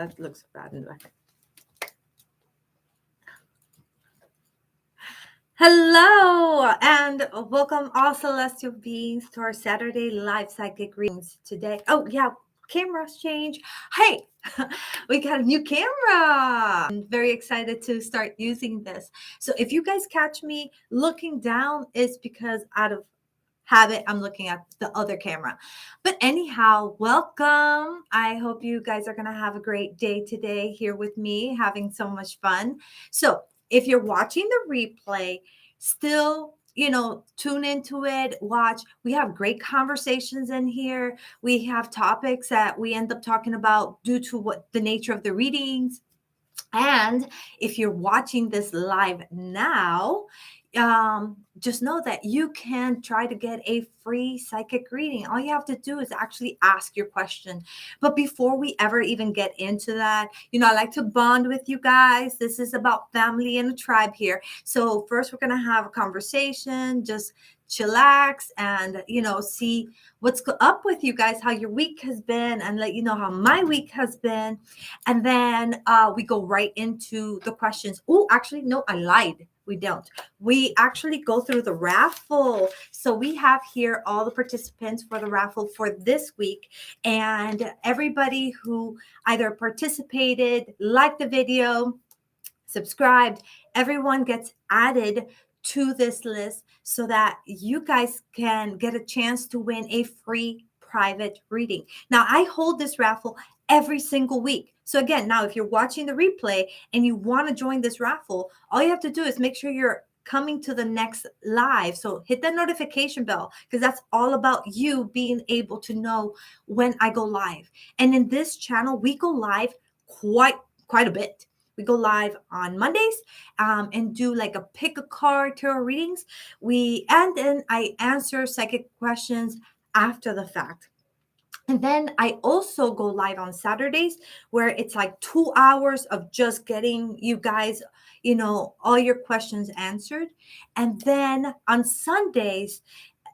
That looks bad in the back. Hello and welcome all celestial beings to our Saturday live psychic readings today. Oh yeah, cameras change. Hey, we got a new camera. I'm very excited to start using this. So if you guys catch me looking down, it's because out of habit I'm looking at the other camera. But anyhow, welcome. I hope you guys are gonna have a great day today here with me, having so much fun. So if you're watching the replay, still, tune into it, watch. We have great conversations in here. We have topics that we end up talking about due to what the nature of the readings. And if you're watching this live now, just know that you can try to get a free psychic reading. All you have to do is actually ask your question. But before we ever even get into that, I like to bond with you guys. This is about family and a tribe here. So first, we're going to have a conversation, just chillax and, see what's up with you guys, how your week has been, and let you know how my week has been. And then we go right into the questions. Oh, actually, no, I lied. We don't. We actually go through the raffle. So we have here all the participants for the raffle for this week. And everybody who either participated, liked the video, subscribed, everyone gets added to this list so that you guys can get a chance to win a free private reading. Now, I hold this raffle every single week. So again, now if you're watching the replay and you want to join this raffle, all you have to do is make sure you're coming to the next live. So hit that notification bell because that's all about you being able to know when I go live. And in this channel, we go live quite a bit. We go live on Mondays and do like a pick a card tarot readings. And then I answer psychic questions after the fact. And then I also go live on Saturdays where it's like 2 hours of just getting you guys, all your questions answered. And then on Sundays,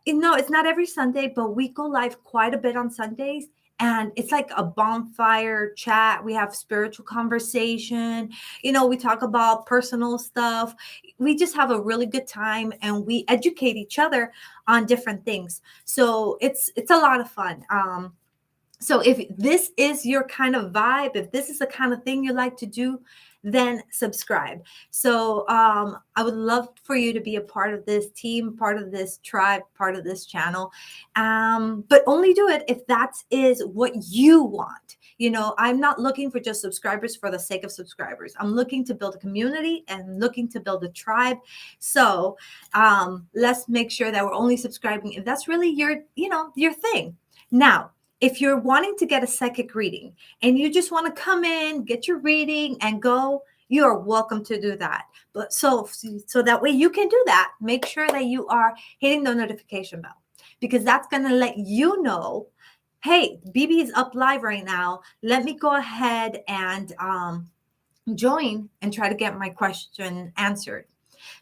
it's not every Sunday, but we go live quite a bit on Sundays. And it's like a bonfire chat. We have spiritual conversation. We talk about personal stuff. We just have a really good time and we educate each other on different things. So it's a lot of fun. So if this is your kind of vibe, if this is the kind of thing you like to do, then subscribe. So I would love for you to be a part of this team, part of this tribe, part of this channel. But only do it if that is what you want. I'm not looking for just subscribers for the sake of subscribers. I'm looking to build a community and looking to build a tribe. So let's make sure that we're only subscribing if that's really your thing. Now, if you're wanting to get a psychic reading and you just want to come in, get your reading and go, you are welcome to do that. But so that way you can do that, make sure that you are hitting the notification bell because that's going to let you know, hey, Bebe is up live right now. Let me go ahead and join and try to get my question answered.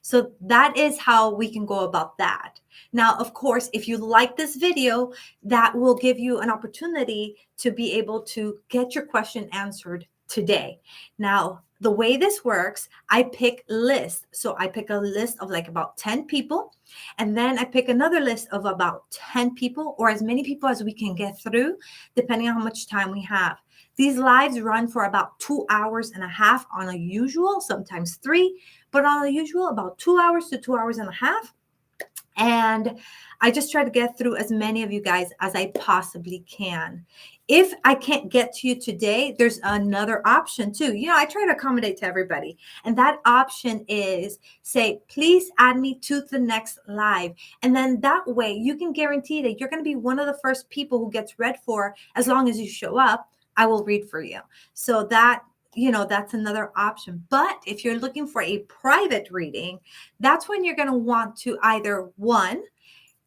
So that is how we can go about that. Now, of course, if you like this video, that will give you an opportunity to be able to get your question answered today. Now, the way this works, I pick lists. So I pick a list of like about 10 people, and then I pick another list of about 10 people or as many people as we can get through, depending on how much time we have. These lives run for about 2 hours and a half on a usual, sometimes 3, but on the usual, about 2 hours to 2 hours and a half. And I just try to get through as many of you guys as I possibly can. If I can't get to you today, there's another option too. I try to accommodate to everybody. And that option is say, please add me to the next live. And then that way you can guarantee that you're going to be one of the first people who gets read for as long as you show up. I will read for you. So that's another option. But if you're looking for a private reading, that's when you're going to want to either one,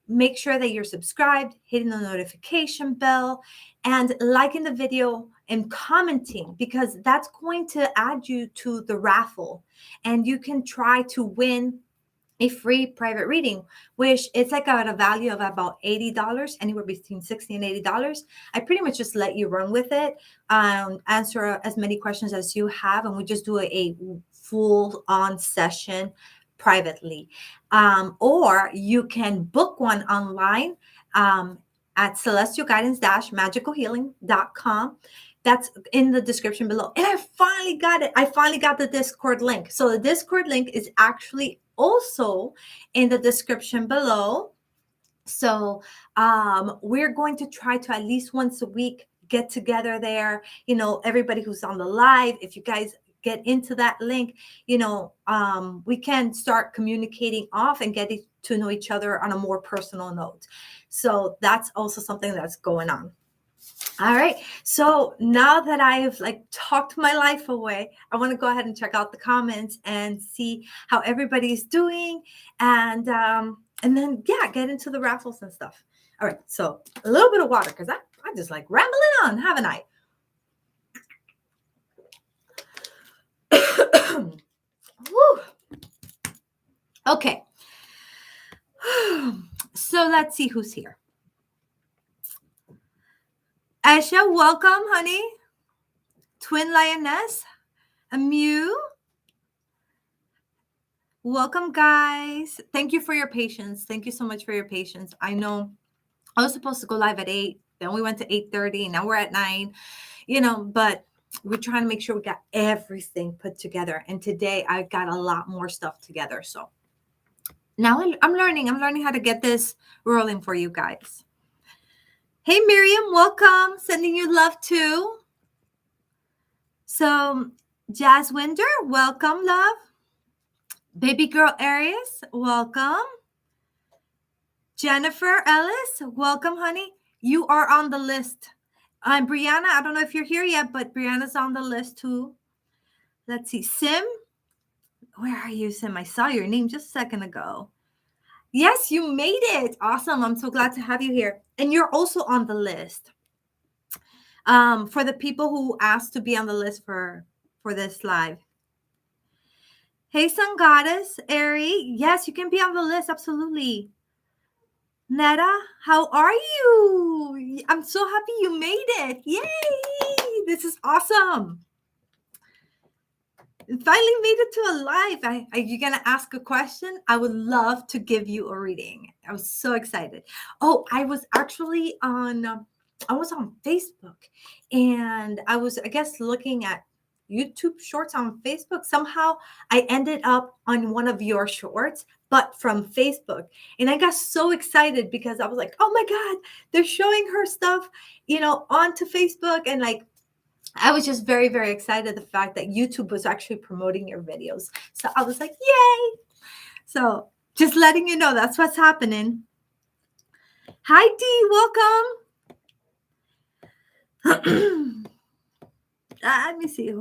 make sure that you're subscribed, hitting the notification bell, and liking the video and commenting, because that's going to add you to the raffle. And you can try to win a free private reading, which it's like at a value of about $80, anywhere between $60 and $80. I pretty much just let you run with it, answer as many questions as you have, and we just do a full on session privately. Or you can book one online at celestialguidance-magicalhealing.com. That's in the description below. And I finally got it. I finally got the Discord link. So the Discord link is actually also in the description below. So we're going to try to at least once a week get together there. Everybody who's on the live, if you guys get into that link, we can start communicating off and getting to know each other on a more personal note. So that's also something that's going on. All right. So now that I've talked my life away, I want to go ahead and check out the comments and see how everybody's doing, and then get into the raffles and stuff. All right. So a little bit of water, because I'm just rambling on, haven't I? Woo. Okay. So let's see who's here. Aisha, welcome, honey. Twin Lioness, Mew. Welcome, guys. Thank you for your patience. Thank you so much for your patience. I know I was supposed to go live at 8, then we went to 8:30, now we're at 9, but we're trying to make sure we got everything put together. And today I got a lot more stuff together. So now I'm learning how to get this rolling for you guys. Hey, Miriam, welcome. Sending you love too. So Jazz Winder, welcome, love. Baby girl Aries, welcome. Jennifer Ellis, welcome, honey. You are on the list. I'm Brianna. I don't know if you're here yet, but Brianna's on the list too. Let's see. Sim, where are you, Sim? I saw your name just a second ago. Yes, you made it. Awesome. I'm so glad to have you here. And you're also on the list. For the people who asked to be on the list for this live. Hey, Sun Goddess, Ari. Yes, you can be on the list. Absolutely. Netta, how are you? I'm so happy you made it. Yay! This is awesome. Finally made it to a live. Are you going to ask a question? I would love to give you a reading. I was so excited. Oh, I was actually on Facebook, and I was, I guess, looking at YouTube shorts on Facebook. Somehow I ended up on one of your shorts, but from Facebook. And I got so excited because I was like, oh my God, they're showing her stuff, onto Facebook. And I was just very, very excited the fact that YouTube was actually promoting your videos. So I was like, yay. So just letting you know that's what's happening. Hi, Dee, welcome. Let me see.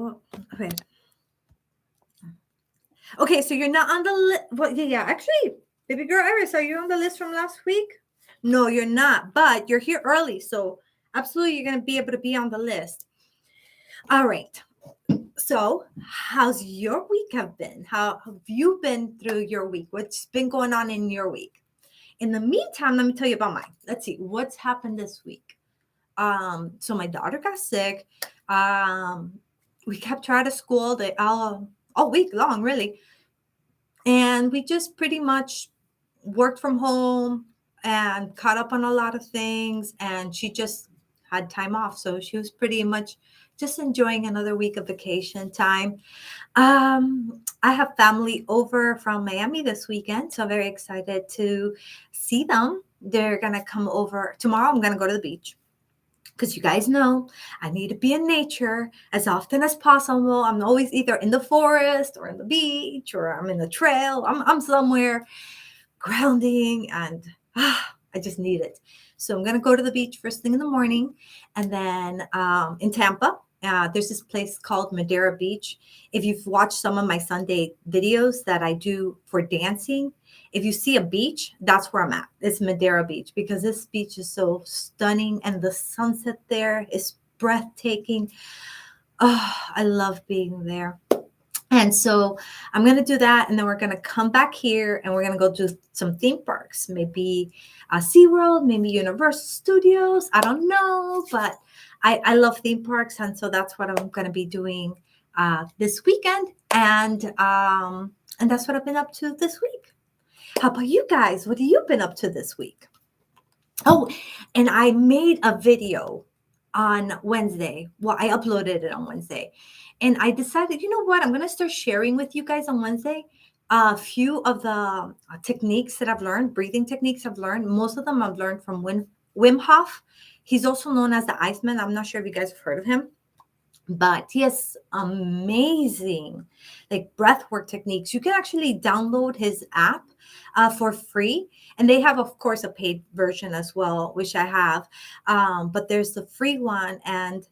Okay, so you're not on the list. Well, yeah. Actually, baby girl Iris, are you on the list from last week? No, you're not. But you're here early, so absolutely, you're going to be able to be on the list. All right. So, how's your week have been? How have you been through your week? What's been going on in your week? In the meantime, let me tell you about mine. Let's see what's happened this week. So my daughter got sick. We kept her out of school all week long, really. And we just pretty much worked from home and caught up on a lot of things. And she just had time off. So she was pretty much just enjoying another week of vacation time. I have family over from Miami this weekend. So very excited to see them. They're going to come over. Tomorrow I'm going to go to the beach. Because you guys know I need to be in nature as often as possible. I'm always either in the forest or in the beach or I'm in the trail. I'm somewhere grounding, and I just need it. So I'm going to go to the beach first thing in the morning. And then in Tampa, there's this place called Madeira Beach. If you've watched some of my Sunday videos that I do for dancing, if you see a beach, that's where I'm at. It's Madeira Beach, because this beach is so stunning and the sunset there is breathtaking. Oh, I love being there. And And so I'm going to do that. And then we're going to come back here and we're going to go do some theme parks, maybe SeaWorld, maybe Universal Studios. I don't know, but I love theme parks. And so that's what I'm going to be doing this weekend. And that's what I've been up to this week. How about you guys? What have you been up to this week? Oh, and I made a video on Wednesday. Well, I uploaded it on Wednesday. And I decided, you know what? I'm going to start sharing with you guys on Wednesday a few of the techniques that I've learned, breathing techniques I've learned. Most of them I've learned from Wim Hof. He's also known as the Iceman. I'm not sure if you guys have heard of him, but he has amazing like breath work techniques. You can actually download his app for free, and they have of course a paid version as well, which I have, but there's the free one, and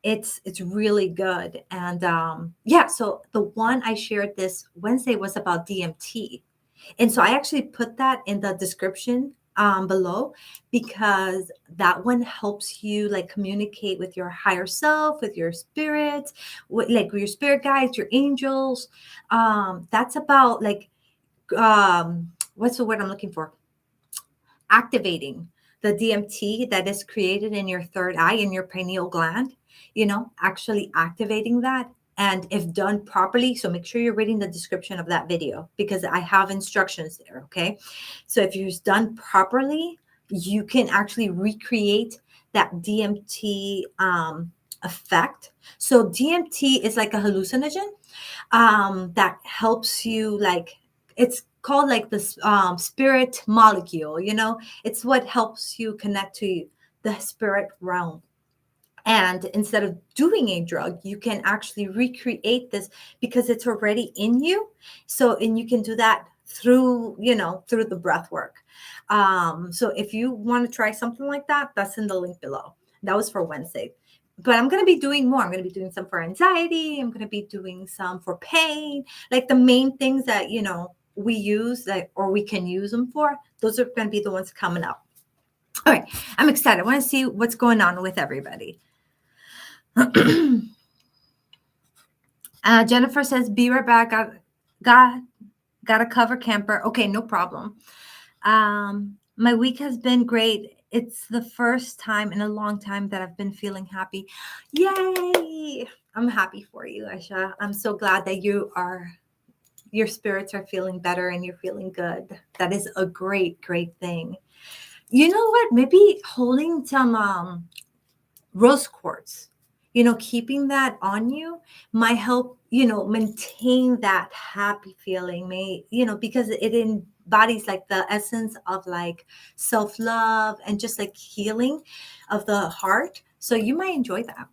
it's really good. And yeah, so the one I shared this Wednesday was about DMT, and so I actually put that in the description below, because that one helps you like communicate with your higher self, with your spirit, with like your spirit guides, your angels. That's about like what's the word I'm looking for? Activating the DMT that is created in your third eye, in your pineal gland, actually activating that. And if done properly, so make sure you're reading the description of that video because I have instructions there. Okay. So if it's done properly, you can actually recreate that DMT effect. So DMT is like a hallucinogen that helps you, like, it's called like this spirit molecule, it's what helps you connect to the spirit realm. And instead of doing a drug, you can actually recreate this because it's already in you. So, and you can do that through, through the breath work. So if you want to try something like that, that's in the link below. That was for Wednesday. But I'm going to be doing more. I'm going to be doing some for anxiety. I'm going to be doing some for pain, like the main things that, we use that, or we can use them for. Those are going to be the ones coming up. All right. I'm excited. I want to see what's going on with everybody. Jennifer says, be right back. Got a cover camper. Okay, no problem. My week has been great. It's the first time in a long time that I've been feeling happy. Yay! I'm happy for you, Aisha. I'm so glad that your spirits are feeling better and you're feeling good. That is a great, great thing. You know what? Maybe holding some rose quartz, keeping that on you might help, maintain that happy feeling, because it embodies like the essence of like self-love and just like healing of the heart. So you might enjoy that.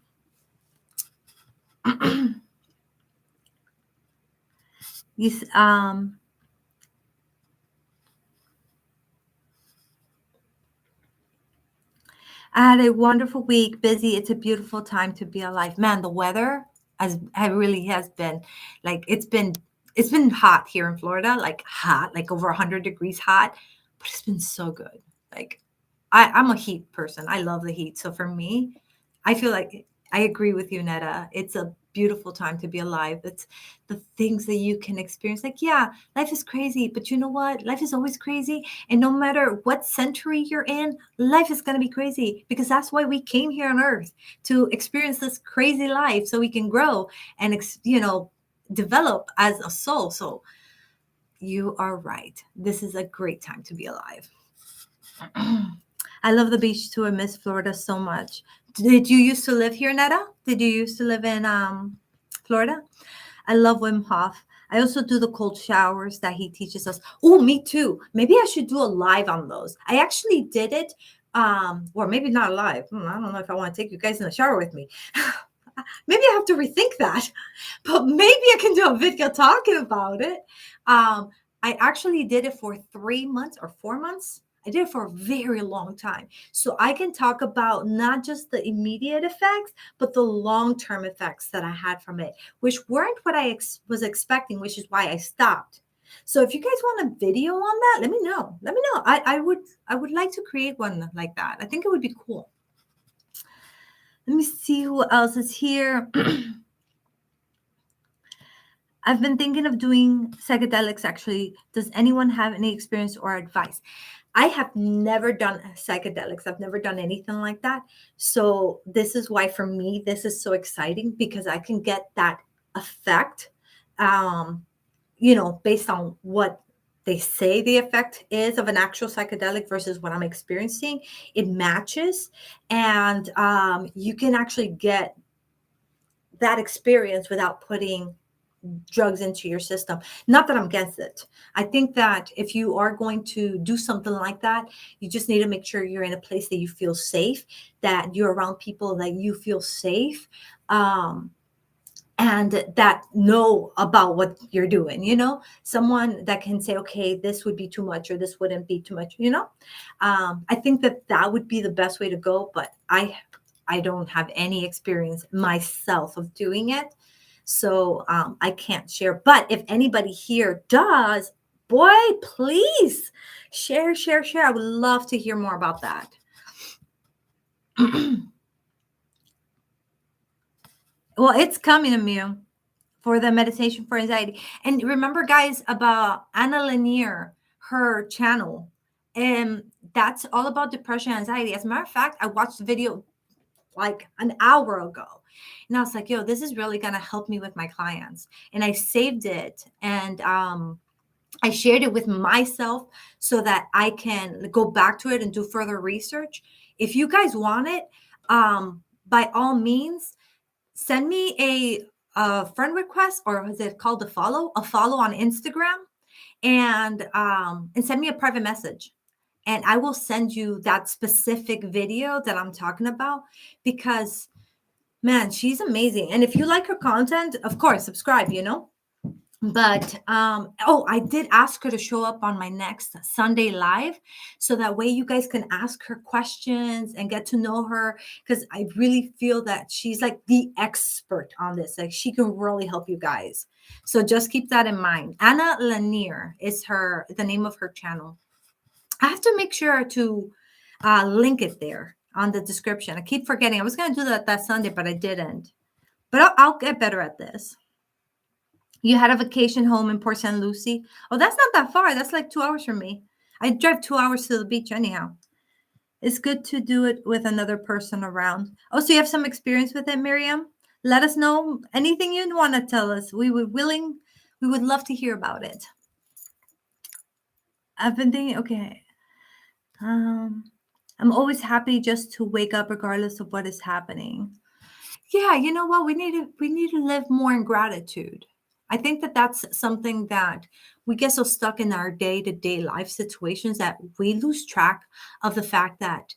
Yes, I had a wonderful week, busy. It's a beautiful time to be alive. Man, the weather really has been like it's been hot here in Florida, like hot, like over 100 degrees hot, but it's been so good. Like I'm a heat person. I love the heat. So for me, I feel like I agree with you, Netta. It's a beautiful time to be alive. It's the things that you can experience. Like, yeah, life is crazy, but you know what? Life is always crazy. And no matter what century you're in, life is going to be crazy because that's why we came here on earth, to experience this crazy life so we can grow and, develop as a soul. So you are right. This is a great time to be alive. I love the beach too. I miss Florida so much. Did you used to live here, Netta? Did you used to live in Florida? I love Wim Hof. I also do the cold showers that he teaches us. Oh, me too. Maybe I should do a live on those. I actually did it, or maybe not live. I don't know if I want to take you guys in the shower with me. Maybe I have to rethink that, but maybe I can do a video talking about it. I actually did it for 3 months or 4 months. I did it for a very long time. So I can talk about not just the immediate effects, but the long-term effects that I had from it, which weren't what I was expecting, which is why I stopped. So if you guys want a video on that, let me know. Let me know. I would like to create one like that. I think it would be cool. Let me see who else is here. I've been thinking of doing psychedelics actually. Does anyone have any experience or advice? I have never done psychedelics. I've never done anything like that. So this is why for me this is so exciting because I can get that effect um based on what they say the effect is of an actual psychedelic versus what I'm experiencing. It matches and you can actually get that experience without putting drugs into your system. Not that I'm against it. I think that if you are going to do something like that, you just need to make sure you're in a place that you feel safe, that you're around people that you feel safe, um, and that know about what you're doing. Someone that can say, okay, this would be too much or this wouldn't be too much. I think that that would be the best way to go, but I don't have any experience myself of doing it. So I can't share. But if anybody here does, boy, please share, share, share. I would love to hear more about that. Well, it's coming, Emil, for the meditation for anxiety. And remember, guys, about Anna Lanier, her channel. And that's all about depression and anxiety. As a matter of fact, I watched the video like an hour ago. And I was like, yo, this is really going to help me with my clients. And I saved it and I shared it with myself so that I can go back to it and do further research. If you guys want it, by all means, send me a friend request, or is it called a follow on Instagram, and send me a private message and I will send you that specific video that I'm talking about because man, she's amazing. And if you like her content, of course, subscribe. But oh, I did ask her to show up on my next Sunday live so that way you guys can ask her questions and get to know her because I really feel that she's like the expert on this. Like she can really help you guys. So just keep that in mind. Anna Lanier is the name of her channel. I have to make sure to link it there on the description. I keep forgetting. I was going to do that Sunday, but I didn't. But I'll get better at this. You had a vacation home in Port St. Lucie. Oh, that's not that far. That's like 2 hours from me. I drive 2 hours to the beach anyhow. It's good to do it with another person around. Oh, so you have some experience with it, Miriam? Let us know anything you want to tell us. We would love to hear about it. I've been thinking, okay. I'm always happy just to wake up regardless of what is happening. Yeah, you know what? We need to live more in gratitude. I think that that's something that we get so stuck in our day-to-day life situations that we lose track of the fact that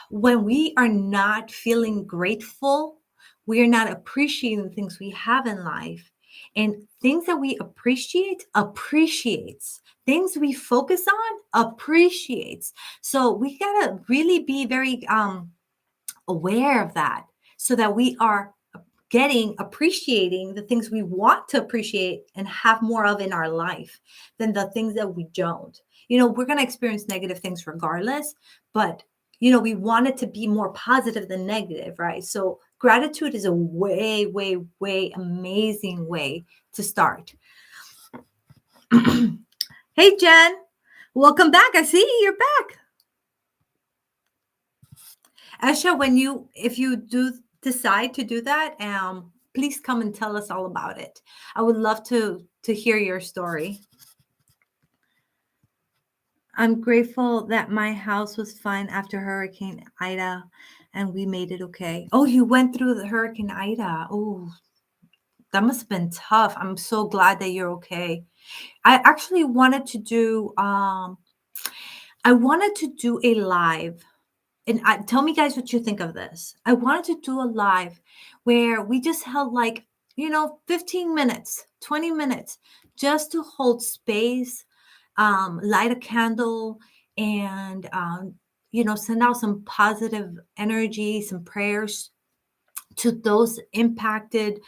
when we are not feeling grateful, we are not appreciating the things we have in life. And things that we appreciate appreciates. Things we focus on appreciates. So we gotta really be very aware of that so that we are appreciating the things we want to appreciate and have more of in our life than the things that we don't. We're going to experience negative things regardless, but we want it to be more positive than negative, right? So gratitude is a way, way, way amazing way to start. Hey, Jen, welcome back. I see you're back. Asha, if you do decide to do that, please come and tell us all about it. I would love to hear your story. I'm grateful that my house was fine after Hurricane Ida and we made it okay. Oh, you went through the Hurricane Ida. Oh, that must have been tough. I'm so glad that you're okay. I actually wanted to do a live. And tell me, guys, what you think of this. I wanted to do a live where we just held 15 minutes, 20 minutes, just to hold space, light a candle, and, send out some positive energy, some prayers to those impacted,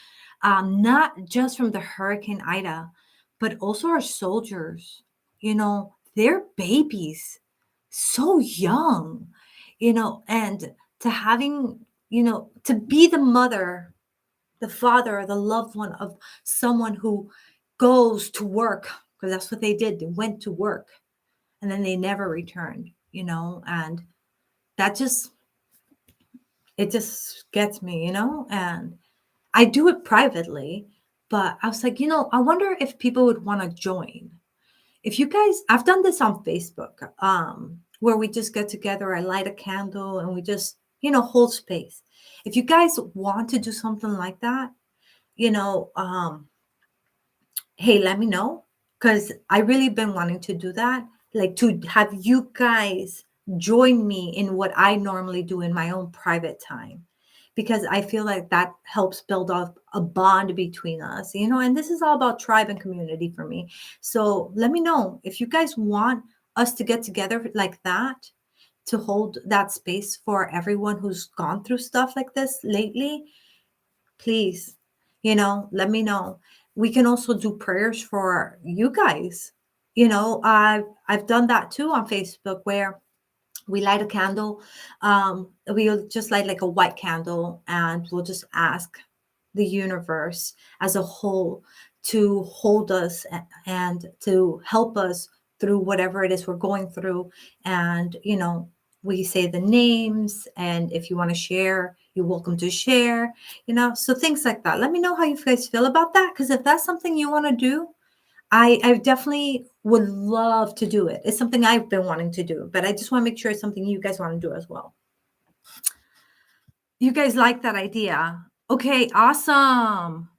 not just from the Hurricane Ida, but also our soldiers. They're babies, so young, and to having, to be the mother the father or the loved one of someone who goes to work, because that's what they did. They went to work and then they never returned, and that it just gets me, and I do it privately, but I was like, I wonder if people would want to join. If you guys, I've done this on Facebook, where we just get together, I light a candle and we just, hold space. If you guys want to do something like that, you know, um, hey, let me know, because I really been wanting to do that, like to have you guys join me in what I normally do in my own private time, because I feel like that helps build up a bond between us, and this is all about tribe and community for me. So let me know if you guys want us to get together like that, to hold that space for everyone who's gone through stuff like this lately. Please, let me know. We can also do prayers for you guys. I've done that too on Facebook, where we light a candle. We'll just light like a white candle, and we'll just ask the universe as a whole to hold us and to help us through whatever it is we're going through. And, we say the names, and if you want to share, you're welcome to share, so things like that. Let me know how you guys feel about that, because if that's something you want to do, I definitely would love to do it. It's something I've been wanting to do, but I just want to make sure it's something you guys want to do as well. You guys like that idea? Okay, awesome.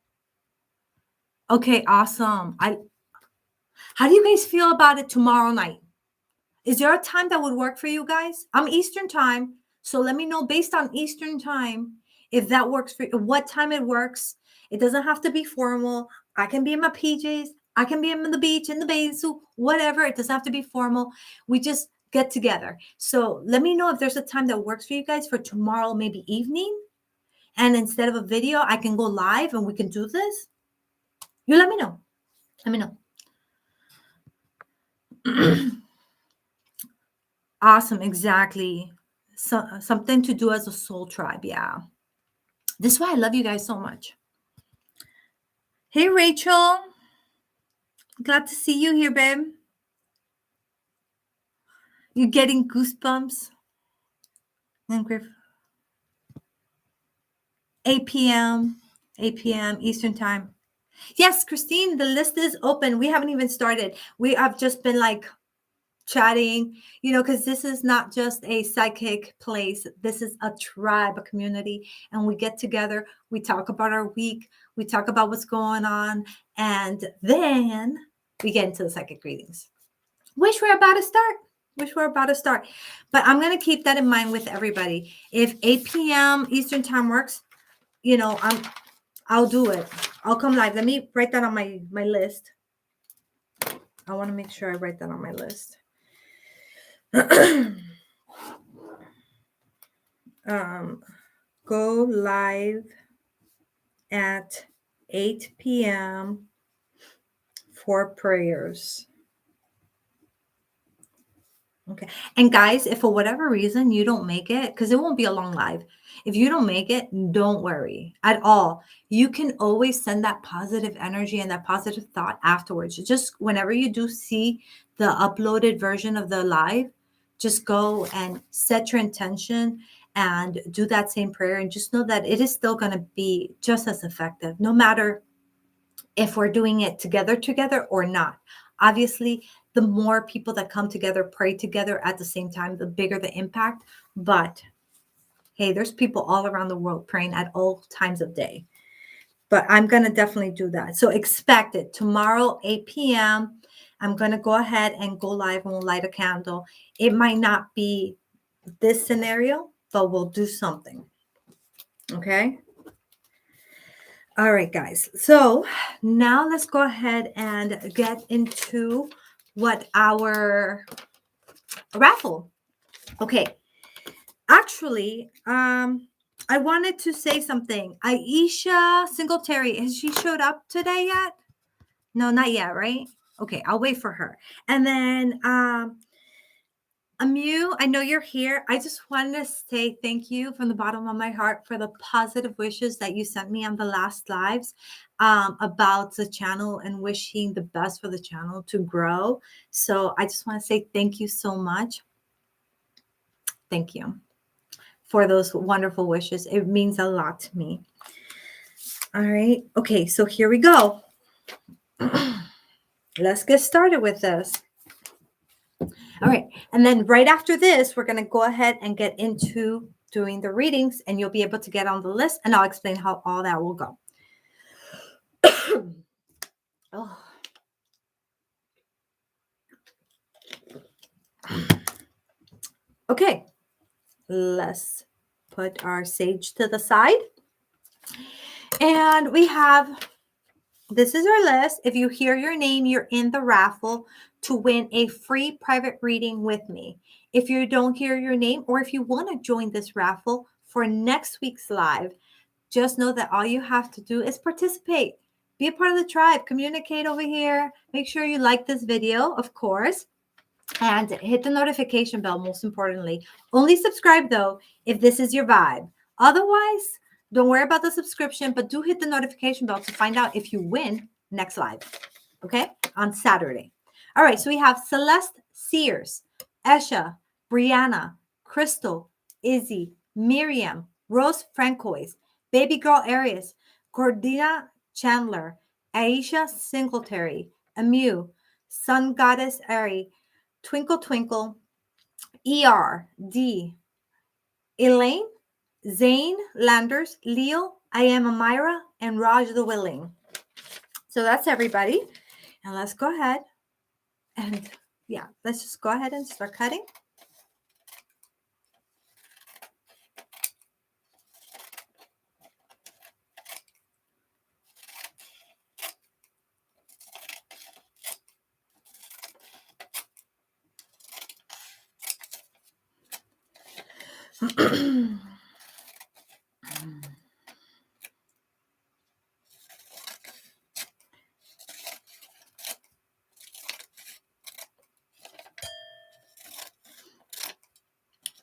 Okay, awesome. How do you guys feel about it tomorrow night? Is there a time that would work for you guys? I'm Eastern time, so let me know based on Eastern time if that works for you, what time it works. It doesn't have to be formal. I can be in my PJs. I can be in the beach, in the bathing suit, whatever. It doesn't have to be formal. We just get together. So let me know if there's a time that works for you guys for tomorrow, maybe evening. And instead of a video, I can go live and we can do this. You let me know. Let me know. Awesome. Exactly. Something to do as a soul tribe. Yeah. This is why I love you guys so much. Hey, Rachel. Glad to see you here, babe. You getting goosebumps? 8 p.m. 8 p.m. Eastern time. Yes, Christine, the list is open. We haven't even started. We have just been like chatting, because this is not just a psychic place. This is a tribe, a community. And we get together, we talk about our week, we talk about what's going on, and then we get into the psychic readings, which we're about to start. But I'm going to keep that in mind with everybody. If 8 p.m. Eastern time works, I'll do it. I'll come live. Let me write that on my list. I want to make sure I write that on my list. Go live at 8 p.m. for prayers. Okay. And guys, if for whatever reason you don't make it, because it won't be a long live, if you don't make it, don't worry at all. You can always send that positive energy and that positive thought afterwards. Just whenever you do see the uploaded version of the live, just go and set your intention and do that same prayer, and just know that it is still going to be just as effective, no matter if we're doing it together or not. Obviously, the more people that come together, pray together at the same time, the bigger the impact. But hey, there's people all around the world praying at all times of day. But I'm going to definitely do that. So expect it tomorrow, 8 p.m. I'm going to go ahead and go live and we'll light a candle. It might not be this scenario, but we'll do something. Okay. All right, guys. So now let's go ahead and get into what our raffle. Okay. Actually, I wanted to say something. Aisha Singletary, has she showed up today yet? No, not yet, right? Okay, I'll wait for her. And then Amu, I know you're here. I just wanted to say thank you from the bottom of my heart for the positive wishes that you sent me on the last lives about the channel and wishing the best for the channel to grow. So I just want to say thank you so much. Thank you for those wonderful wishes. It means a lot to me. All right. Okay, so here we go. Let's get started with this. All right. And then right after this, we're going to go ahead and get into doing the readings, and you'll be able to get on the list, and I'll explain how all that will go. Oh. Okay. Let's put our sage to the side. And we have, this is our list. If you hear your name, you're in the raffle to win a free private reading with me. If you don't hear your name, or if you want to join this raffle for next week's live, just know that all you have to do is participate. Be a part of the tribe. Communicate over here. Make sure you like this video, of course, and hit the notification bell, most importantly. Only subscribe, though, if this is your vibe. Otherwise, don't worry about the subscription, but do hit the notification bell to find out if you win next live, okay, on Saturday. All right, so we have Celeste Sears, Esha, Brianna, Crystal, Izzy, Miriam, Rose Francois, Baby Girl Arias, Cordina Chandler, Aisha Singletary, Amu, Sun Goddess Ari, Twinkle Twinkle, ER, Elaine, Zane Landers, Leo, I am Amira, and Raj the Willing. So that's everybody. And let's go ahead and let's just go ahead and start cutting.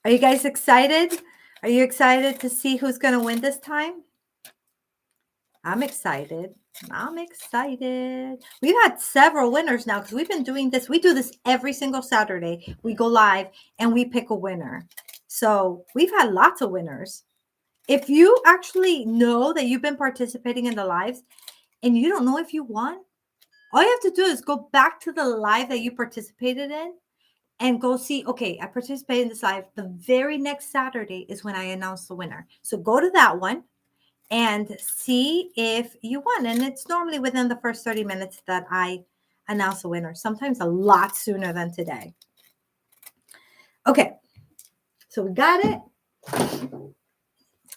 Are you guys excited? Are you excited to see who's going to win this time? I'm excited. I'm excited. We've had several winners now because we've been doing this. We do this every single Saturday. We go live and we pick a winner. So we've had lots of winners. If you actually know that you've been participating in the lives and you don't know if you won, all you have to do is go back to the live that you participated in and go see, okay, I participated in this live. The very next Saturday is when I announce the winner. So go to that one and see if you won. And it's normally within the first 30 minutes that I announce the winner, sometimes a lot sooner than today. Okay, so we got it.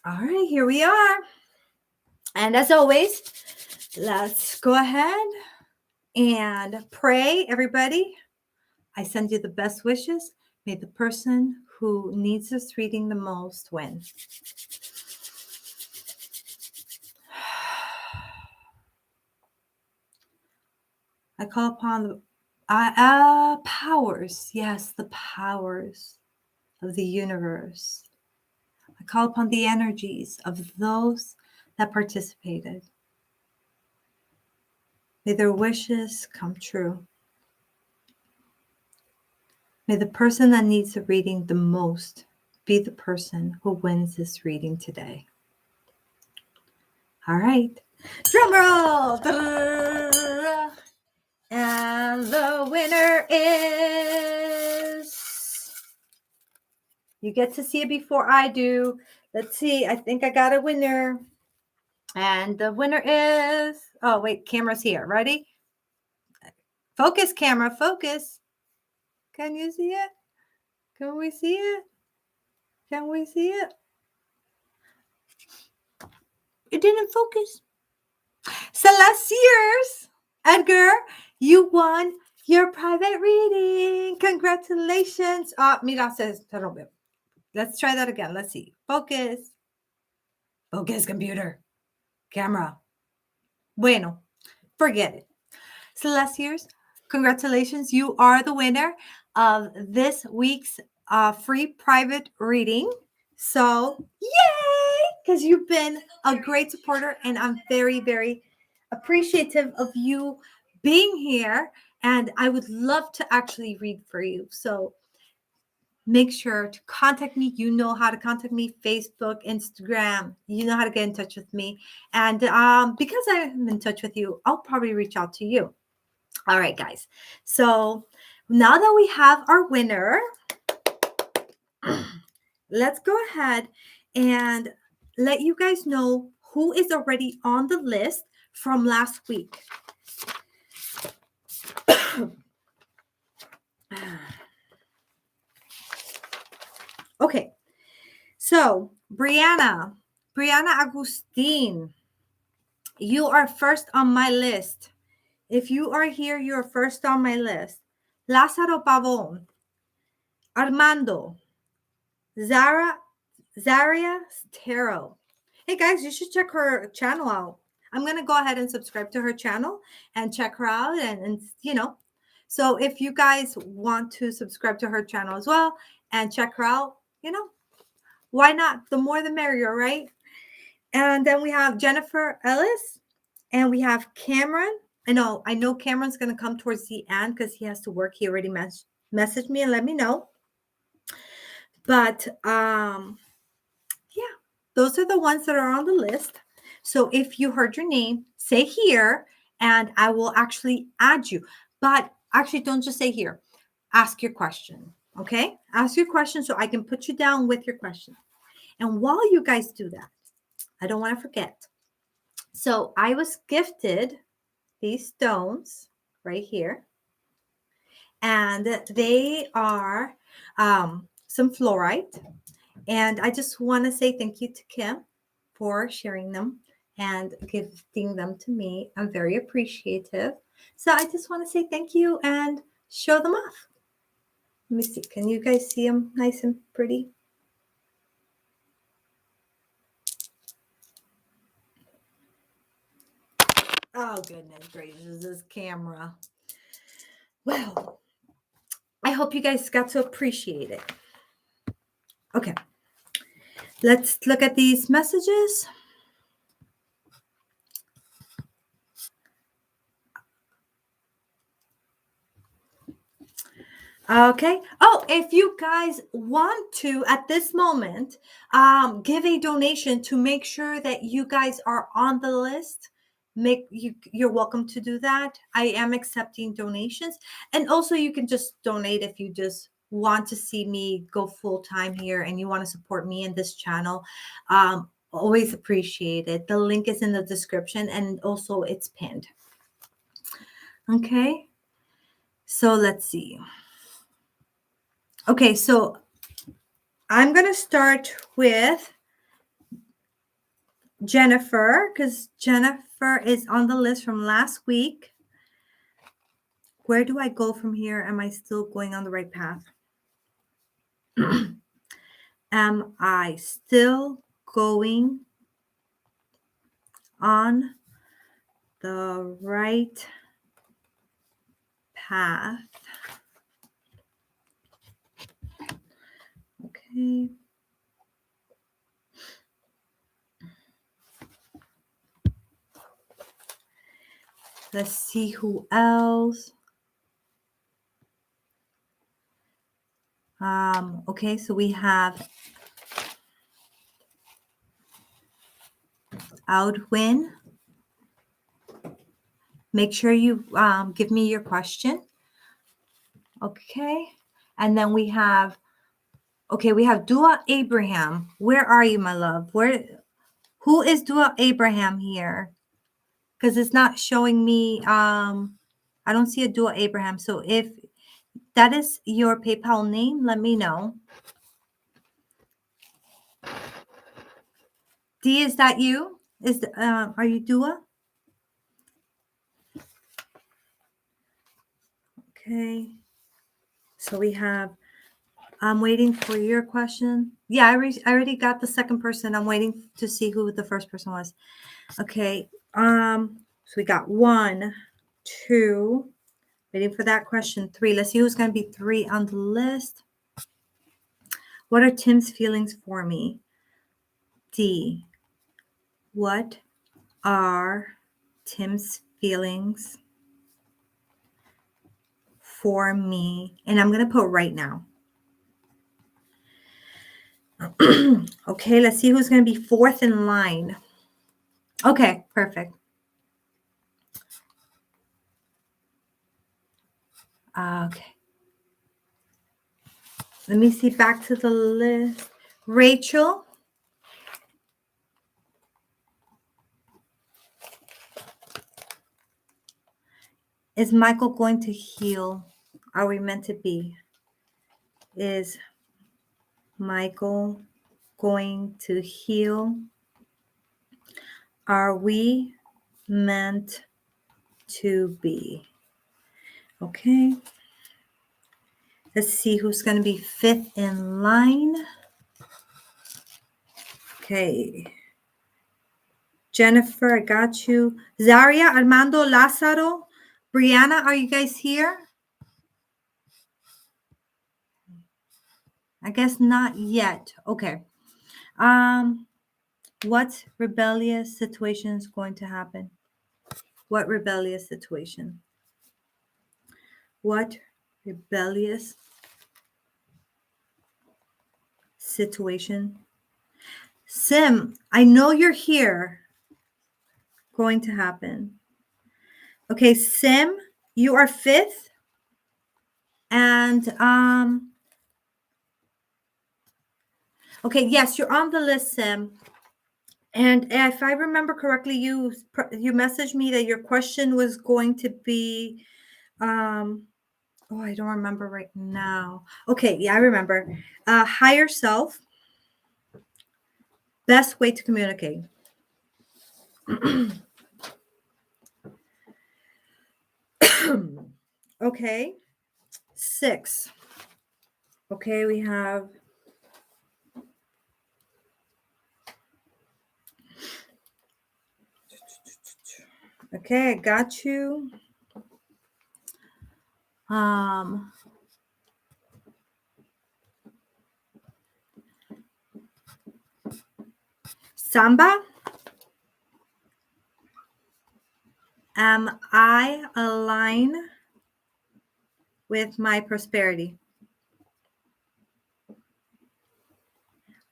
All right, here we are. And as always, let's go ahead and pray, everybody. I send you the best wishes. May the person who needs this reading the most win. I call upon the powers. Yes, the powers of the universe. I call upon the energies of those that participated. May their wishes come true. May the person that needs the reading the most be the person who wins this reading today. All right. Drum roll. And the winner is... You get to see it before I do. Let's see. I think I got a winner. And the winner is... Oh, wait. Camera's here. Ready? Focus, camera. Focus. Can you see it? Can we see it? Can we see it? It didn't focus. Celeste Sears. Edgar, you won your private reading. Congratulations. Mira says, let's try that again. Let's see. Focus. Focus, computer. Camera. Bueno, forget it. Celeste Sears, congratulations. You are the winner. of this week's free private reading. So, yay! Because you've been a great supporter, and I'm very, very appreciative of you being here. And I would love to actually read for you. So, make sure to contact me. You know how to contact me: Facebook, Instagram. You know how to get in touch with me. And because I'm in touch with you, I'll probably reach out to you. All right, guys. So now that we have our winner, let's go ahead and let you guys know who is already on the list from last week. Okay. So, Brianna Agustin, you are first on my list. If you are here, you're first on my list. Lázaro Pavón, Armando, Zaria Stero. Hey guys, you should check her channel out. I'm going to go ahead and subscribe to her channel and check her out. And so if you guys want to subscribe to her channel as well and check her out, why not? The more the merrier, right? And then we have Jennifer Ellis and we have Cameron. I know Cameron's going to come towards the end because he has to work. He already messaged me and let me know. But those are the ones that are on the list. So if you heard your name, say here, and I will actually add you. But actually, don't just say here. Ask your question, okay? Ask your question so I can put you down with your question. And while you guys do that, I don't want to forget. So I was gifted these stones right here. And they are some fluorite. And I just want to say thank you to Kim for sharing them and gifting them to me. I'm very appreciative. So I just want to say thank you and show them off. Let me see. Can you guys see them nice and pretty? Oh, goodness gracious, this camera. Well, I hope you guys got to appreciate it. Okay. Let's look at these messages. Okay. Oh, if you guys want to, at this moment, give a donation to make sure that you guys are on the list, you're welcome to do that. I am accepting donations. And also you can just donate if you just want to see me go full time here and you want to support me in this channel. Always appreciate it. The link is in the description and also it's pinned. Okay. So let's see. Okay, so I'm going to start with Jennifer because Jennifer is on the list from last week. Where do I go from here? Am I still going on the right path? Am I still going on the right path? Okay. Let's see who else. Okay, so we have Outwin. Make sure you give me your question. Okay. And then we have Dua Abraham. Where are you, my love? Who is Dua Abraham here? Because it's not showing me. I don't see a Dua Abraham. So if that is your PayPal name, let me know. D, is that you? Are you Dua? Okay. So we have. I'm waiting for your question. Yeah, I already got the second person. I'm waiting to see who the first person was. Okay. So we got 1, 2. Waiting for that question 3. Let's see who's going to be 3 on the list. What are Tim's feelings for me? D. What are Tim's feelings for me? And I'm going to put right now. Okay, let's see who's going to be 4th in line. Okay, perfect. Okay. Let me see back to the list. Rachel. Is Michael going to heal? Are we meant to be? Is Michael going to heal? Are we meant to be? Okay. Let's see who's going to be 5th in line. Okay. Jennifer, I got you. Zaria, Armando, Lázaro, Brianna, are you guys here? I guess not yet. Okay. What rebellious situation is going to happen? What rebellious situation? What rebellious situation? Sim, I know you're here. Going to happen. Okay, Sim, you are 5th. And okay, yes, you're on the list, Sim. And if I remember correctly, you messaged me that your question was going to be oh, I don't remember right now. Okay, yeah, I remember. Higher self, best way to communicate. Okay, 6. Okay, we have okay, I got you. Samba, am I aligned with my prosperity?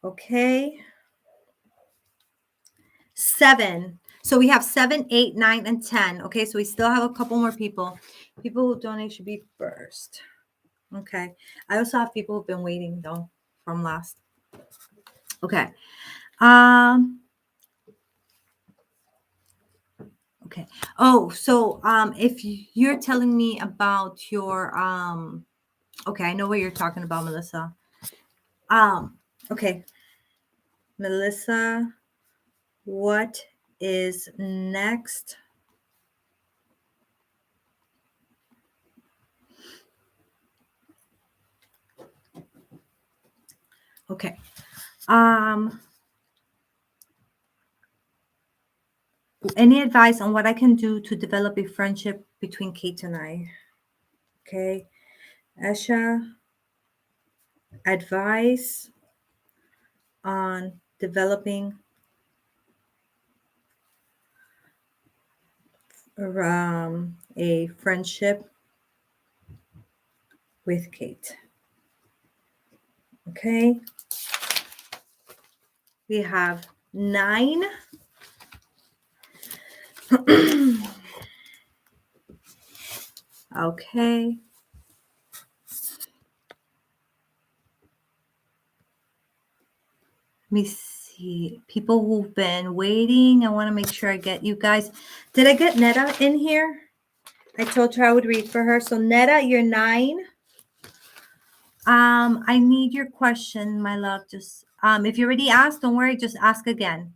Okay. 7. So we have 7, 8, 9, and 10. Okay, so we still have a couple more people. People who donate should be first. Okay. I also have people who've been waiting though from last. Okay. Okay. Oh, so if you're telling me about your okay, I know what you're talking about, Melissa. Okay. Melissa, what is next? Okay. Any advice on what I can do to develop a friendship between Kate and I? Okay. Esha, advice on developing a friendship with Kate. Okay. We have 9. Okay. Let me see. People who've been waiting. I want to make sure I get you guys. Did I get Netta in here? I told her I would read for her. So Netta, you're 9. I need your question, my love. Just if you already asked, don't worry, just ask again.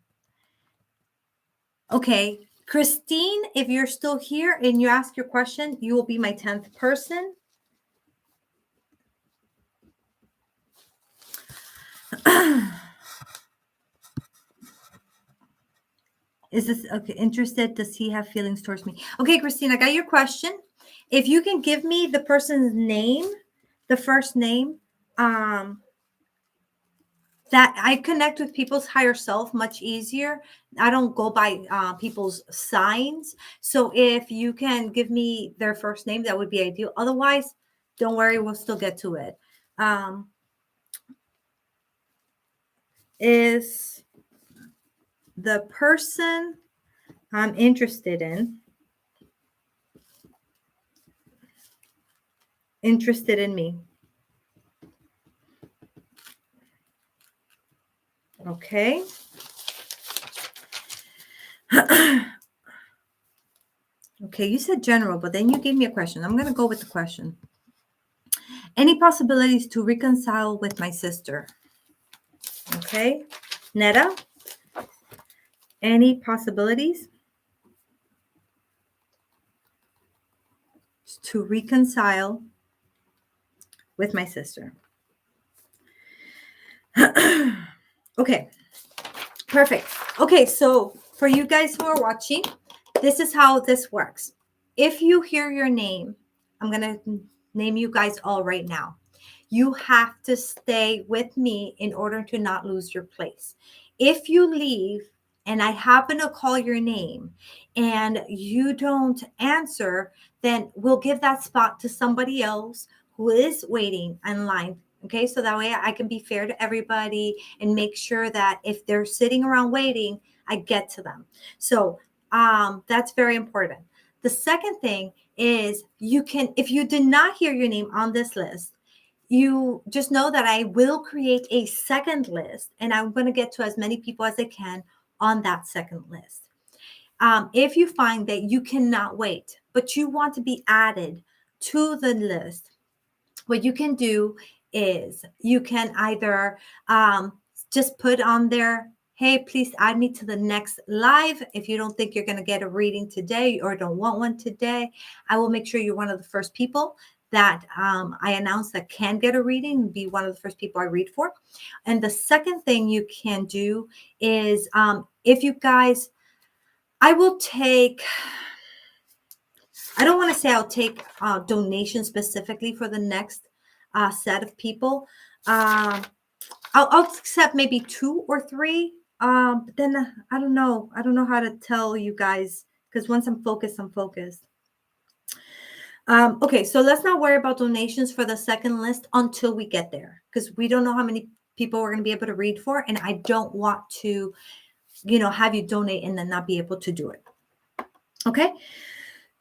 Okay. Christine, if you're still here and you ask your question, you will be my 10th person. Is this okay? Interested? Does he have feelings towards me? Okay, Christine, I got your question. If you can give me the person's name, the first name, that I connect with people's higher self much easier. I don't go by people's signs. So if you can give me their first name, that would be ideal. Otherwise, don't worry, we'll still get to it. Is the person I'm interested in me? Okay. Okay, you said general, but then you gave me a question. I'm going to go with the question. Any possibilities to reconcile with my sister? Okay. Netta, any possibilities to reconcile with my sister? Okay, perfect. Okay, so for you guys who are watching, this is how this works. If you hear your name, I'm going to name you guys all right now. You have to stay with me in order to not lose your place. If you leave and I happen to call your name and you don't answer, then we'll give that spot to somebody else who is waiting in line. Okay, so that way I can be fair to everybody and make sure that if they're sitting around waiting, I get to them. So that's very important. The second thing is you can, if you did not hear your name on this list, you just know that I will create a second list and I'm going to get to as many people as I can on that second list. If you find that you cannot wait, but you want to be added to the list, what you can do is you can either just put on there, hey, please add me to the next live. If you don't think you're going to get a reading today or don't want one today, I will make sure you're one of the first people that I announce that can get a reading, be one of the first people I read for. And the second thing you can do is if you guys, I will take, I don't want to say I'll take donations specifically for the next set of people. I'll accept maybe 2 or 3. But then I don't know. I don't know how to tell you guys because once I'm focused, I'm focused. Okay, so let's not worry about donations for the second list until we get there because we don't know how many people we're going to be able to read for. And I don't want to, have you donate and then not be able to do it. Okay.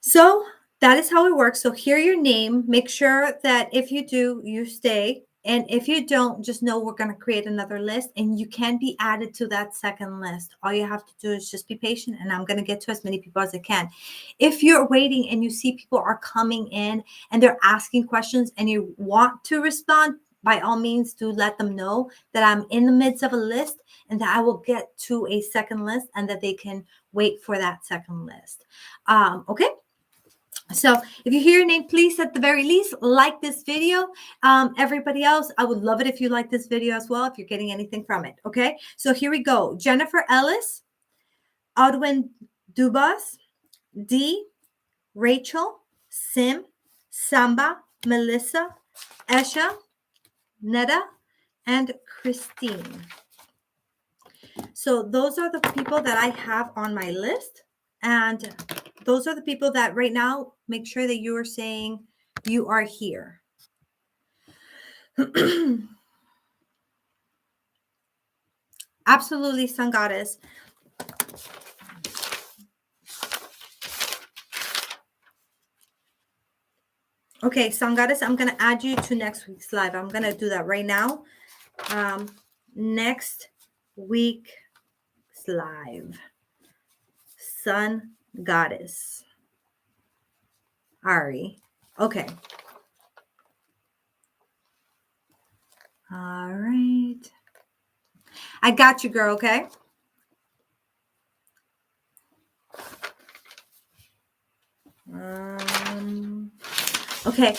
So that is how it works. So hear your name. Make sure that if you do, you stay. And if you don't, just know we're going to create another list and you can be added to that second list. All you have to do is just be patient and I'm going to get to as many people as I can. If you're waiting and you see people are coming in and they're asking questions and you want to respond, by all means, do let them know that I'm in the midst of a list and that I will get to a second list and that they can wait for that second list. Okay. So if you hear your name, please, at the very least, like this video. Everybody else, I would love it if you like this video as well, if you're getting anything from it. Okay. So here we go. Jennifer Ellis, Audwin Dubas, D, Rachel, Sim, Samba, Melissa, Esha, Netta, and Christine. So those are the people that I have on my list. And those are the people that right now, make sure that you are saying you are here. Absolutely, Sun Goddess. Okay, Sun Goddess, I'm going to add you to next week's live. I'm going to do that right now. Next week's live. Sun Goddess. Ari. Okay. All right. I got you, girl, okay? Okay.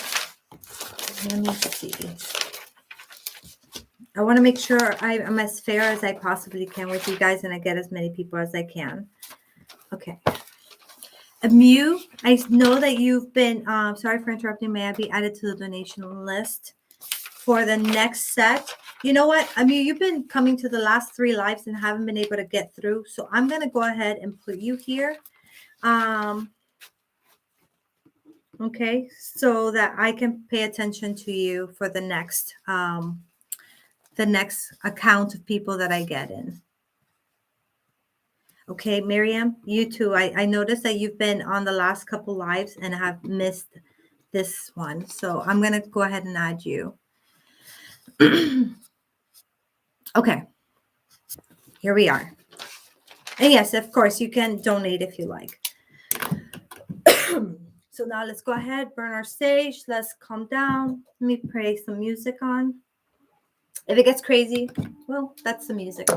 Let me see. I want to make sure I'm as fair as I possibly can with you guys and I get as many people as I can. Okay. Mew, I know that you've been, sorry for interrupting, may I be added to the donation list for the next set? You know what, Mew, you've been coming to the last 3 lives and haven't been able to get through, so I'm going to go ahead and put you here. Okay, so that I can pay attention to you for the next account of people that I get in. Okay, Miriam, you too. I noticed that you've been on the last couple lives and have missed this one. So I'm going to go ahead and add you. Okay, here we are. And yes, of course, you can donate if you like. So now let's go ahead, burn our sage. Let's calm down. Let me play some music on. If it gets crazy, well, that's the music.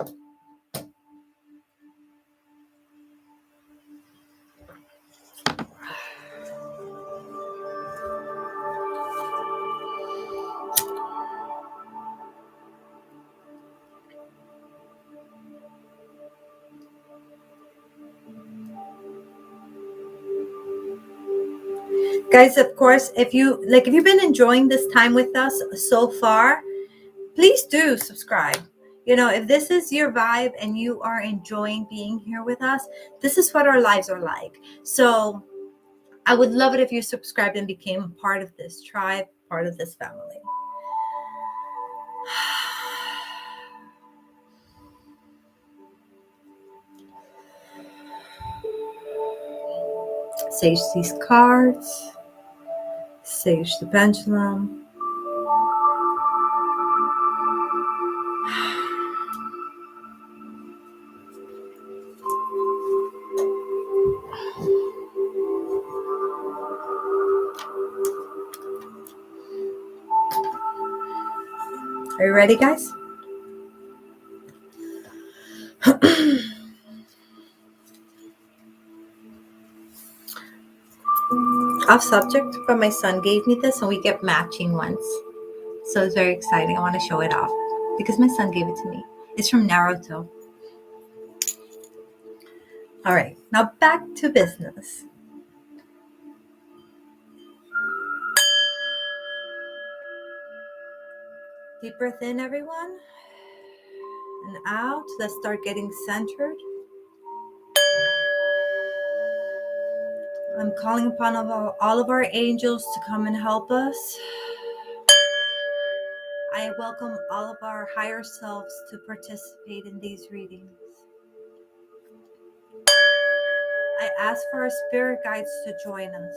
Guys, of course, if you've been enjoying this time with us so far, please do subscribe. You know, if this is your vibe and you are enjoying being here with us, this is what our lives are like. So I would love it if you subscribed and became part of this tribe, part of this family. Sage these cards. Sage the pendulum. Are you ready, guys? Off subject, but my son gave me this and we get matching ones. So it's very exciting. I want to show it off because my son gave it to me. It's from Naruto. All right, now back to business. Deep breath in, everyone. And out. Let's start getting centered. I'm calling upon all of our angels to come and help us. I welcome all of our higher selves to participate in these readings. I ask for our spirit guides to join us.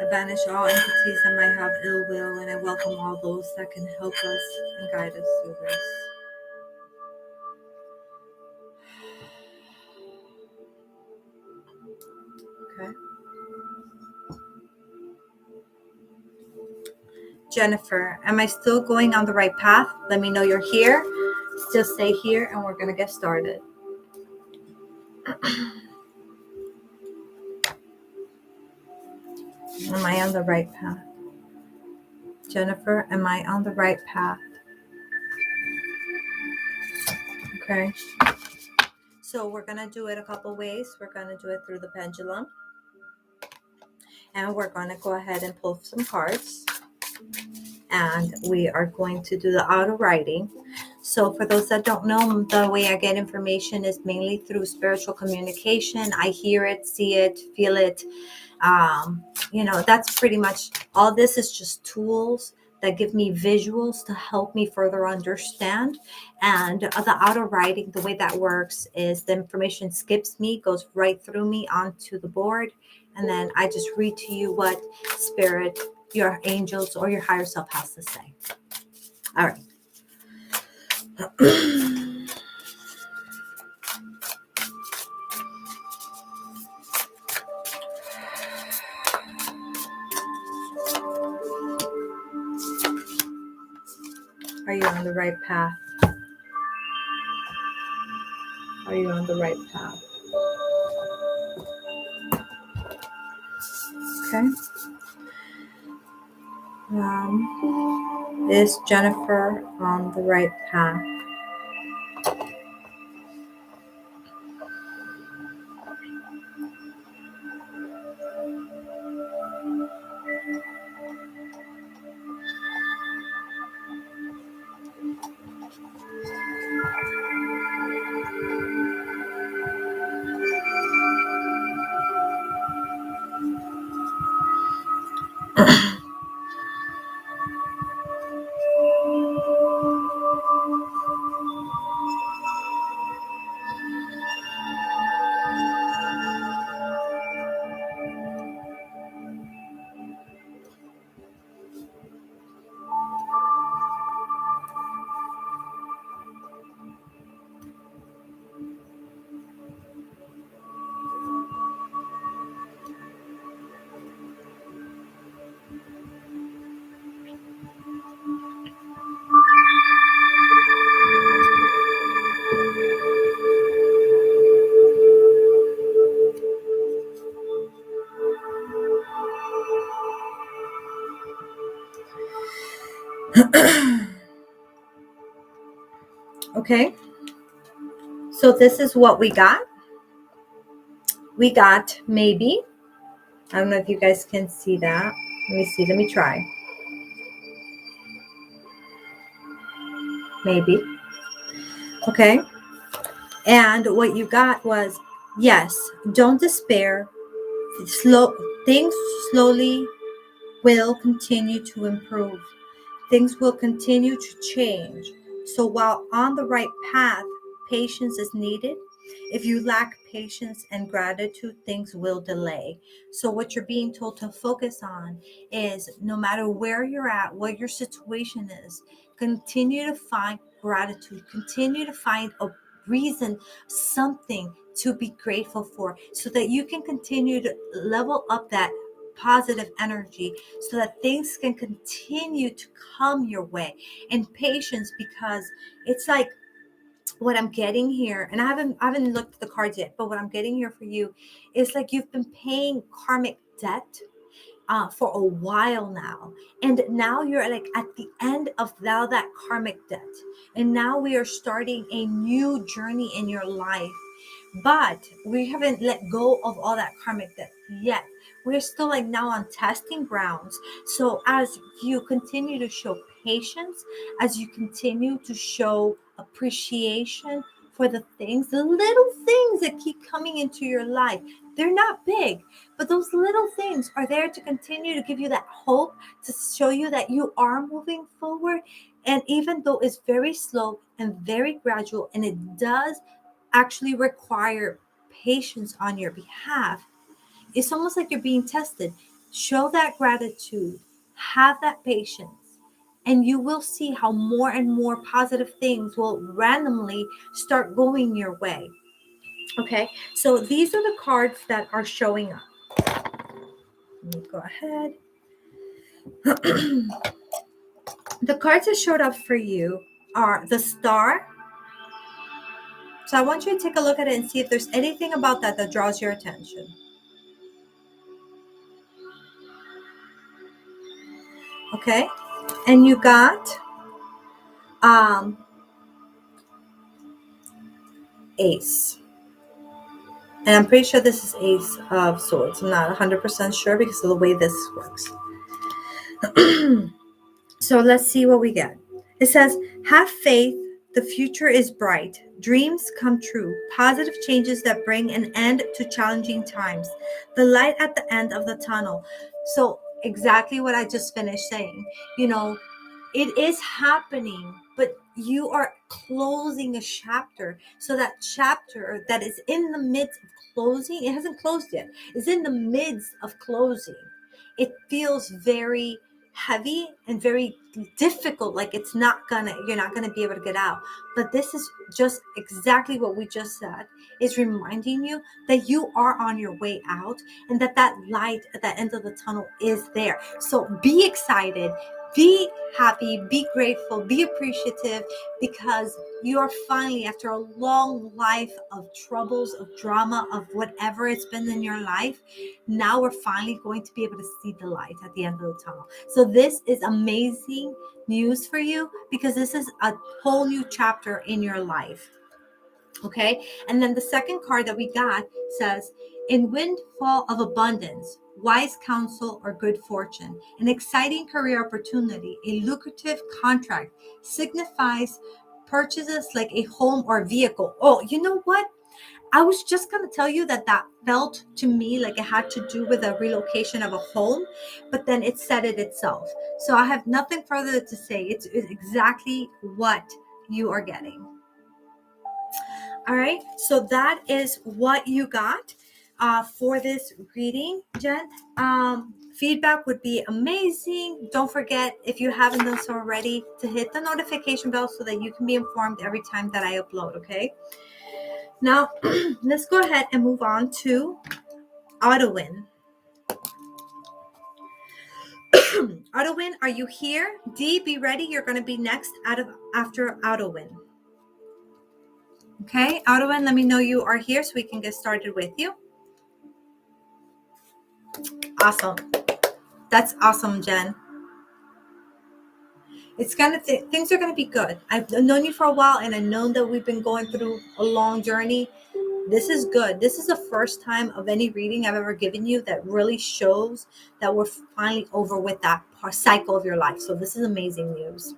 I banish all entities that might have ill will, and I welcome all those that can help us and guide us through this. Okay. Jennifer, am I still going on the right path? Let me know you're here. Still stay here, and we're going to get started. Am I on the right path? Jennifer, am I on the right path? Okay. So we're going to do it a couple ways. We're going to do it through the pendulum. And we're going to go ahead and pull some cards. And we are going to do the auto writing. So for those that don't know, the way I get information is mainly through spiritual communication. I hear it, see it, feel it. That's pretty much all. This is just tools that give me visuals to help me further understand. And the auto writing, the way that works is the information skips me, goes right through me onto the board. And then I just read to you what spirit, your angels, or your higher self has to say. All right. Are you on the right path? Are you on the right path? Okay. Is Jennifer on the right path? Okay. So this is what we got. We got maybe. I don't know if you guys can see that. Let me see. Let me try. Maybe. Okay. And what you got was yes, don't despair. Slow things slowly will continue to improve. Things will continue to change. So while on the right path, patience is needed. If you lack patience and gratitude, things will delay. So what you're being told to focus on is no matter where you're at, what your situation is, continue to find gratitude, continue to find a reason, something to be grateful for so that you can continue to level up that positive energy so that things can continue to come your way. And patience, because it's like what I'm getting here, and I haven't looked at the cards yet, but what I'm getting here for you is like you've been paying karmic debt for a while now, and now you're like at the end of now that karmic debt, and now we are starting a new journey in your life, but we haven't let go of all that karmic debt yet. We're still like now on testing grounds. So as you continue to show patience, as you continue to show appreciation for the things, the little things that keep coming into your life, they're not big, but those little things are there to continue to give you that hope, to show you that you are moving forward. And even though it's very slow and very gradual, and it does actually require patience on your behalf, it's almost like you're being tested. Show that gratitude, have that patience, and you will see how more and more positive things will randomly start going your way. Okay, so these are the cards that are showing up. Let me go ahead. The cards that showed up for you are the Star. So I want you to take a look at it and see if there's anything about that that draws your attention. Okay, and you got um Ace, and I'm pretty sure this is Ace of Swords. I'm not 100% sure because of the way this works. So let's see what we get. It says, have faith, the future is bright, dreams come true, positive changes that bring an end to challenging times, the light at the end of the tunnel. So exactly what I just finished saying. You know, it is happening, but you are closing a chapter. So that chapter that is in the midst of closing, it hasn't closed yet, it's in the midst of closing. It feels very heavy and very difficult, like you're not gonna be able to get out. But this is just exactly what we just said, is reminding you that you are on your way out, and that light at the end of the tunnel is there. So be excited, Be happy, be grateful, be appreciative, because you are finally, after a long life of troubles, of drama, of whatever it's been in your life, now we're finally going to be able to see the light at the end of the tunnel. So this is amazing news for you, because this is a whole new chapter in your life. Okay. And then the second card that we got says, in windfall of abundance, wise counsel or good fortune, an exciting career opportunity, a lucrative contract, signifies purchases like a home or vehicle. Oh, you know what? I was just going to tell you that felt to me like it had to do with a relocation of a home, but then it said it itself. So I have nothing further to say. It's exactly what you are getting. All right, so that is what you got for this reading, Jen. Feedback would be amazing. Don't forget, if you haven't done so already, to hit the notification bell so that you can be informed every time that I upload, okay? Now, let's go ahead and move on to Autowin. Autowin, are you here? Dee, be ready. You're going to be next after Autowin. Okay, Autowin, let me know you are here so we can get started with you. Awesome. That's awesome, Jen. It's things are gonna be good. I've known you for a while, and I know that we've been going through a long journey. This is good. This is the first time of any reading I've ever given you that really shows that we're finally over with that cycle of your life. So this is amazing news.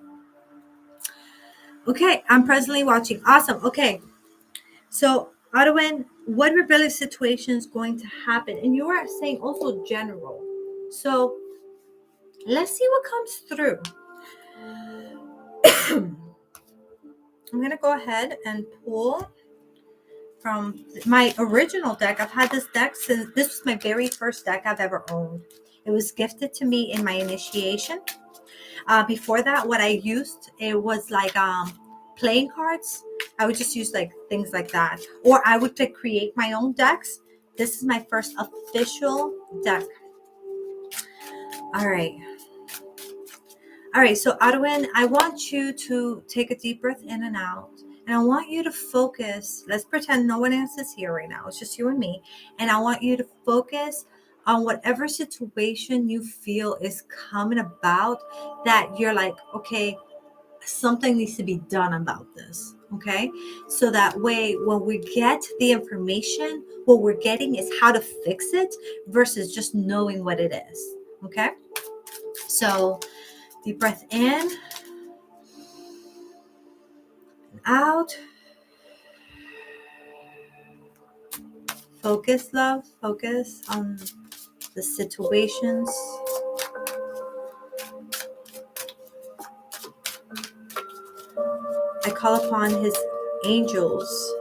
Okay, I'm presently watching. Awesome. Okay, so Ottawan, what rebellious situation is going to happen? And you are saying also general. So let's see what comes through. I'm going to go ahead and pull from my original deck. I've had this deck since this was my very first deck I've ever owned. It was gifted to me in my initiation. Before that, what I used, it was like playing cards. I would just use like things like that. Or I would create my own decks. This is my first official deck. All right. All right, so Adwin, I want you to take a deep breath in and out. And I want you to focus. Let's pretend no one else is here right now. It's just you and me. And I want you to focus on whatever situation you feel is coming about that you're like, okay, something needs to be done about this. Okay. So that way, when we get the information, what we're getting is how to fix it versus just knowing what it is. Okay. So deep breath in. Out. Focus, love. Focus on the situations. I call upon his angels.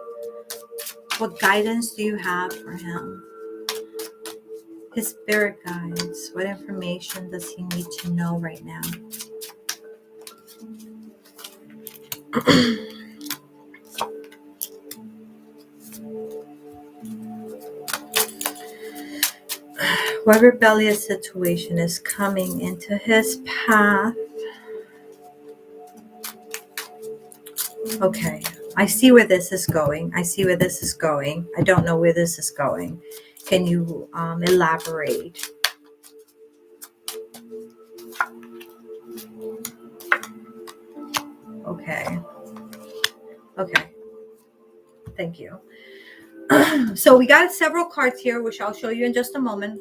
What guidance do you have for him? His spirit guides. What information does he need to know right now? What rebellious situation is coming into his path? Okay, I see where this is going. I see where this is going. I don't know where this is going. Can you elaborate? Okay. Okay. Thank you. So we got several cards here, which I'll show you in just a moment.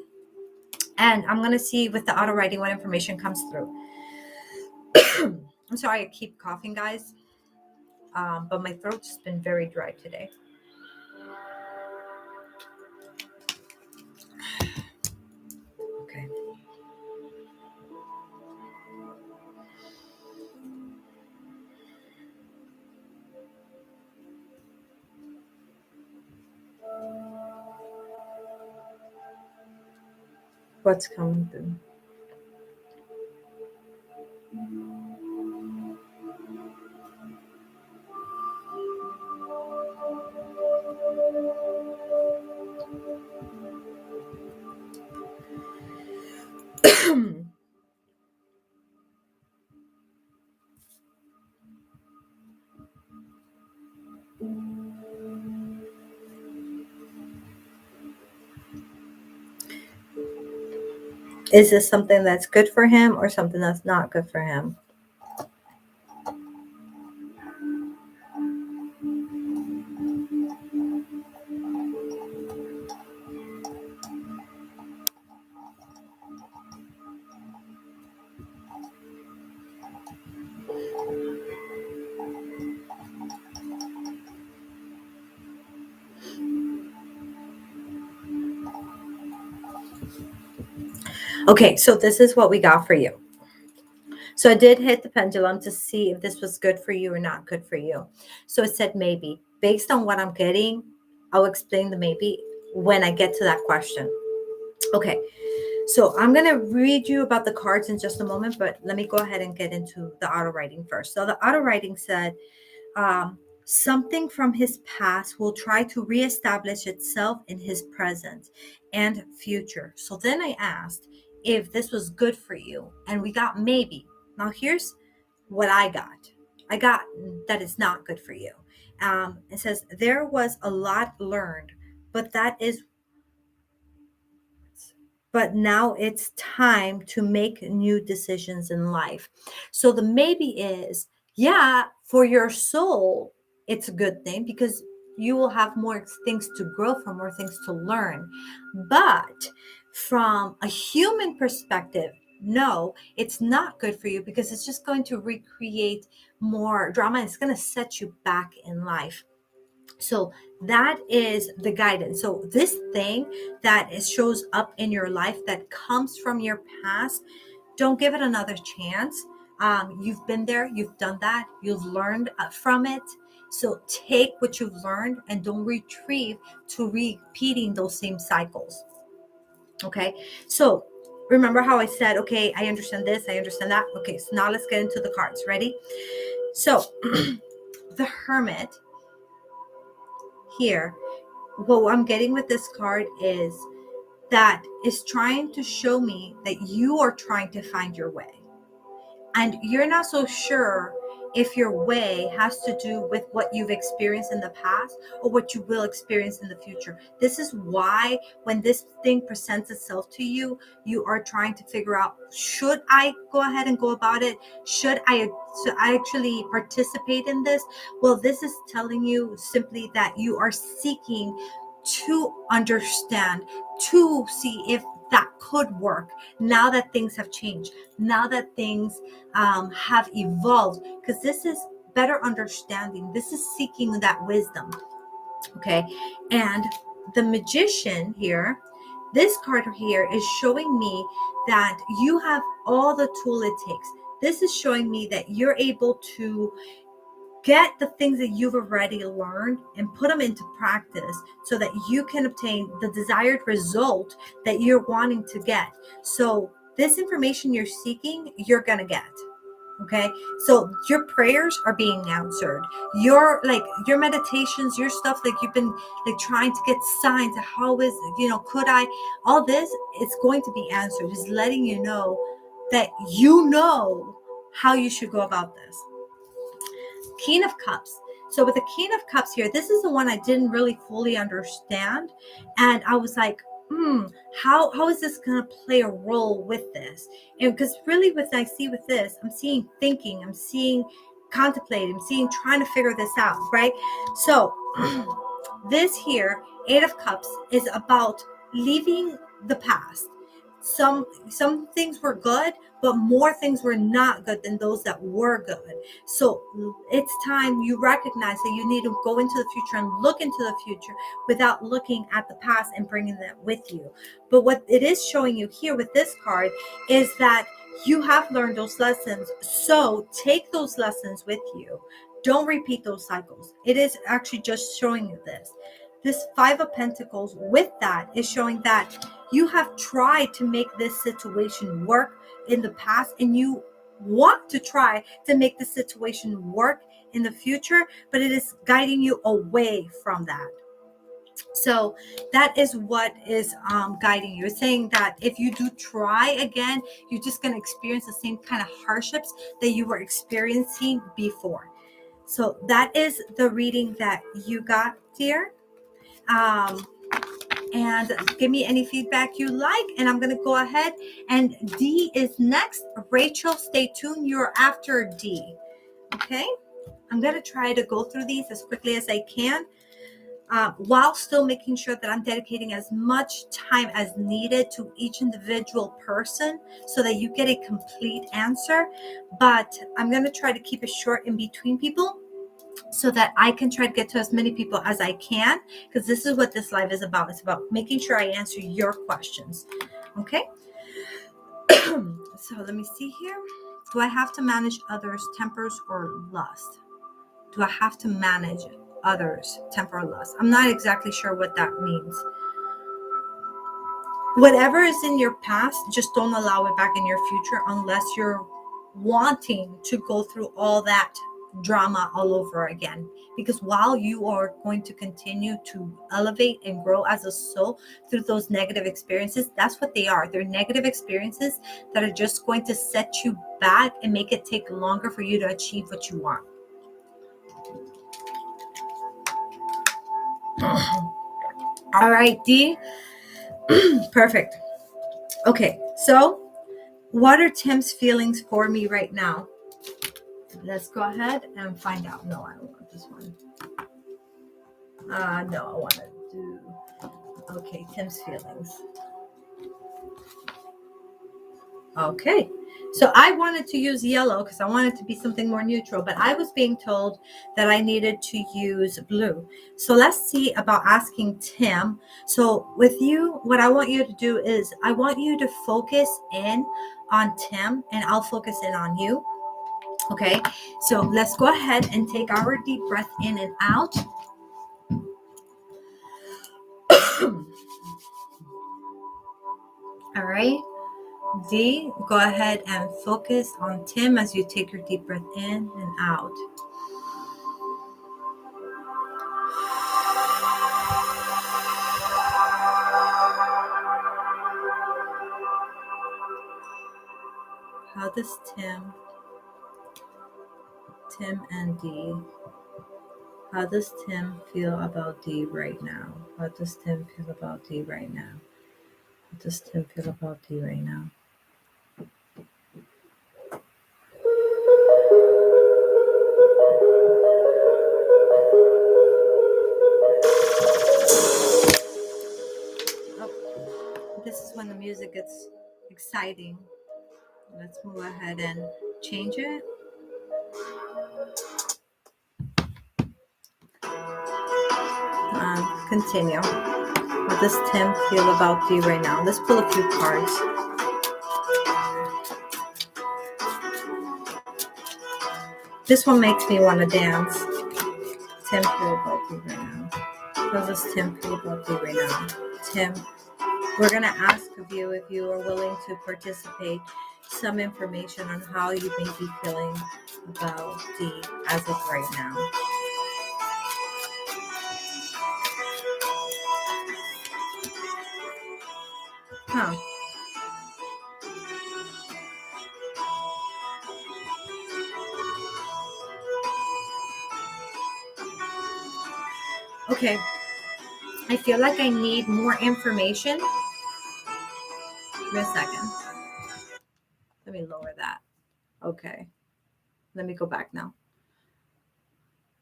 And I'm going to see with the auto writing what information comes through. I'm sorry, I keep coughing, guys. But my throat's just been very dry today. Okay. What's coming through? Is this something that's good for him or something that's not good for him? Okay, so this is what we got for you. So I did hit the pendulum to see if this was good for you or not good for you. So it said maybe. Based on what I'm getting, I'll explain the maybe when I get to that question. Okay, so I'm going to read you about the cards in just a moment, but let me go ahead and get into the auto writing first. So the auto writing said, something from his past will try to reestablish itself in his present and future. So then I asked if this was good for you, and we got maybe. Now here's what I got. I got that it's not good for you. It says there was a lot learned, but that is but now it's time to make new decisions in life. So the maybe is, yeah, for your soul, it's a good thing because you will have more things to grow from, more things to learn. But from a human perspective, no, it's not good for you because it's just going to recreate more drama. It's going to set you back in life. So that is the guidance. So this thing that shows up in your life that comes from your past, don't give it another chance. You've been there, you've done that, you've learned from it. So take what you've learned and don't retrieve to repeating those same cycles. Okay. So remember how I said, okay, I understand this, I understand that. Okay. So now let's get into the cards. Ready? So the Hermit here, what I'm getting with this card is that is trying to show me that you are trying to find your way. And you're not so sure if your way has to do with what you've experienced in the past or what you will experience in the future. This is why when this thing presents itself to you, you are trying to figure out, should I go ahead and go about it? Should I actually participate in this? Well, this is telling you simply that you are seeking to understand, to see if that could work now that things have changed, now that things have evolved, because this is better understanding. This is seeking that wisdom. Okay. And the Magician here, this card here is showing me that you have all the tool it takes. This is showing me that you're able to get the things that you've already learned and put them into practice so that you can obtain the desired result that you're wanting to get. So this information you're seeking, you're going to get. Okay. So your prayers are being answered. Your meditations, your stuff, like you've been like trying to get signs. How is, could I, all this, it's going to be answered. It's letting you know that you know how you should go about this. King of Cups. So with the King of Cups here, this is the one I didn't really fully understand. And I was like, how is this going to play a role with this? And because really what I see with this, I'm seeing thinking, I'm seeing contemplating, I'm seeing trying to figure this out, right? So this here, Eight of Cups, is about leaving the past. Some things were good, but more things were not good than those that were good. So it's time you recognize that you need to go into the future and look into the future without looking at the past and bringing that with you. But what it is showing you here with this card is that you have learned those lessons. So take those lessons with you. Don't repeat those cycles. It is actually just showing you this. This Five of Pentacles with that is showing that you have tried to make this situation work in the past and you want to try to make the situation work in the future, but it is guiding you away from that. So that is what is guiding you. It's saying that if you do try again, you're just going to experience the same kind of hardships that you were experiencing before. So that is the reading that you got, dear. Um, and give me any feedback you like. And I'm going to go ahead. And D is next. Rachel, stay tuned. You're after D. Okay. I'm going to try to go through these as quickly as I can, while still making sure that I'm dedicating as much time as needed to each individual person so that you get a complete answer. But I'm going to try to keep it short in between people so that I can try to get to as many people as I can, because this is what this live is about. It's about making sure I answer your questions. Okay. So let me see here. Do I have to manage others' tempers or lust? Do I have to manage others' temper or lust? I'm not exactly sure what that means. Whatever is in your past, just don't allow it back in your future unless you're wanting to go through all that drama all over again. Because while you are going to continue to elevate and grow as a soul through those negative experiences, that's what they are. They're negative experiences that are just going to set you back and make it take longer for you to achieve what you want. All right, D. Perfect. Okay, so what are Tim's feelings for me right now? Let's go ahead and find out. No, I don't want this one. No, I want to do... Okay, Tim's feelings. Okay, so I wanted to use yellow because I wanted to be something more neutral, but I was being told that I needed to use blue. So let's see about asking Tim. So with you, what I want you to do is I want you to focus in on Tim and I'll focus in on you. Okay, so let's go ahead and take our deep breath in and out. All right, D, go ahead and focus on Tim as you take your deep breath in and out. How does Tim and D, how does Tim feel about D right now? How does Tim feel about D right now? How does Tim feel about D right now? Oh, this is when the music gets exciting. Let's move ahead and change it. Continue. How does Tim feel about D right now? Let's pull a few cards. This one makes me want to dance. Tim feel about D right now? How does Tim feel about D right now? Tim, we're going to ask of you if you are willing to participate some information on how you may be feeling about D as of right now. Huh. Okay. I feel like I need more information. Give me a second. Let me lower that. Okay. Let me go back now.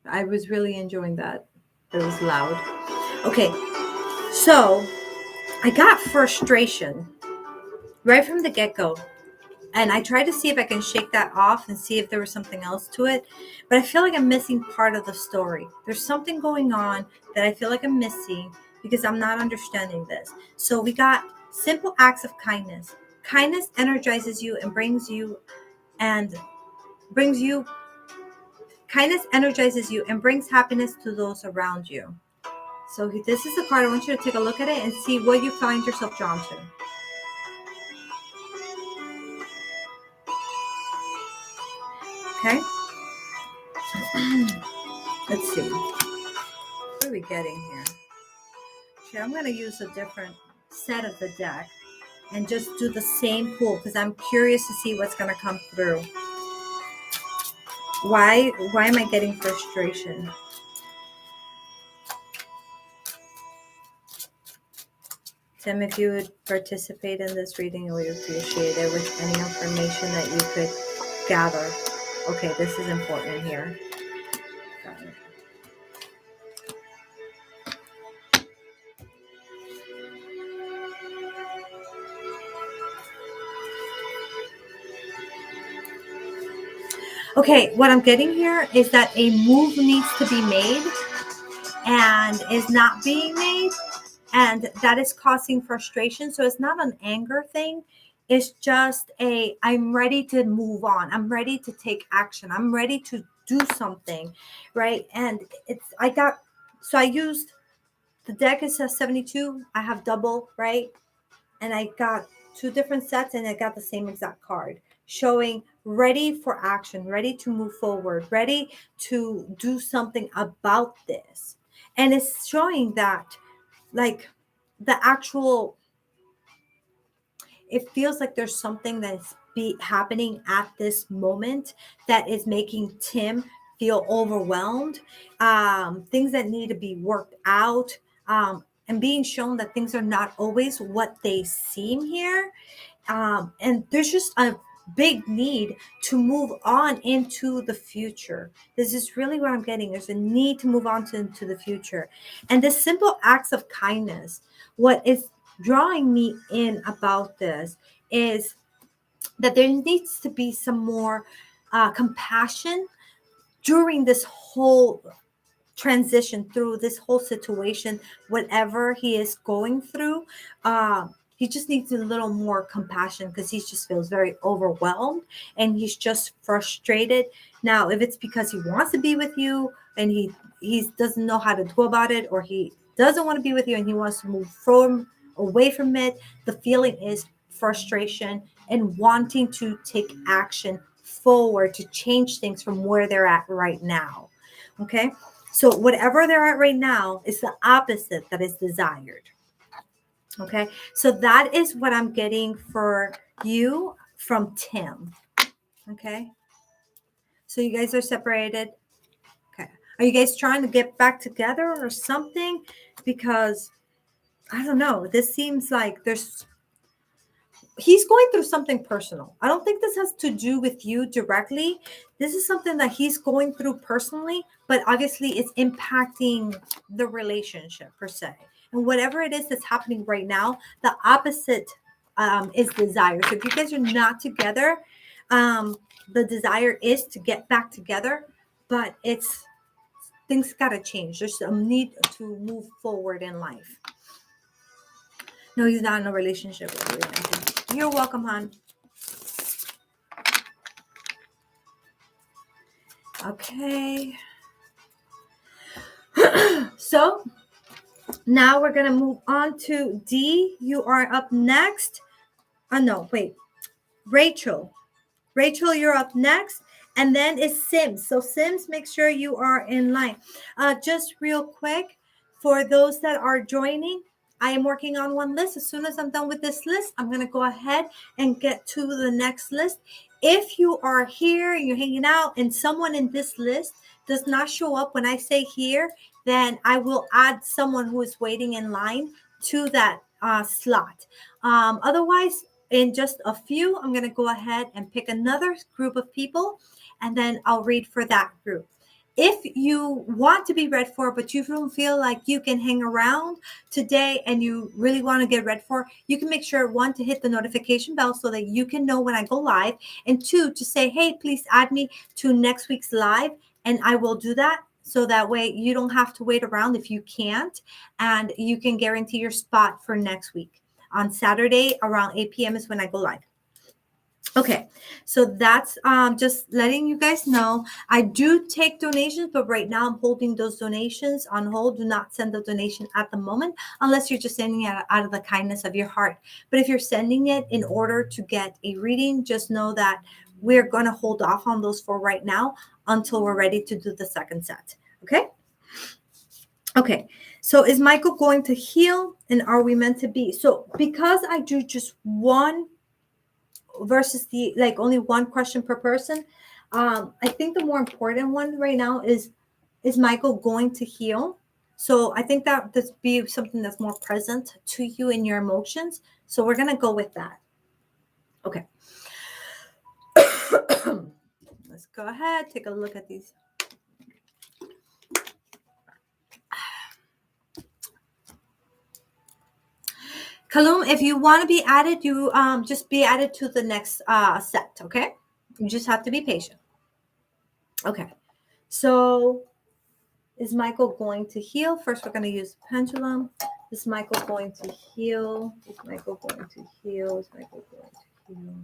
I was really enjoying that. It was loud. Okay. So I got frustration right from the get-go. And I tried to see if I can shake that off and see if there was something else to it. But I feel like I'm missing part of the story. There's something going on that I feel like I'm missing because I'm not understanding this. So we got simple acts of kindness. Kindness energizes you and brings you kindness energizes you and brings happiness to those around you. So this is the card. I want you to take a look at it and see what you find yourself drawn to. Okay. Let's see. What are we getting here? Okay, I'm going to use a different set of the deck and just do the same pull because I'm curious to see what's going to come through. Why am I getting frustration? Tim, if you would participate in this reading, we would appreciate it with any information that you could gather. Okay, this is important here. Got it. Okay, what I'm getting here is that a move needs to be made and is not being made, and that is causing frustration. So it's not an anger thing. It's just I'm ready to move on. I'm ready to take action. I'm ready to do something, right? And I used the deck is a 72. I have double, right? And I got two different sets and I got the same exact card showing ready for action, ready to move forward, ready to do something about this. And it's showing that like the actual, it feels like there's something that's happening at this moment that is making Tim feel overwhelmed, things that need to be worked out, and being shown that things are not always what they seem here. And there's just a big need to move on into the future. This is really what I'm getting. There's a need to move on into the future. And the simple acts of kindness, what is drawing me in about this is that there needs to be some more compassion during this whole transition, through this whole situation, whatever he is going through. He just needs a little more compassion because he just feels very overwhelmed and he's just frustrated. Now, if it's because he wants to be with you and he doesn't know how to go about it, or he doesn't want to be with you and he wants to move from away from it, the feeling is frustration and wanting to take action forward to change things from where they're at right now. Okay. So whatever they're at right now is the opposite that is desired. Okay. So that is what I'm getting for you from Tim. Okay. So you guys are separated. Okay. Are you guys trying to get back together or something? Because I don't know. This seems like he's going through something personal. I don't think this has to do with you directly. This is something that he's going through personally, but obviously it's impacting the relationship per se. And whatever it is that's happening right now, the opposite is desire. So if you guys are not together, the desire is to get back together, but things got to change. There's a need to move forward in life. No, he's not in a relationship with you. Anthony. You're welcome, hon. Okay. So now we're going to move on to D. You are up next. No, wait. Rachel. Rachel, you're up next. And then it's Sims. So Sims, make sure you are in line. Just real quick, for those that are joining, I am working on one list. As soon as I'm done with this list, I'm going to go ahead and get to the next list. If you are here and you're hanging out and someone in this list does not show up when I say here, then I will add someone who is waiting in line to that slot. Otherwise, in just a few, I'm going to go ahead and pick another group of people, and then I'll read for that group. If you want to be read for, but you don't feel like you can hang around today and you really want to get read for, you can make sure, one, to hit the notification bell so that you can know when I go live, and two, to say, hey, please add me to next week's live, and I will do that. So that way you don't have to wait around if you can't, and you can guarantee your spot for next week. On Saturday around 8 p.m. is when I go live. Okay, so that's just letting you guys know. I do take donations, but right now I'm holding those donations on hold. Do not send the donation at the moment unless you're just sending it out of the kindness of your heart. But if you're sending it in order to get a reading, just know that we're going to hold off on those for right now until we're ready to do the second set. Okay? Okay, so is Michael going to heal, and are we meant to be? So because I do just one versus the only one question per person, I think the more important one right now is Michael going to heal? So I think that this be something that's more present to you in your emotions. So we're going to go with that. Okay. Let's go ahead, take a look at these. Kalum, if you want to be added, you just be added to the next set, okay? You just have to be patient. Okay. So is Michael going to heal? First, we're going to use pendulum. Is Michael going to heal? Is Michael going to heal? Is Michael going to heal?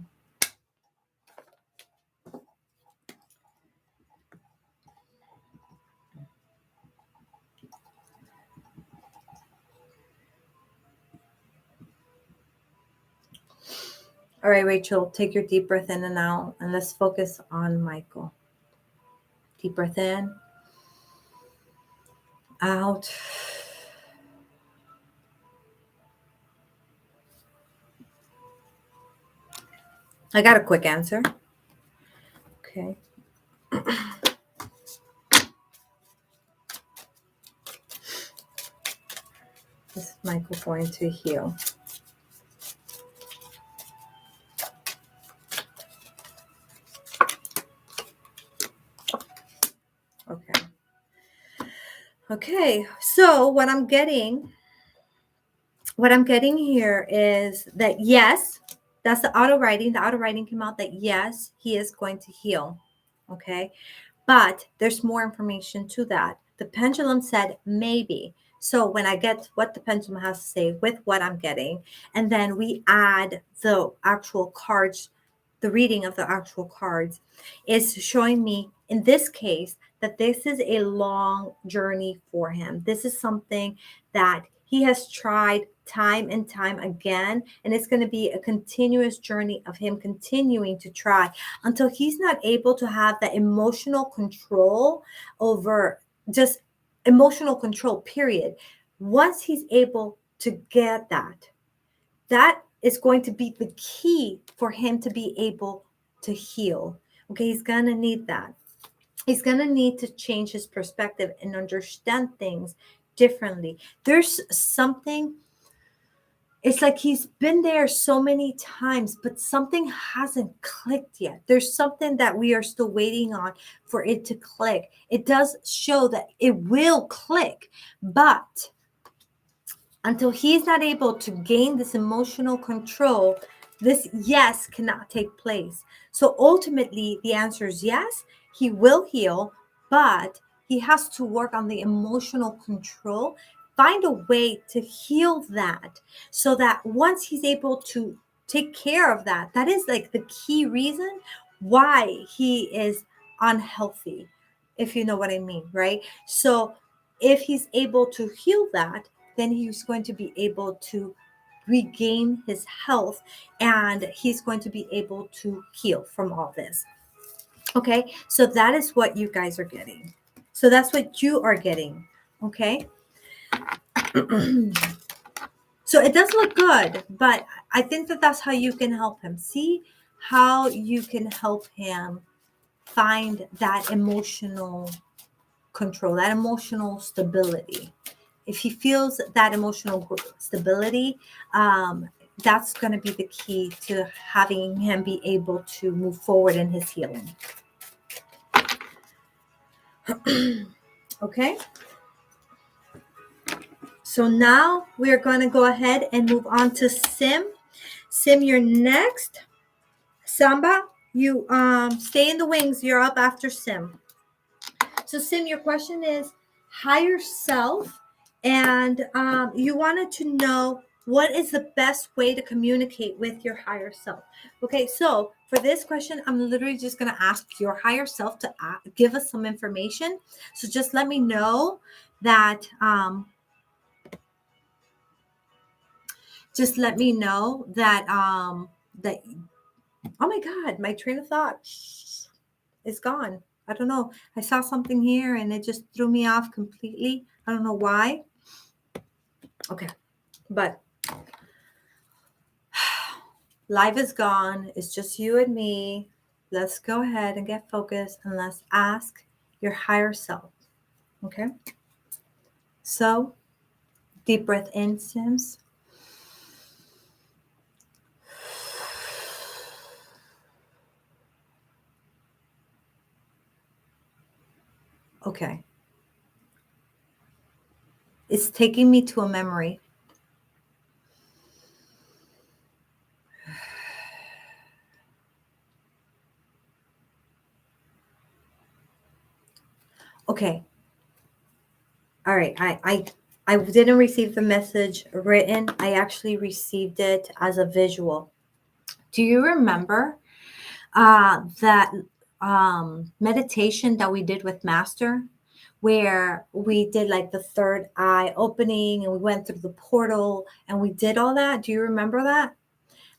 All right, Rachel, take your deep breath in and out, and let's focus on Michael. Deep breath in, out. I got a quick answer. Okay. Is Michael going to heal? Okay. Okay. So what I'm getting here is that yes, that's the auto writing. The auto writing came out that yes, he is going to heal. Okay. But there's more information to that. The pendulum said maybe. So when I get what the pendulum has to say with what I'm getting, and then we add the actual cards, the reading of the actual cards is showing me in this case that this is a long journey for him. This is something that he has tried time and time again, and it's going to be a continuous journey of him continuing to try until he's not able to have that emotional control over just emotional control, period. Once he's able to get that is going to be the key for him to be able to heal. Okay, he's going to need that. He's going to need to change his perspective and understand things differently. There's something, it's like he's been there so many times, but something hasn't clicked yet. There's something that we are still waiting on for it to click. It does show that it will click, but until he's not able to gain this emotional control, this yes cannot take place. So ultimately, the answer is yes, he will heal, but he has to work on the emotional control, find a way to heal that so that once he's able to take care of that, that is like the key reason why he is unhealthy, if you know what I mean, right? So if he's able to heal that, then he's going to be able to regain his health and he's going to be able to heal from all this. Okay, so that is what you guys are getting. So that's what you are getting. Okay. So it does look good, but I think that that's how you can help him. See how you can help him find that emotional control, that emotional stability. If he feels that emotional stability, that's going to be the key to having him be able to move forward in his healing. Okay. So now we are going to go ahead and move on to Sim. Sim, you're next. Samba, you stay in the wings. You're up after Sim. So Sim, your question is higher self, and you wanted to know what is the best way to communicate with your higher self. Okay, so for this question, I'm literally just going to ask your higher self to give us some information. So just let me know that that oh my god, my train of thought is gone. I don't know. I saw something here and it just threw me off completely. I don't know why. Okay. But life is gone. It's just you and me. Let's go ahead and get focused and let's ask your higher self. Okay. So, deep breath in, Sims. Okay. It's taking me to a memory. Okay. All right. I didn't receive the message written. I actually received it as a visual. Do you remember that meditation that we did with Master, where we did like the third eye opening and we went through the portal and we did all that? Do you remember that?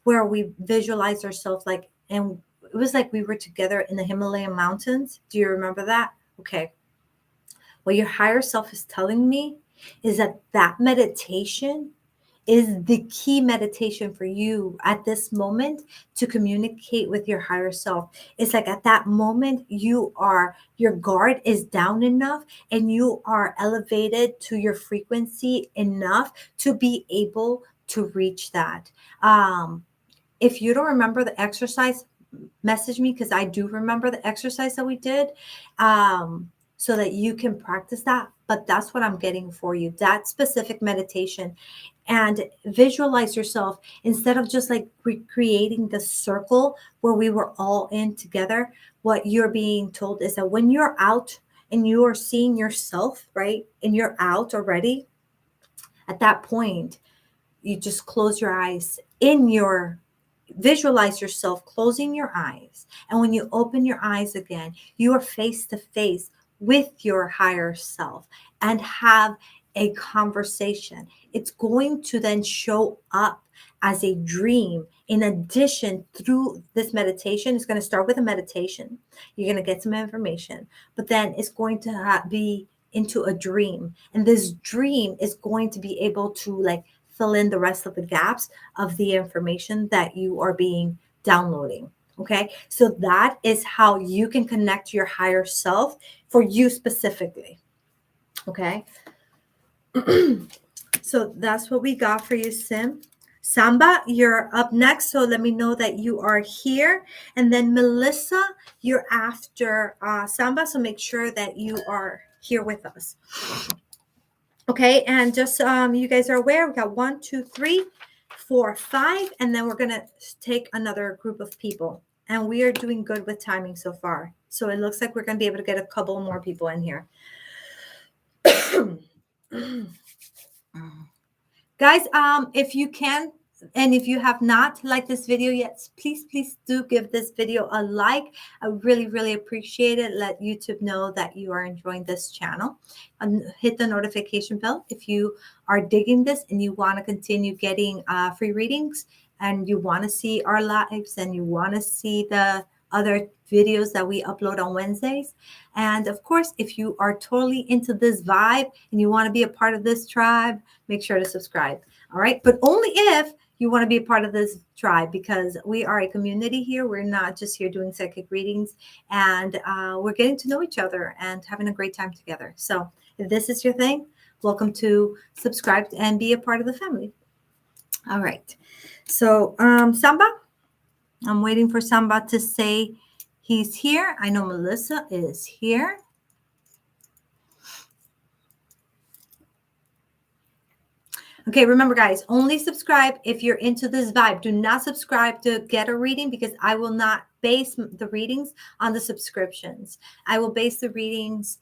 Where we visualized ourselves like, and it was like we were together in the Himalayan mountains. Do you remember that? Okay. What your higher self is telling me is that that meditation is the key meditation for you at this moment to communicate with your higher self. It's like at that moment, your guard is down enough and you are elevated to your frequency enough to be able to reach that. If you don't remember the exercise, message me because I do remember the exercise that we did, so that you can practice that. But that's what I'm getting for you, that specific meditation. And visualize yourself instead of just like recreating the circle where we were all in together. What you're being told is that when you're out and you are seeing yourself, right, and you're out already, at that point, you just close your eyes visualize yourself closing your eyes. And when you open your eyes again, you are face to face with your higher self and have a conversation. It's going to then show up as a dream. In addition, through this meditation, it's going to start with a meditation. You're going to get some information, but then it's going to be into a dream. And this dream is going to be able to like fill in the rest of the gaps of the information that you are being downloading. Okay. So that is how you can connect to your higher self for you specifically. Okay. So that's what we got for you, Sim. Samba, you're up next. So let me know that you are here. And then Melissa, you're after Samba. So make sure that you are here with us. Okay, and just you guys are aware, we got 1, 2, 3, 4, 5, and then we're gonna take another group of people. And we are doing good with timing so far. So it looks like we're gonna be able to get a couple more people in here. Guys, if you can, and if you have not liked this video yet, please do give this video a like. I really appreciate it. Let YouTube know that you are enjoying this channel, and hit the notification bell if you are digging this and you want to continue getting free readings, and you want to see our lives, and you want to see the other videos that we upload on Wednesdays. And of course, if you are totally into this vibe and you want to be a part of this tribe, make sure to subscribe. All right. But only if you want to be a part of this tribe, because we are a community here. We're not just here doing psychic readings, and we're getting to know each other and having a great time together. So if this is your thing, welcome to subscribe and be a part of the family. All right. So Samba, I'm waiting for Samba to say he's here. I know Melissa is here. Okay, remember guys, only subscribe if you're into this vibe. Do not subscribe to get a reading, because I will not base the readings on the subscriptions. I will base the readings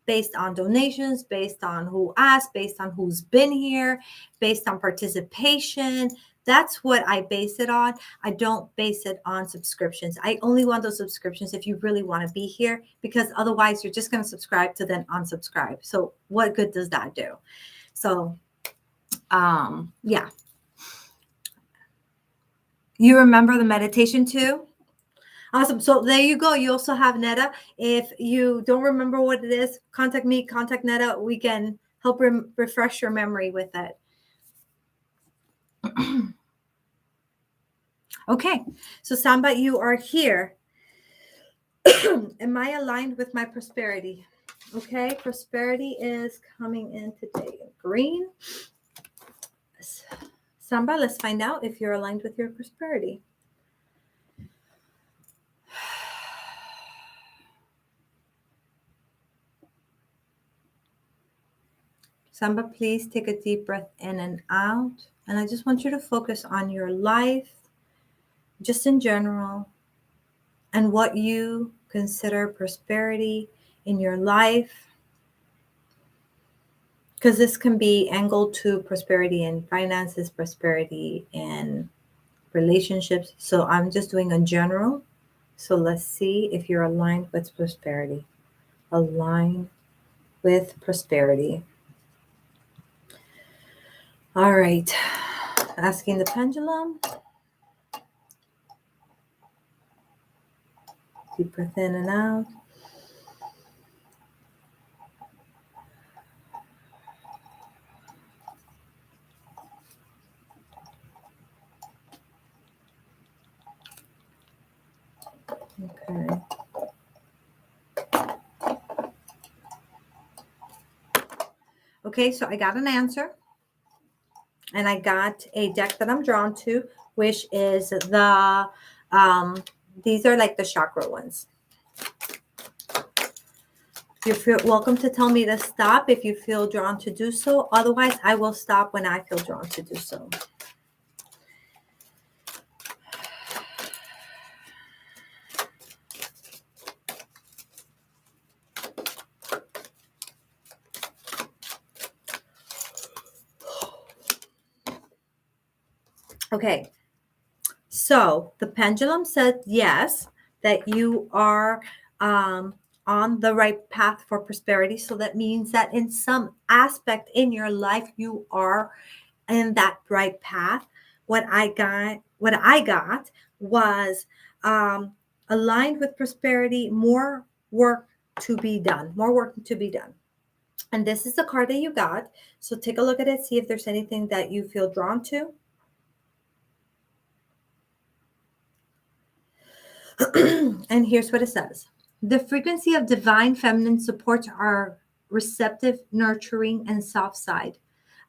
based on donations, based on who asked, based on who's been here, based on participation. That's what I base it on. I don't base it on subscriptions. I only want those subscriptions if you really want to be here, because otherwise you're just going to subscribe to then unsubscribe. So what good does that do? So yeah. You remember the meditation too? Awesome. So there you go. You also have Netta. If you don't remember what it is, contact me, contact Netta. We can help refresh your memory with it. Okay. So Samba, you are here. Am I aligned with my prosperity? Okay, prosperity is coming in today. Green. Samba, let's find out if you're aligned with your prosperity. Samba, please take a deep breath in and out. And I just want you to focus on your life, just in general, and what you consider prosperity in your life. Because this can be angled to prosperity in finances, prosperity in relationships. So I'm just doing a general. So let's see if you're aligned with prosperity. Align with prosperity. All right. Asking the pendulum. Deep breath in and out. Okay. Okay, so I got an answer. And I got a deck that I'm drawn to, which is these are like the chakra ones. You feel welcome to tell me to stop if you feel drawn to do so. Otherwise, I will stop when I feel drawn to do so. Okay, so the pendulum said yes, that you are on the right path for prosperity. So that means that in some aspect in your life, you are in that right path. What I got was aligned with prosperity, more work to be done, more work to be done. And this is the card that you got. So take a look at it, see if there's anything that you feel drawn to. And here's what it says. The frequency of divine feminine supports our receptive, nurturing, and soft side,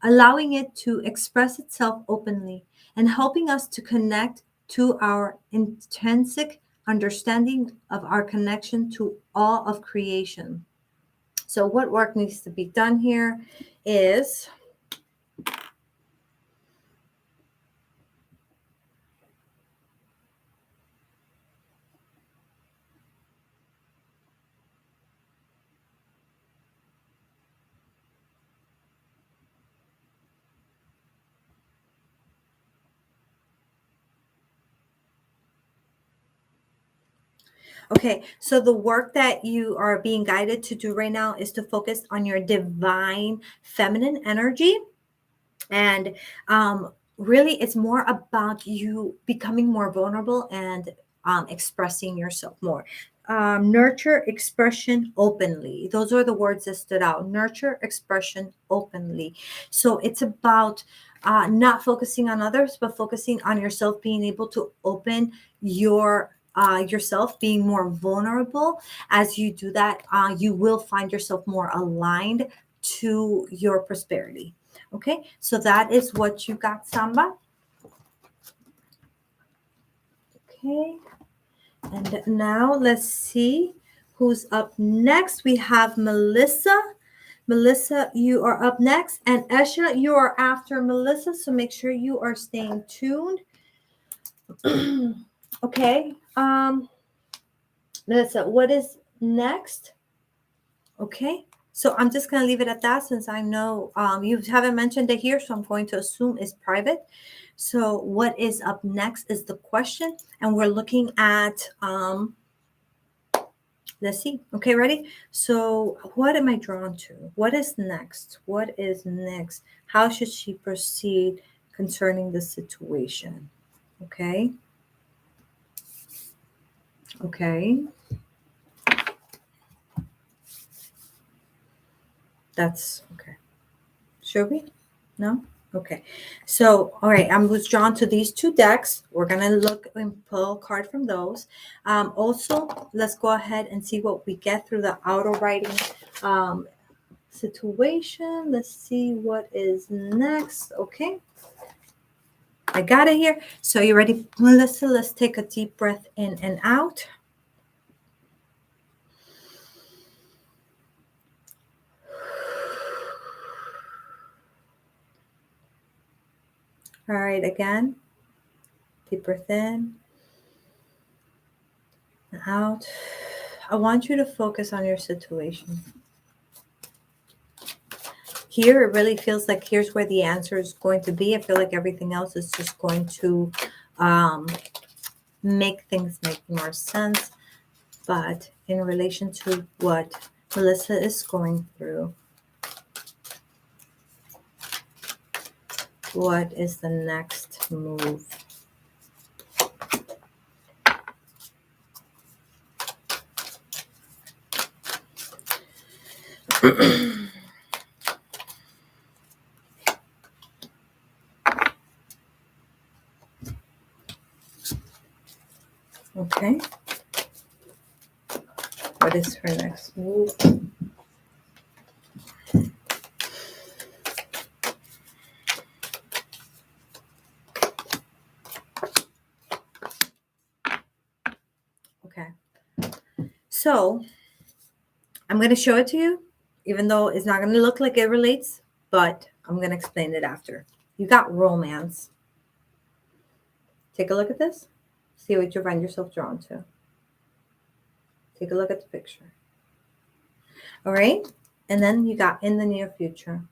allowing it to express itself openly and helping us to connect to our intrinsic understanding of our connection to all of creation. So, what work needs to be done here is okay, so the work that you are being guided to do right now is to focus on your divine feminine energy. And really, it's more about you becoming more vulnerable and expressing yourself more. Nurture expression openly. Those are the words that stood out. Nurture expression openly. So it's about not focusing on others, but focusing on yourself, being able to open yourself, being more vulnerable. As you do that, you will find yourself more aligned to your prosperity. Okay, so that is what you got, Samba. Okay, and now let's see who's up next. We have Melissa. Melissa, you are up next. And Esha, you are after Melissa, so make sure you are staying tuned. Okay, Melissa, what is next? Okay, so I'm just going to leave it at that since I know you haven't mentioned it here, so I'm going to assume it's private. So what is up next is the question, and we're looking at, let's see. Okay, ready? So what am I drawn to? What is next? What is next? How should she proceed concerning the situation? Okay. Okay. That's okay. Should we? No? Okay, so all right, I was drawn to these two decks. We're gonna look and pull a card from those. Also, let's go ahead and see what we get through the auto writing situation. Let's see what is next. Okay, I got it here. So you ready, Melissa? Let's take a deep breath in and out. All right, again, deep breath in and out. I want you to focus on your situation. Here, it really feels like here's where the answer is going to be. I feel like everything else is just going to um, make things make more sense. But in relation to what Melissa is going through, what is the next move? Okay. What is her next move? Okay. So I'm going to show it to you, even though it's not going to look like it relates, but I'm going to explain it after. You got romance. Take a look at this. See what you find yourself drawn to. Take a look at the picture. All right. And then you got in the near future.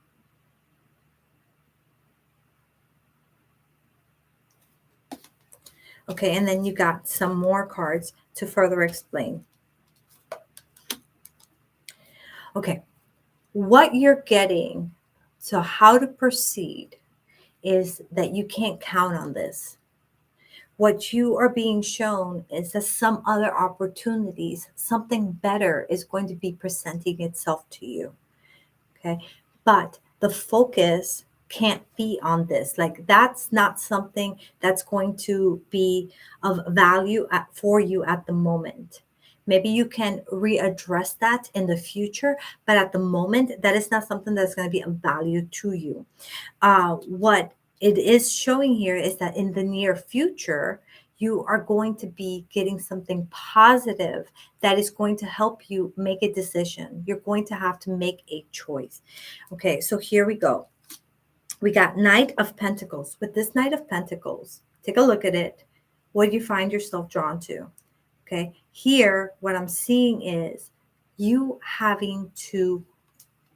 Okay. And then you got some more cards to further explain. Okay. What you're getting, so how to proceed, is that you can't count on this. What you are being shown is that some other opportunities, something better is going to be presenting itself to you. Okay. But the focus can't be on this. Like, that's not something that's going to be of value for you at the moment. Maybe you can readdress that in the future, but at the moment, that is not something that's going to be of value to you. What it is showing here is that in the near future, you are going to be getting something positive that is going to help you make a decision. You're going to have to make a choice. Okay, so here we go. We got Knight of Pentacles. With this Knight of Pentacles, take a look at it. What do you find yourself drawn to? Okay, here, what I'm seeing is you having to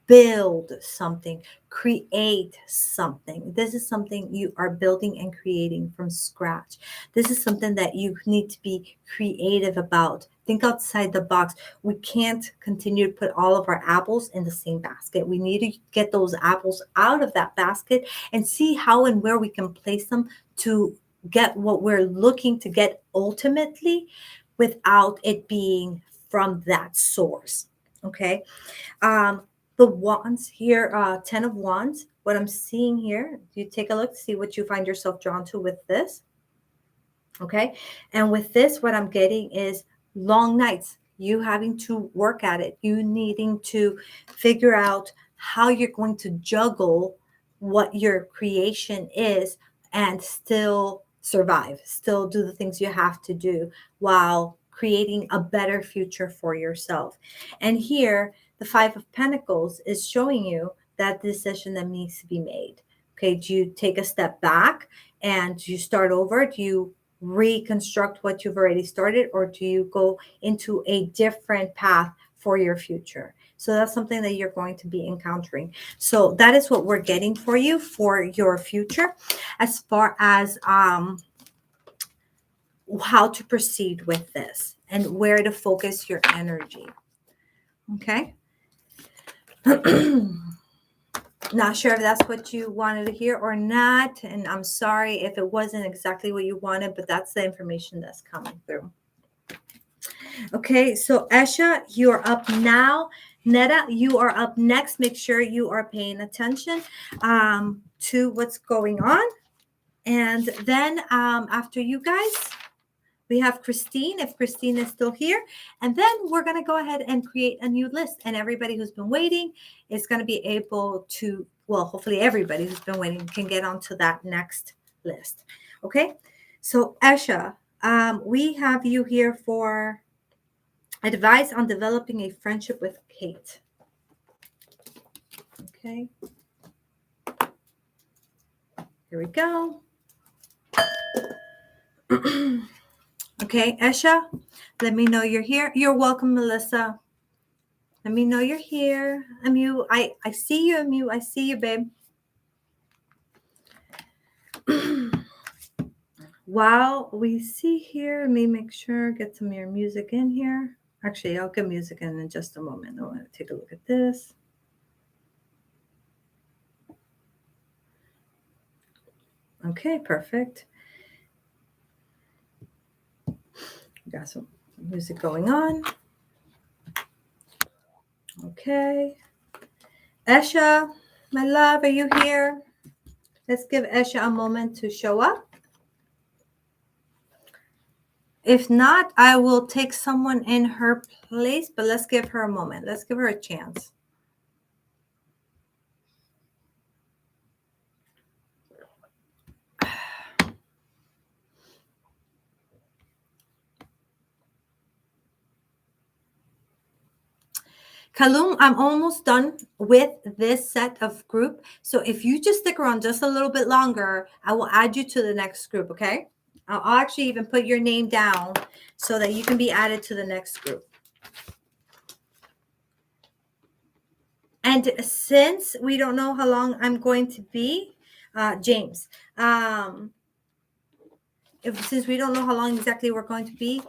build something, create something. This is something you are building and creating from scratch. This is something that you need to be creative about. Think outside the box. We can't continue to put all of our apples in the same basket. We need to get those apples out of that basket and see how and where we can place them to get what we're looking to get ultimately without it being from that source. Okay. Um, the wands here, 10 of wands, what I'm seeing here, you take a look, see what you find yourself drawn to with this. Okay. And with this, what I'm getting is long nights, you having to work at it, you needing to figure out how you're going to juggle what your creation is and still survive, still do the things you have to do while creating a better future for yourself. And here, the Five of Pentacles is showing you that decision that needs to be made. Okay. Do you take a step back and do you start over? Do you reconstruct what you've already started, or do you go into a different path for your future? So that's something that you're going to be encountering. So that is what we're getting for you for your future, as far as how to proceed with this and where to focus your energy. Okay. Not sure if that's what you wanted to hear or not. And I'm sorry if it wasn't exactly what you wanted, but that's the information that's coming through. Okay, so Esha, you are up now. Netta, you are up next. Make sure you are paying attention to what's going on. And then after you guys, we have Christine, if Christine is still here. And then we're going to go ahead and create a new list. And everybody who's been waiting is going to be able to, well, hopefully everybody who's been waiting can get onto that next list. Okay. So Esha, we have you here for advice on developing a friendship with Kate. Okay. Here we go. Okay, Esha, let me know you're here. You're welcome, Melissa. Let me know you're here. Amu, I see you, Amu. I see you, babe. While we see here, let me make sure, get some more music in here. Actually, I'll get music in just a moment. I want to take a look at this. Okay, perfect. Got some music going on. Okay. Esha, my love, are you here? Let's give Esha a moment to show up. If not, I will take someone in her place, but let's give her a moment. Let's give her a chance. Kalum, I'm almost done with this set of group. So if you just stick around just a little bit longer, I will add you to the next group, okay? I'll actually even put your name down so that you can be added to the next group. And since we don't know how long I'm going to be, James, since we don't know how long exactly we're going to be,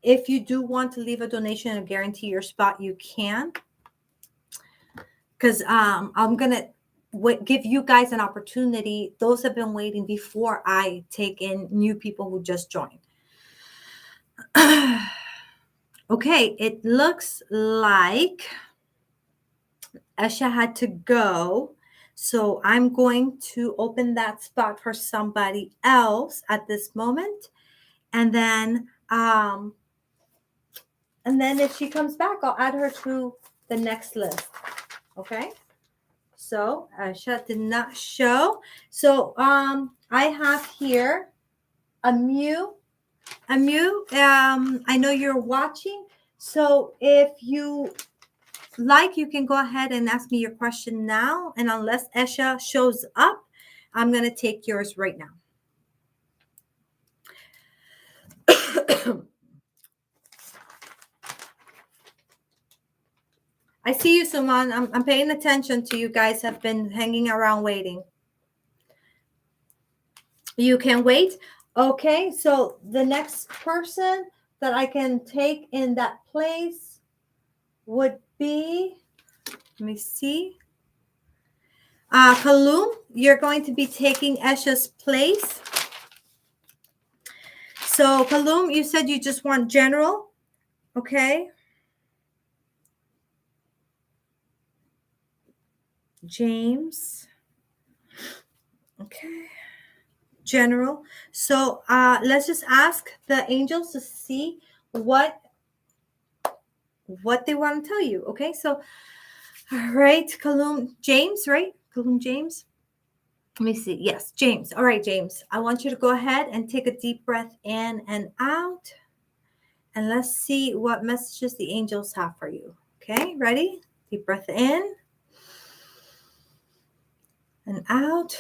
if you do want to leave a donation and guarantee your spot, you can. Because I'm going to give you guys an opportunity. Those have been waiting before I take in new people who just joined. Okay, it looks like Esha had to go. So I'm going to open that spot for somebody else at this moment. And then if she comes back, I'll add her to the next list. Okay. So Esha did not show. So I have here Amu. Amu, I know you're watching. So if you like, you can go ahead and ask me your question now. And unless Esha shows up, I'm going to take yours right now. I see you, Suman. I'm paying attention to you guys. Have been hanging around waiting. You can wait. Okay, so the next person that I can take in that place would be, let me see. Kalum, you're going to be taking Esha's place. So Kalum, you said you just want general. Okay. James. Okay. General. So let's just ask the angels to see what they want to tell you. Okay. So, all right, Kalum, James, right? Kalum, James. Let me see. Yes, James. All right, James. I want you to go ahead and take a deep breath in and out. And let's see what messages the angels have for you. Okay, ready? Deep breath in and out.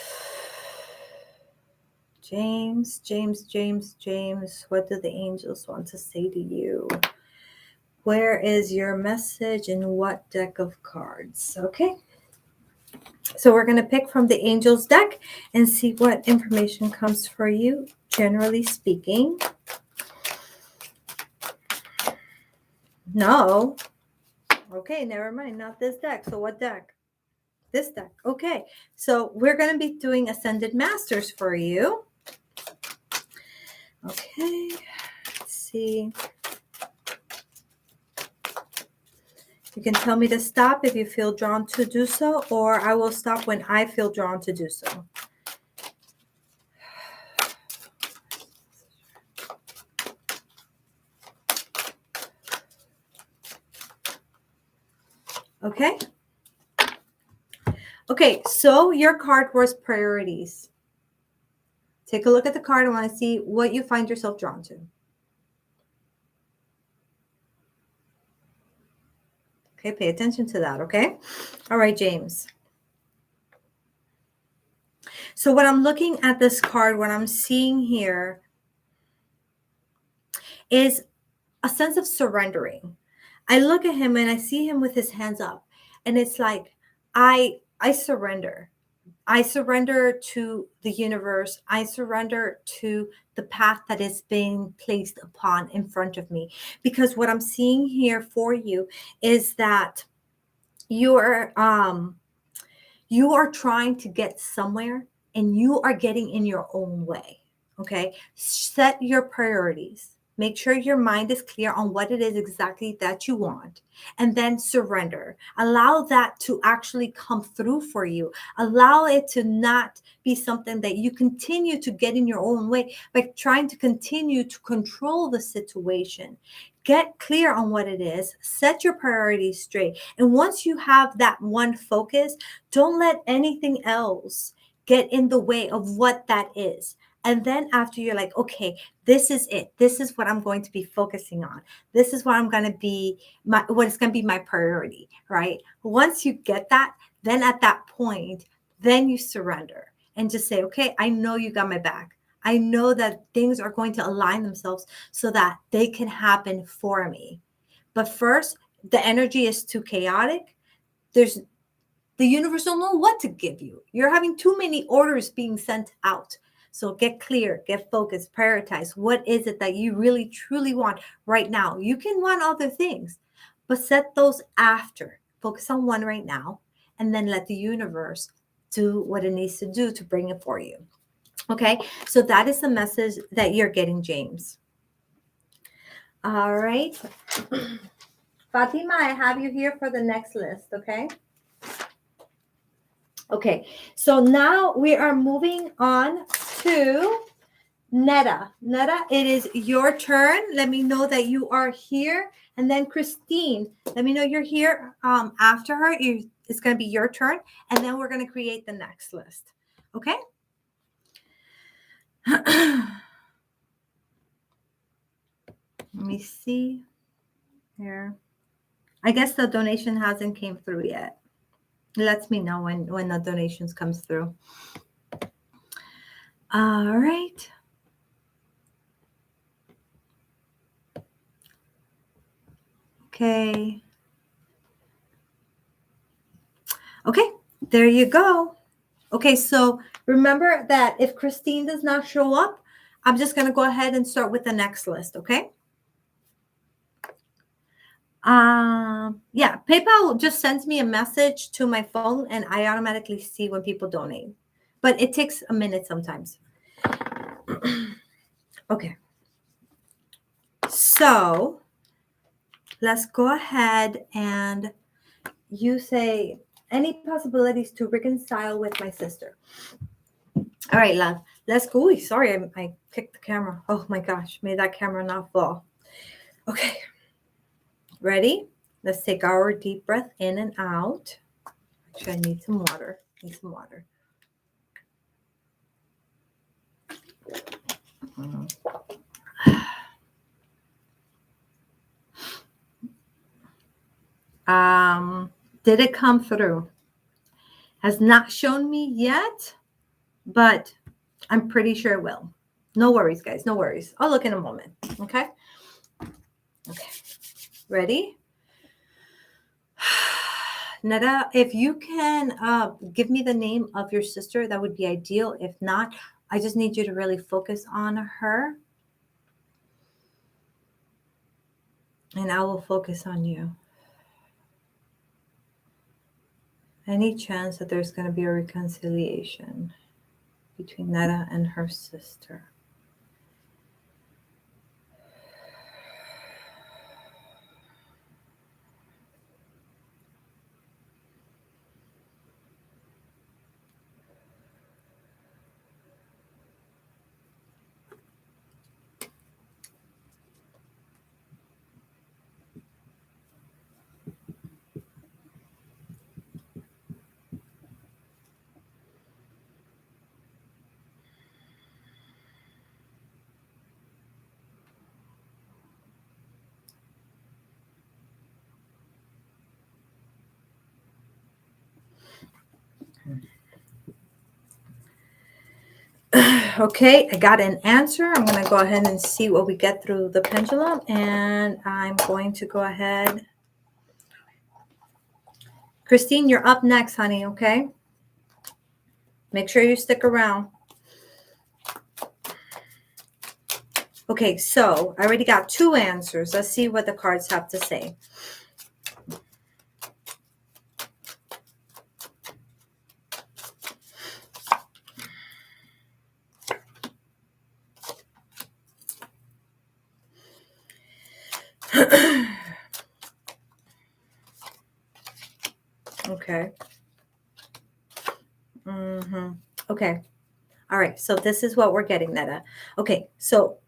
James, James, James, James, what do the angels want to say to you? Where is your message and what deck of cards? Okay. So we're going to pick from the angels deck and see what information comes for you, generally speaking. No. Okay, never mind. Not this deck. So what deck? This deck. Okay. So we're going to be doing Ascended Masters for you. Okay. Let's see. You can tell me to stop if you feel drawn to do so, or I will stop when I feel drawn to do so. Okay? Okay, so your card was priorities. Take a look at the card. I want to see what you find yourself drawn to. Okay, pay attention to that, okay? All right, James. So when I'm looking at this card, what I'm seeing here is a sense of surrendering. I look at him and I see him with his hands up, and it's like I surrender. I surrender to the universe. I surrender to the path that is being placed upon in front of me. Because what I'm seeing here for you is that you're trying to get somewhere and you are getting in your own way. Okay. Set your priorities. Make sure your mind is clear on what it is exactly that you want, and then surrender. Allow that to actually come through for you. Allow it to not be something that you continue to get in your own way by trying to continue to control the situation. Get clear on what it is, set your priorities straight. And once you have that one focus, don't let anything else get in the way of what that is. And then after you're like, okay, this is it. This is what I'm going to be focusing on. This is what I'm going to be what is going to be my priority, right? Once you get that, then at that point, then you surrender and just say, okay, I know you got my back. I know that things are going to align themselves so that they can happen for me. But first, the energy is too chaotic. The universe don't know what to give you. You're having too many orders being sent out. So get clear, get focused, prioritize. What is it that you really truly want right now? You can want other things, but set those after. Focus on one right now, and then let the universe do what it needs to do to bring it for you. Okay, so that is the message that you're getting, James. All right. Fatima, I have you here for the next list, okay? Okay, so now we are moving on to Netta. Netta, it is your turn. Let me know that you are here. And then Christine, let me know you're here after her. It's going to be your turn. And then we're going to create the next list. Okay? Let me see here. I guess the donation hasn't came through yet. It lets me know when the donations comes through. All right. Okay. Okay, there you go. Okay, so remember that if Christine does not show up, I'm just going to go ahead and start with the next list, okay? Yeah, PayPal just sends me a message to my phone and I automatically see when people donate. But it takes a minute sometimes. Okay. So let's go ahead and you say any possibilities to reconcile with my sister. All right, love. Let's go. Ooh, sorry, I kicked the camera. Oh my gosh, may that camera not fall. Okay. Ready? Let's take our deep breath in and out. Actually, I need some water. Did it come through? Has not shown me yet, but I'm pretty sure it will. No worries, guys. No worries. I'll look in a moment. Okay? Okay. Ready? Netta, if you can give me the name of your sister, that would be ideal. If not, I just need you to really focus on her. And I will focus on you. Any chance that there's going to be a reconciliation between Netta and her sister? Okay, I got an answer. I'm going to go ahead and see what we get through the pendulum. And I'm going to go ahead. Christine, you're up next, honey, okay? Make sure you stick around. Okay, so I already got 2 answers. Let's see what the cards have to say. Okay. Okay. All right. So this is what we're getting, Netta. Okay. So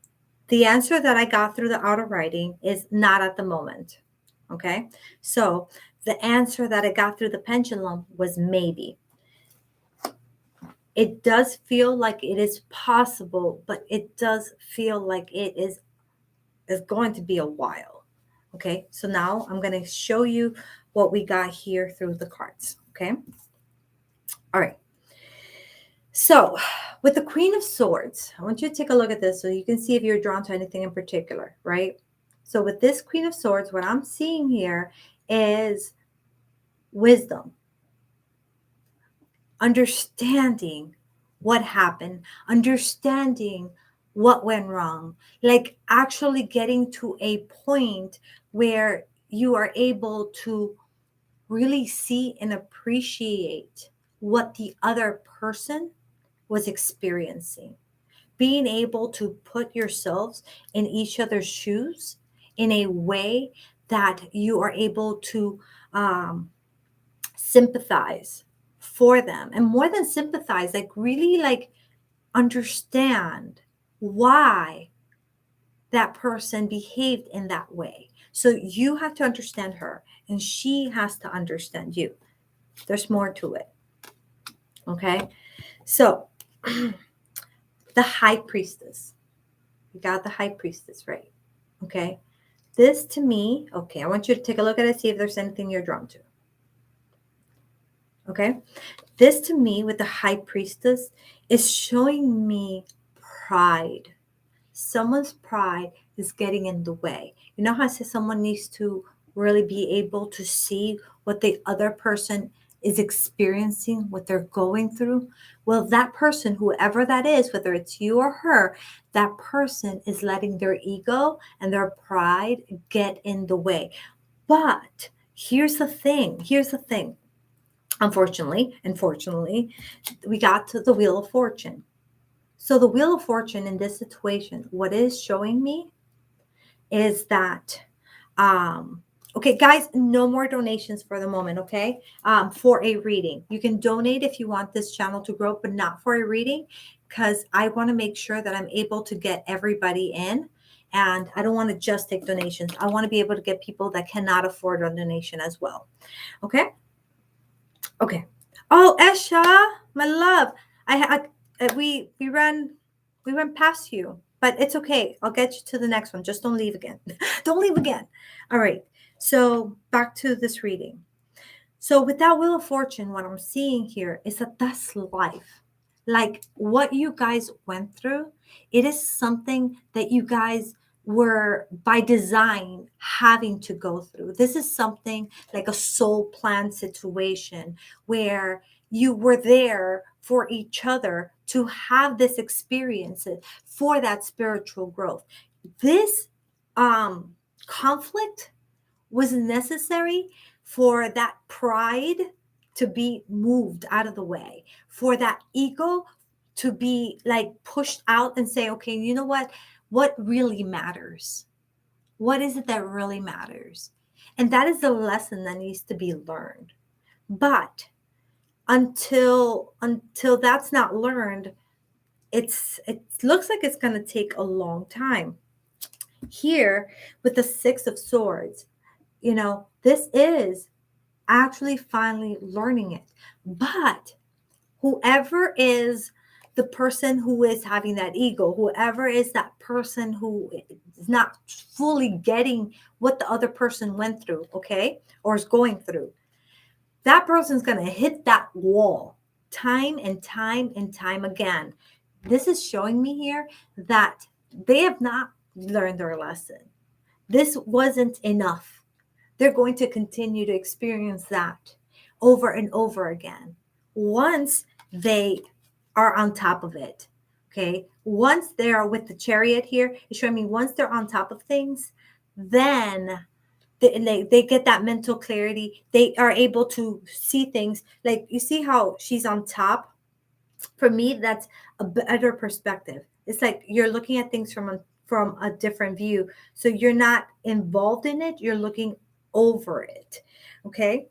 the answer that I got through the outer writing is not at the moment. Okay. So the answer that I got through the pendulum was maybe. It does feel like it is possible, but it does feel like it is going to be a while. Okay. So now I'm going to show you what we got here through the cards. Okay. All right. So, with the Queen of Swords, I want you to take a look at this so you can see if you're drawn to anything in particular, right? So, with this Queen of Swords, what I'm seeing here is wisdom, understanding what happened, understanding what went wrong, like actually getting to a point where you are able to really see and appreciate what the other person was experiencing. Being able to put yourselves in each other's shoes in a way that you are able to sympathize for them, and more than sympathize, like really like understand why that person behaved in that way. So you have to understand her and she has to understand you. There's more to it. Okay. So the High Priestess. You got the High Priestess, right? Okay. This to me, okay, I want you to take a look at it, see if there's anything you're drawn to. Okay. This to me with the High Priestess is showing me pride. Someone's pride is getting in the way. You know how I say someone needs to really be able to see what the other person is experiencing, what they're going through? Well, that person, whoever that is, whether it's you or her, that person is letting their ego and their pride get in the way. But here's the thing. Here's the thing. Unfortunately, we got to the Wheel of Fortune. So the Wheel of Fortune in this situation, what it is showing me is that, okay, guys, no more donations for the moment, okay? For a reading. You can donate if you want this channel to grow, but not for a reading, because I want to make sure that I'm able to get everybody in. And I don't want to just take donations. I want to be able to get people that cannot afford a donation as well. Okay? Okay. Oh, Esha, my love. We went past you, but it's okay. I'll get you to the next one. Just don't leave again. Don't leave again. All right. So back to this reading. So with that Wheel of Fortune, what I'm seeing here is that that's life. Like what you guys went through, it is something that you guys were by design having to go through. This is something like a soul plan situation where you were there for each other to have this experience for that spiritual growth. This conflict was necessary for that pride to be moved out of the way, for that ego to be like pushed out and say, okay, you know what really matters? What is it that really matters? And that is the lesson that needs to be learned. But until that's not learned, it looks like it's going to take a long time. Here with the 6 of Swords, this is actually finally learning it. But whoever is the person who is having that ego, whoever is that person who is not fully getting what the other person went through, okay, or is going through, that person's going to hit that wall time and time and time again this is showing me here that they have not learned their lesson. This wasn't enough. They're going to continue to experience that over and over again once they are on top of it. Okay. Once they're with the chariot here, it's showing me once they're on top of things, then they get that mental clarity. They are able to see things. Like you see how she's on top. For me, that's a better perspective. It's like you're looking at things from a different view. So you're not involved in it, you're looking over it. Okay.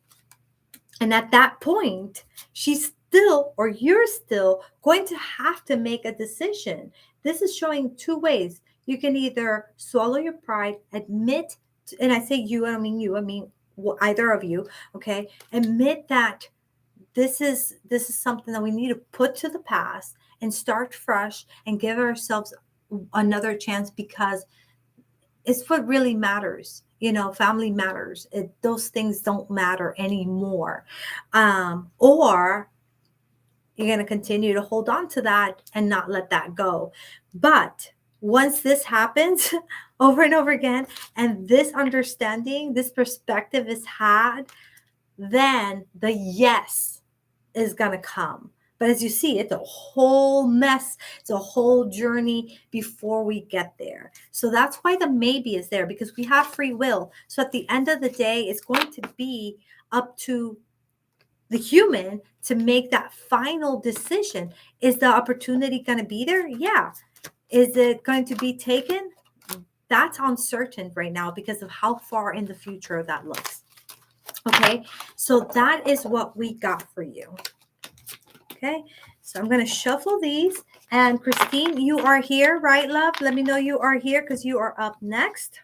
And at that point, she's still, or you're still going to have to make a decision. This is showing two ways. You can either swallow your pride, admit, and I say you, I don't mean you, I mean either of you. Okay. Admit that this is something that we need to put to the past and start fresh and give ourselves another chance, because it's what really matters. Family matters. Those things don't matter anymore. Or you're going to continue to hold on to that and not let that go. But once this happens over and over again, and this understanding, this perspective is had, then the yes is going to come. But as you see, it's a whole mess. It's a whole journey before we get there. So that's why the maybe is there, because we have free will. So at the end of the day, it's going to be up to the human to make that final decision. Is the opportunity going to be there? Yeah. Is it going to be taken? That's uncertain right now because of how far in the future that looks. Okay, so that is what we got for you. Okay, so I'm going to shuffle these. And Christine, you are here, right, love? Let me know you are here because you are up next.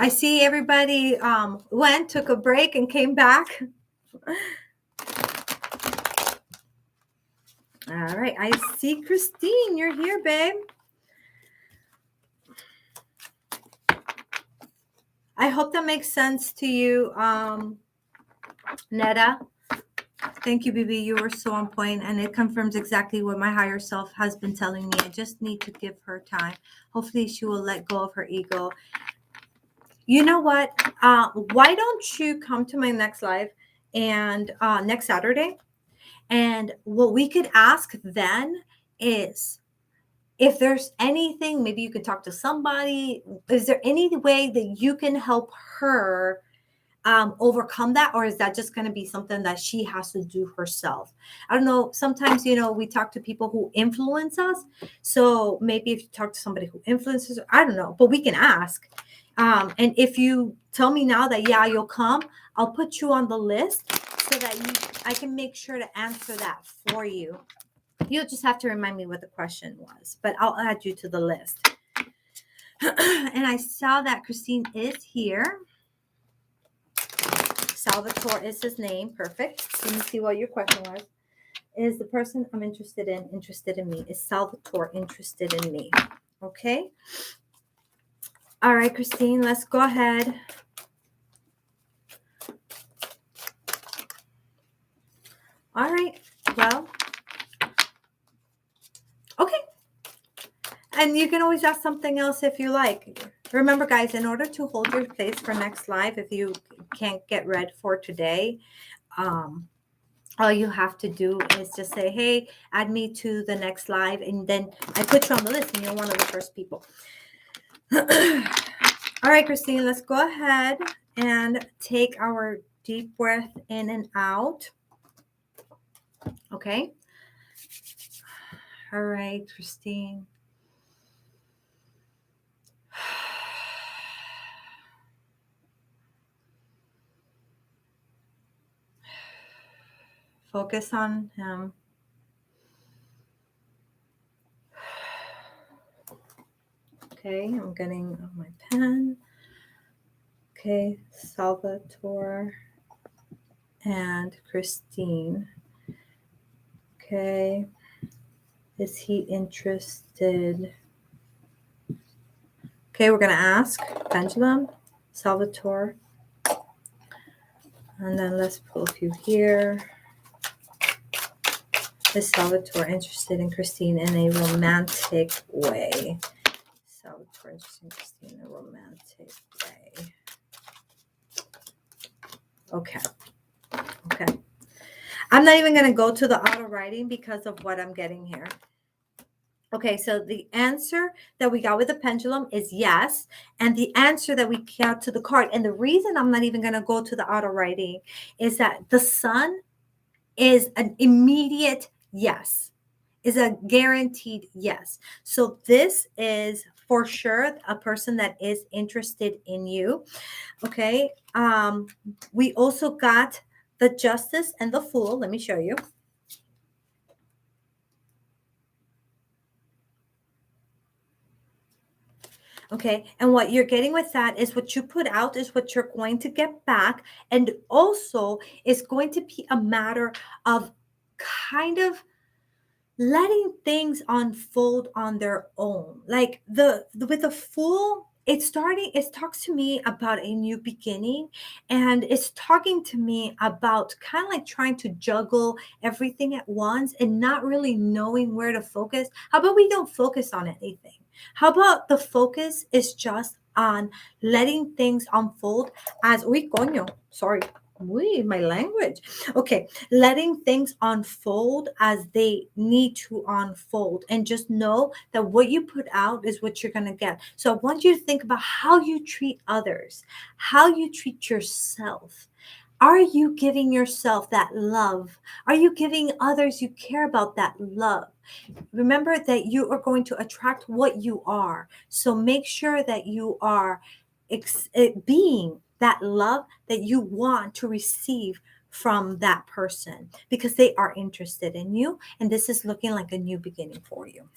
I see everybody took a break and came back. All right, I see Christine, you're here, babe. I hope that makes sense to you, Netta. Thank you, Bebe. You were so on point, and it confirms exactly what my higher self has been telling me. I just need to give her time. Hopefully, she will let go of her ego. You know what? Why don't you come to my next live and next Saturday? And what we could ask then is, if there's anything, maybe you can talk to somebody. Is there any way that you can help her overcome that, or is that just going to be something that she has to do herself? I don't know. Sometimes, we talk to people who influence us. So maybe if you talk to somebody who influences, I don't know, but we can ask. And if you tell me now that, yeah, you'll come, I'll put you on the list so that I can make sure to answer that for you. You'll just have to remind me what the question was, but I'll add you to the list. And I saw that Christine is here. Salvatore is his name. Perfect. Let me see what your question was. Is the person I'm interested in me? Is Salvatore interested in me? Okay. All right, Christine, let's go ahead. All right. Well, okay. And you can always ask something else if you like. Remember, guys, in order to hold your place for next live, if you can't get read for today, all you have to do is just say, hey, add me to the next live. And then I put you on the list and you're one of the first people. All right, Christine, let's go ahead and take our deep breath in and out. Okay. All right, Christine. Focus on him. Okay, I'm getting my pen. Okay, Salvatore and Christine. Okay, is he interested? Okay, we're going to ask Pendulum, Salvatore. And then let's pull a few here. Is Salvatore interested in Christine in a romantic way? Salvatore interested in Christine in a romantic way. Okay. Okay. I'm not even going to go to the auto writing because of what I'm getting here. Okay, so the answer that we got with the pendulum is yes. And the answer that we got to the card, and the reason I'm not even going to go to the auto writing is that the sun is an immediate yes, is a guaranteed yes. So this is for sure a person that is interested in you. Okay. We also got the justice and the fool. Let me show you. Okay. And what you're getting with that is what you put out is what you're going to get back. And also, it's going to be a matter of kind of letting things unfold on their own. Like with the fool, it talks to me about a new beginning, and it's talking to me about kind of like trying to juggle everything at once and not really knowing where to focus. How about we don't focus on anything? How about the focus is just on letting things unfold as we coño, sorry. My language. Okay, letting things unfold as they need to unfold, and just know that what you put out is what you're going to get. So I want you to think about how you treat others, how you treat yourself. Are you giving yourself that love? Are you giving others you care about that love? Remember that you are going to attract what you are. So make sure that you are being that love that you want to receive from that person, because they are interested in you, and this is looking like a new beginning for you.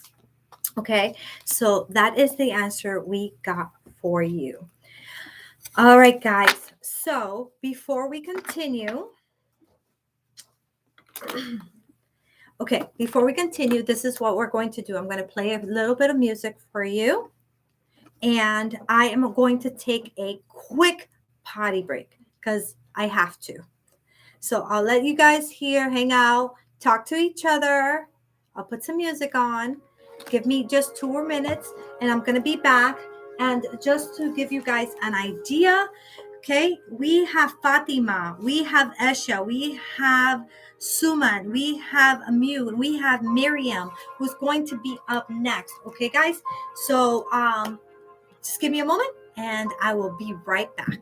Okay, so that is the answer we got for you. All right, guys. So before we continue, this is what we're going to do. I'm going to play a little bit of music for you, and I am going to take a quick potty break because I have to. So I'll let you guys here hang out, talk to each other. I'll put some music on. Give me just 2 more minutes, and I'm going to be back. And just to give you guys an idea, okay, we have Fatima, we have Esha, we have Suman, we have Amu, we have Miriam, who's going to be up next. Okay, guys? So just give me a moment, and I will be right back.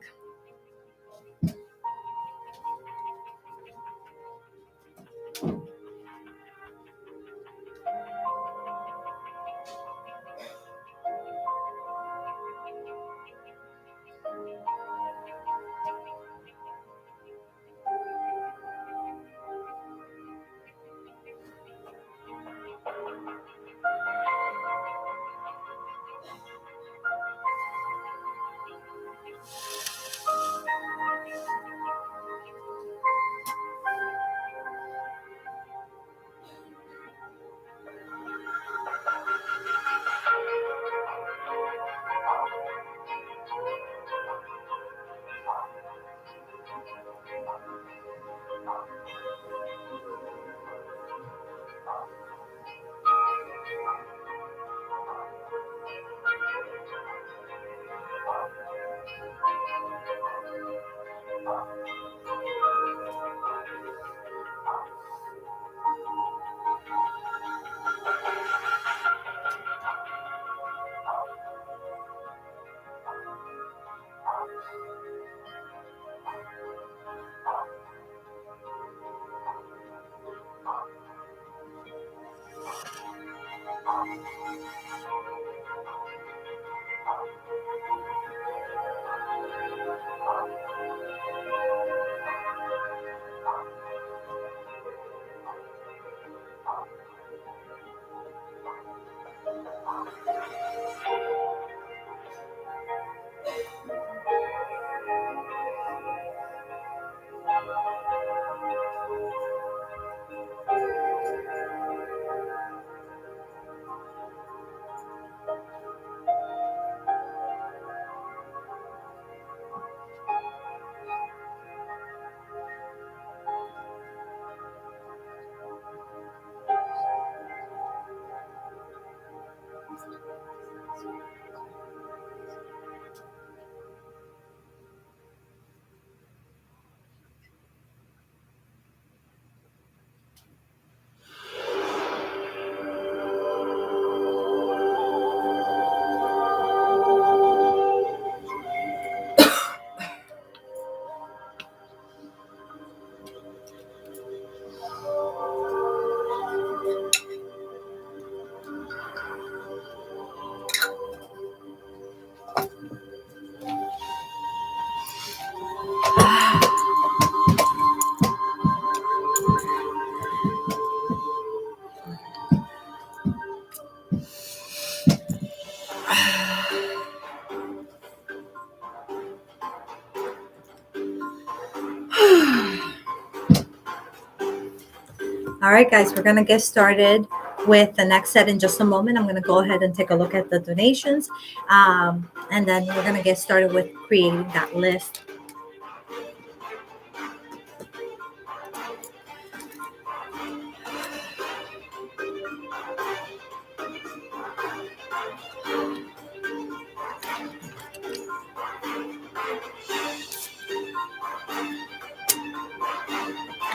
All right, guys, we're going to get started with the next set in just a moment. I'm going to go ahead and take a look at the donations. And then we're going to get started with creating that list.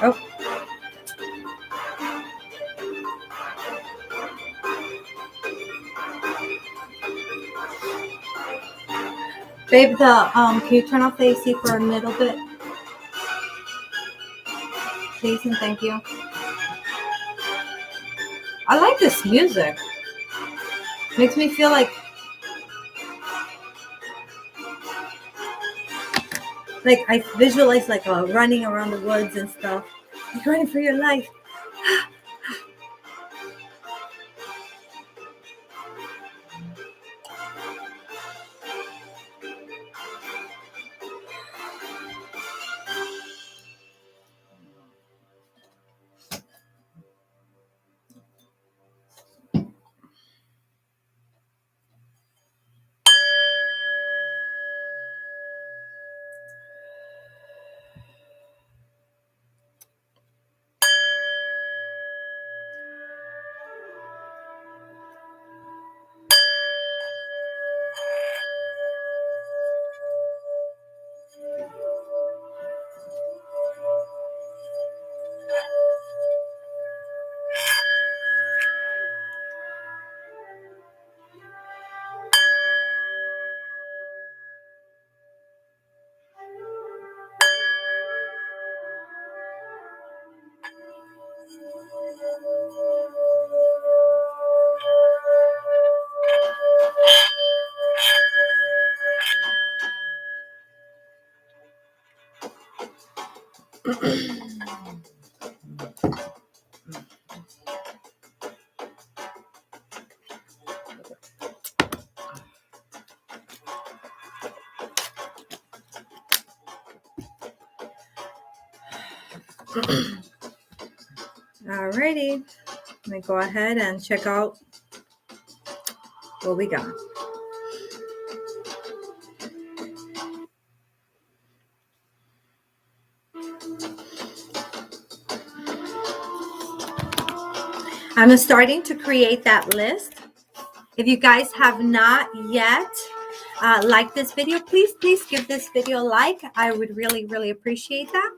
Oh, babe, can you turn off the AC for a little bit, please, and thank you. I like this music. Makes me feel like I visualize like running around the woods and stuff. Like running for your life. Alrighty, let me go ahead and check out what we got. I'm starting to create that list. If you guys have not yet liked this video, please give this video a like. I would really appreciate that.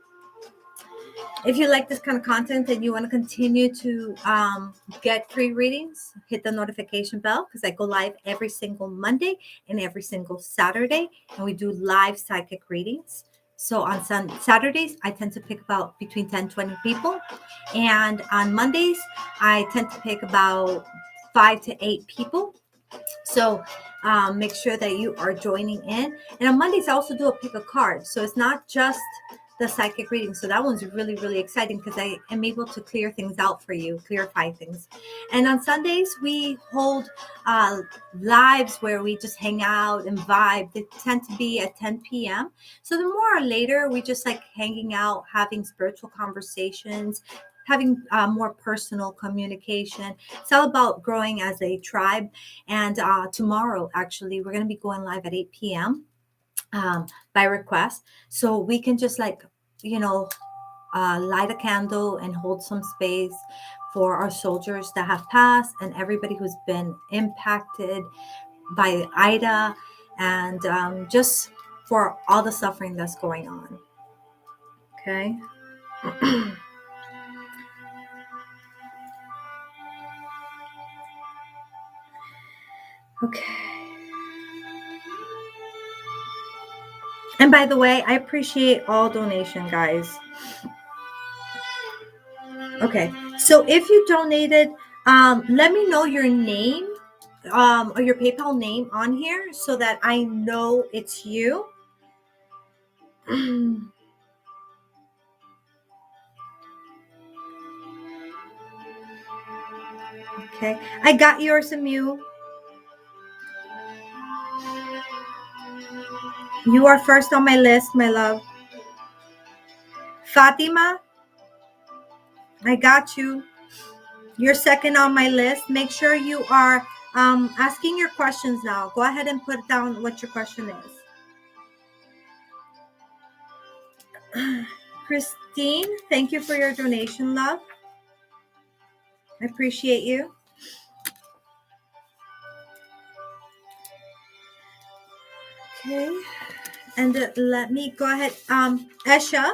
If you like this kind of content and you want to continue to get free readings, hit the notification bell because I go live every single Monday and every single Saturday, and we do live psychic readings. So on Saturdays, I tend to pick about between 10-20 people. And on Mondays, I tend to pick about 5 to 8 people. So make sure that you are joining in. And on Mondays, I also do a pick a card. So it's not just the psychic reading. So that one's really exciting because I am able to clear things out for you, clarify things. And on Sundays, we hold lives where we just hang out and vibe. They tend to be at 10 p.m. So the more or later, we just like hanging out, having spiritual conversations, having more personal communication. It's all about growing as a tribe. And tomorrow, actually, we're going to be going live at 8 p.m. By request. So we can just light a candle and hold some space for our soldiers that have passed and everybody who's been impacted by Ida, and just for all the suffering that's going on. Okay. Okay. And by the way, I appreciate all donation, guys. Okay. So if you donated, let me know your name or your PayPal name on here so that I know it's you. Okay. I got yours, Amu. You are first on my list, my love. Fatima. I got you. You're second on my list. Make sure you are asking your questions now. Go ahead and put down what your question is. Christine, thank you for your donation, love. I appreciate you. Okay. And let me go ahead. Esha,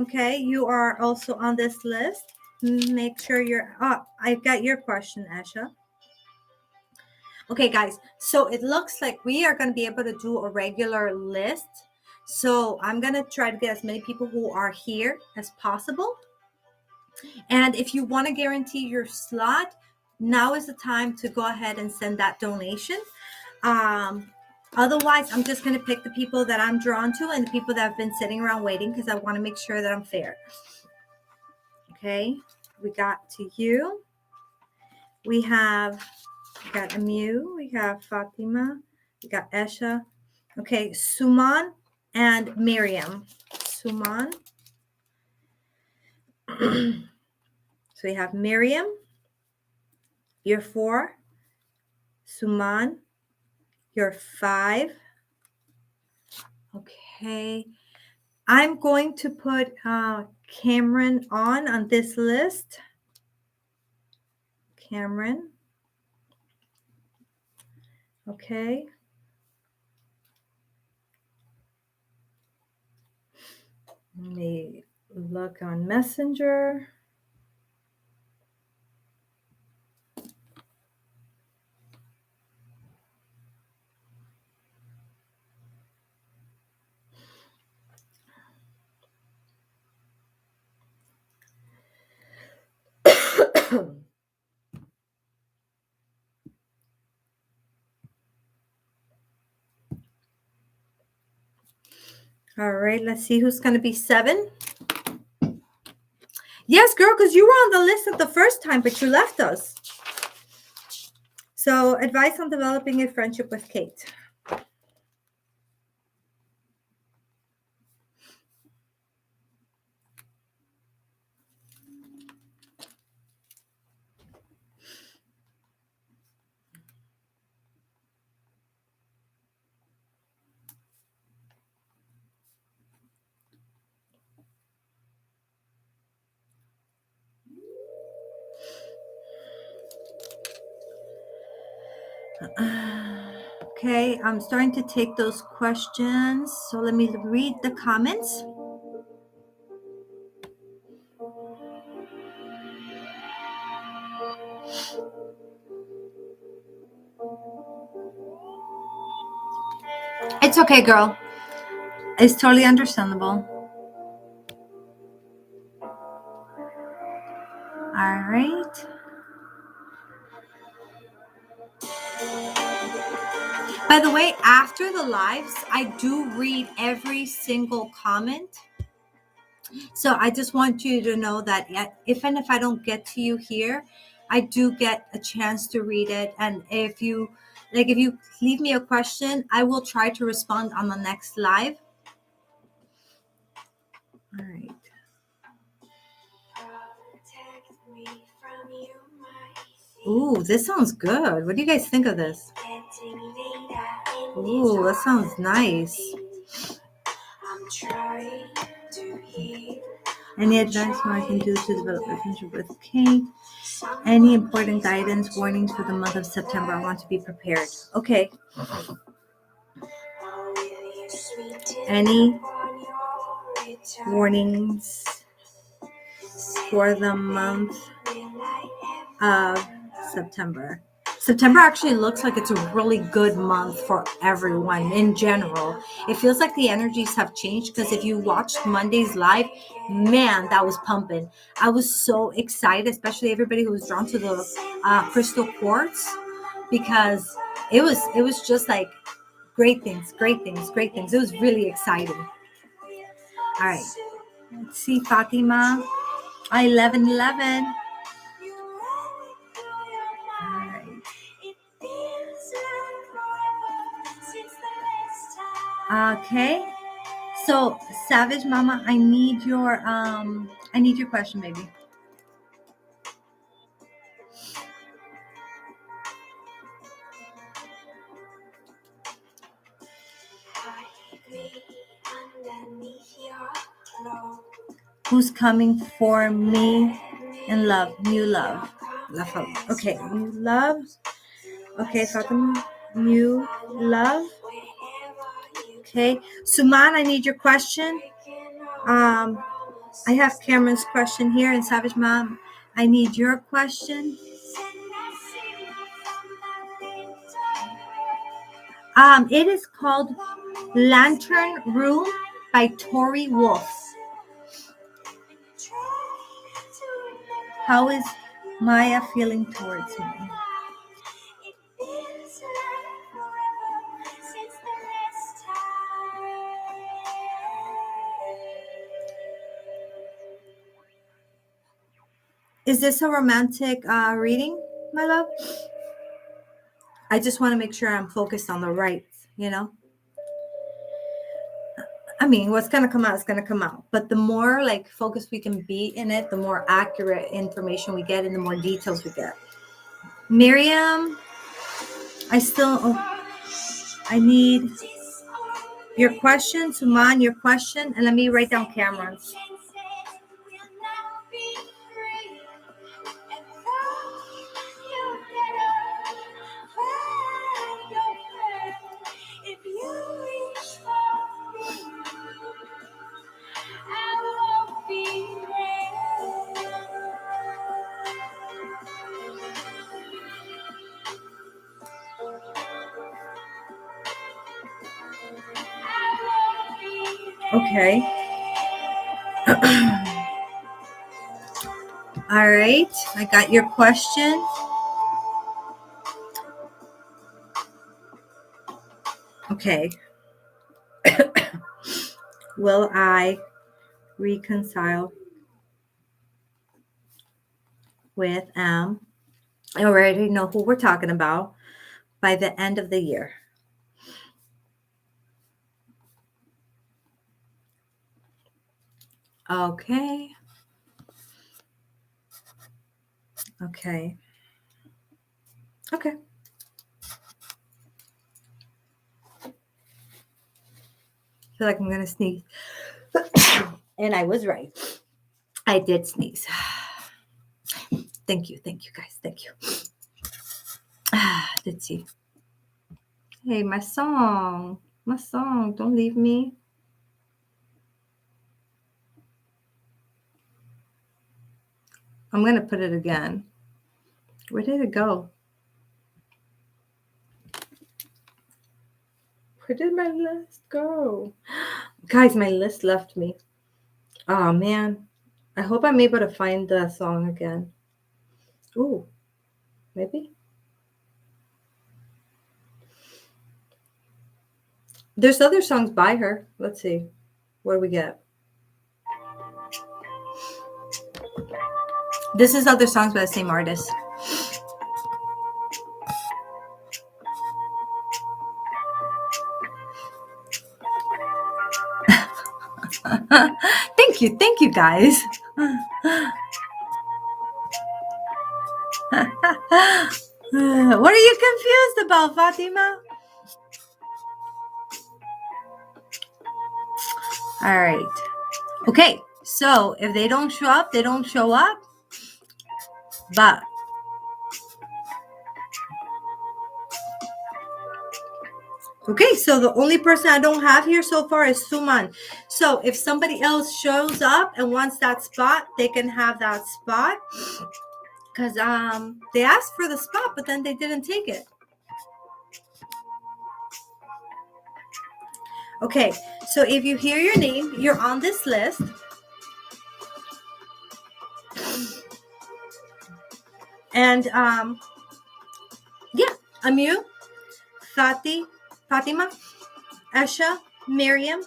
okay, you are also on this list. Make sure you're. Oh, I got your question, Esha. Okay, guys. So it looks like we are going to be able to do a regular list. So I'm going to try to get as many people who are here as possible. And if you want to guarantee your slot, now is the time to go ahead and send that donation. Otherwise, I'm just going to pick the people that I'm drawn to and the people that have been sitting around waiting because I want to make sure that I'm fair. Okay, we got to you. We got Amu. We have Fatima. We got Esha. Okay, Suman and Miriam. Suman. So we have Miriam. You're 4. Suman. You're 5. Okay. I'm going to put Cameron on this list. Cameron. Okay. Let me look on Messenger. All right, let's see who's going to be 7. Yes, girl, because you were on the list at the first time, but you left us. So, advice on developing a friendship with Kate. Okay, I'm starting to take those questions. So let me read the comments. It's okay, girl. It's totally understandable. All right. By the way, after the lives, I do read every single comment. So I just want you to know that if I don't get to you here, I do get a chance to read it. And if you leave me a question, I will try to respond on the next live. All right. Ooh, this sounds good. What do you guys think of this? Ooh, that sounds nice. Any advice more I can do to develop a friendship with Kate? Any important guidance, warnings for the month of September? I want to be prepared. Okay. Any warnings for the month of September? September actually looks like it's a really good month for everyone in general. It feels like the energies have changed because if you watched Monday's live, man, that was pumping. I was so excited, especially everybody who was drawn to the crystal quartz, because it was just like great things. It was really exciting. All right, let's see, Fatima, 1111. Okay. So, Savage Mama, I need your question, baby. Who's coming for me in love? New love. Okay, new love. Okay, Fatima. New love. Okay, Suman, I need your question. I have Cameron's question here, and Savage Mom, I need your question. It is called Lantern Room by Tori Wolf. How is Maya feeling towards me? Is this a romantic reading, my love? I just want to make sure I'm focused on the right, I mean, what's going to come out is going to come out. But the more like focused we can be in it, the more accurate information we get and the more details we get. Miriam, I need your question. Suman, your question. And let me write down Cameron's. Okay. All right. I got your question. Okay. Will I reconcile with I already know who we're talking about, by the end of the year? Okay. Okay. Okay. I feel like I'm going to sneeze. And I was right. I did sneeze. Thank you. Thank you, guys. Thank you. Let's see. Hey, my song. My song. Don't leave me. I'm going to put it again. Where did it go? Where did my list go? Guys, my list left me. Oh, man. I hope I'm able to find the song again. Ooh, maybe. There's other songs by her. Let's see. What do we get? This is other songs by the same artist. Thank you, guys. What are you confused about, Fatima? All right. Okay, so if they don't show up, they don't show up. But okay, so the only person I don't have here so far is Suman. So if somebody else shows up and wants that spot, they can have that spot. Because they asked for the spot, but then they didn't take it. Okay, so if you hear your name, you're on this list. And yeah, Amu, Fatima, Esha, Miriam,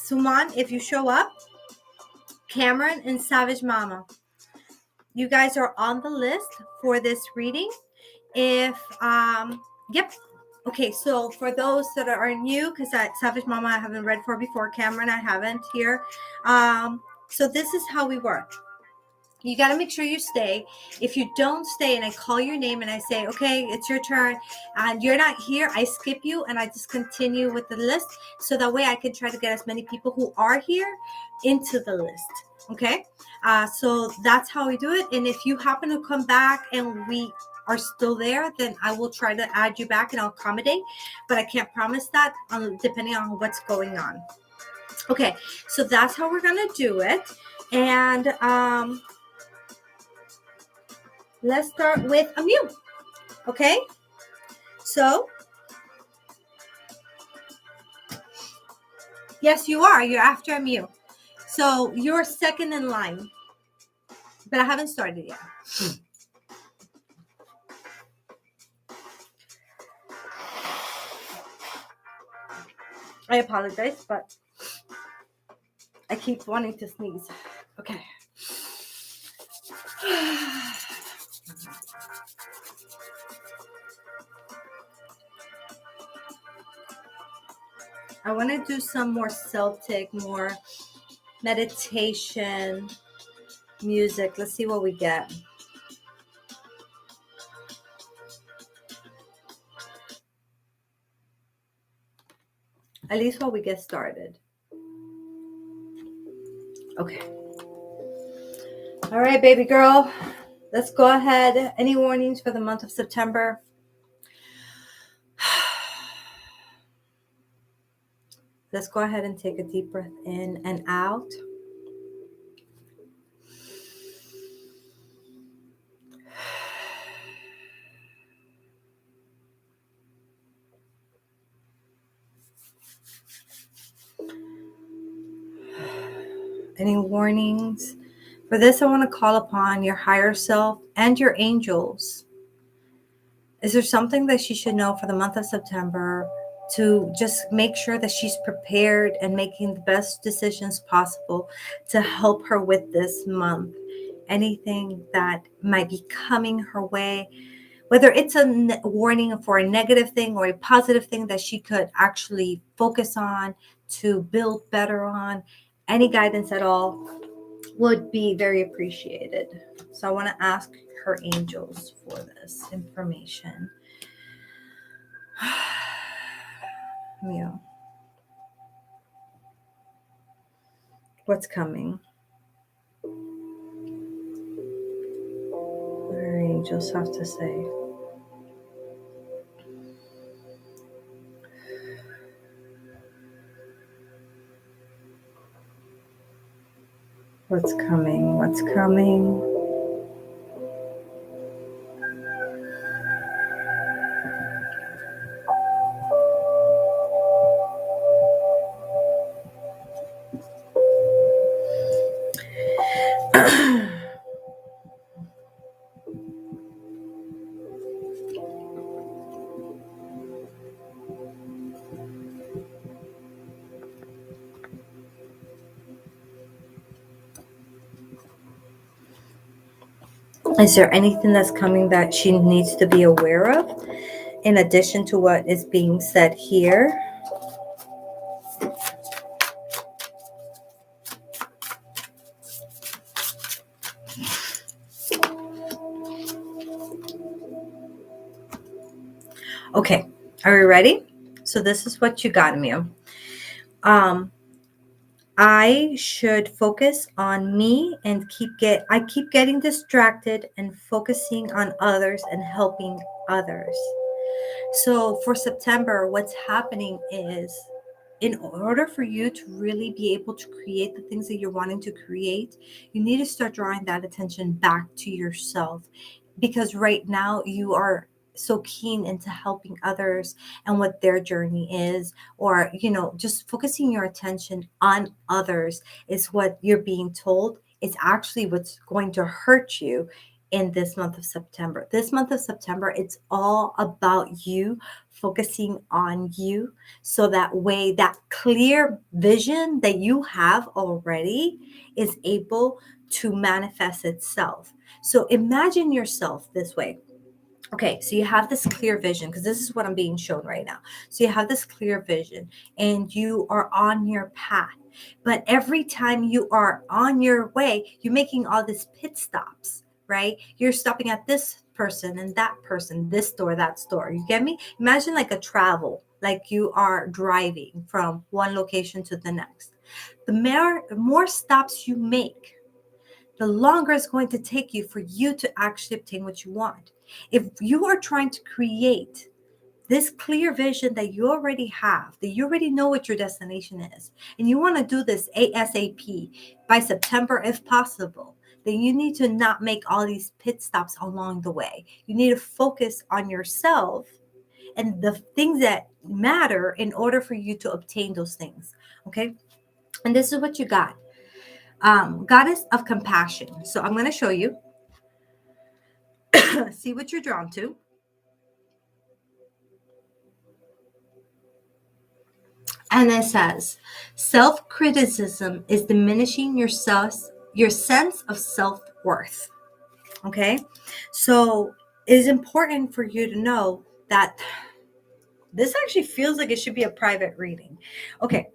Suman, if you show up, Cameron, and Savage Mama. You guys are on the list for this reading. If yep. Okay, so for those that are new, because Savage Mama I haven't read for before, Cameron I haven't here. So this is how we work. You got to make sure you stay. If you don't stay and I call your name and I say, okay, it's your turn and you're not here, I skip you and I just continue with the list. So that way I can try to get as many people who are here into the list. Okay. So that's how we do it. And if you happen to come back and we are still there, then I will try to add you back and I'll accommodate. But I can't promise that depending on what's going on. Okay. So that's how we're going to do it. And, let's start with a Mew. Okay, so yes, you are. You're after a Mew. So you're second in line, but I haven't started yet. I apologize, but I keep wanting to sneeze. Okay. I want to do some more Celtic, more meditation music. Let's see what we get. At least while we get started. Okay. All right, baby girl. Let's go ahead. Any warnings for the month of September? Let's go ahead and take a deep breath in and out. Any warnings? For this, I want to call upon your higher self and your angels. Is there something that she should know for the month of September to just make sure that she's prepared and making the best decisions possible to help her with this month? Anything that might be coming her way, whether it's a warning for a negative thing or a positive thing that she could actually focus on to build better on, any guidance at all would be very appreciated. So I want to ask her angels for this information. Yeah. What's coming? What do our angels have to say? What's coming? What's coming? Is there anything that's coming that she needs to be aware of in addition to what is being said here? Okay, are we ready? So this is what you got, Mew. I should focus on me and I keep getting distracted and focusing on others and helping others. So for September, what's happening is in order for you to really be able to create the things that you're wanting to create, you need to start drawing that attention back to yourself. Because right now you are so keen into helping others and what their journey is, or, just focusing your attention on others is what you're being told. It's actually what's going to hurt you in this month of September. This month of September, it's all about you focusing on you. So that way, that clear vision that you have already is able to manifest itself. So imagine yourself this way. Okay, so you have this clear vision, because this is what I'm being shown right now. So you have this clear vision and you are on your path But every time you are on your way, you're making all these pit stops, right? You're stopping at this person, this store, that store. You get me? Imagine like a travel, like you are driving from one location to the next. The more stops you make, the longer it's going to take you for you to actually obtain what you want. If you are trying to create this clear vision that you already have, that you already know what your destination is, and you want to do this ASAP by September if possible, then you need to not make all these pit stops along the way. You need to focus on yourself and the things that matter in order for you to obtain those things. Okay. And this is what you got. Goddess of compassion. So I'm going to show you. See what you're drawn to. And it says, self-criticism is diminishing your sense of self-worth. Okay? So it is important for you to know that this actually feels like it should be a private reading. Okay.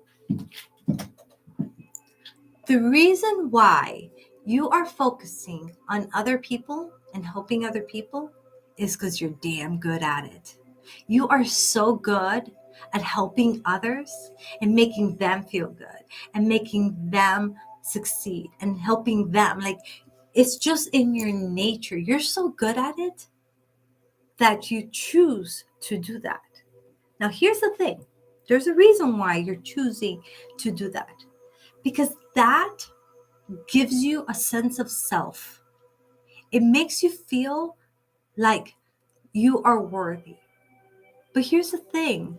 The reason why you are focusing on other people and helping other people is because you're damn good at it. You are so good at helping others and making them feel good and making them succeed and helping them. Like, it's just in your nature. You're so good at it that you choose to do that. Now, here's the thing. There's a reason why you're choosing to do that. Because that gives you a sense of self. It makes you feel like you are worthy. But here's the thing.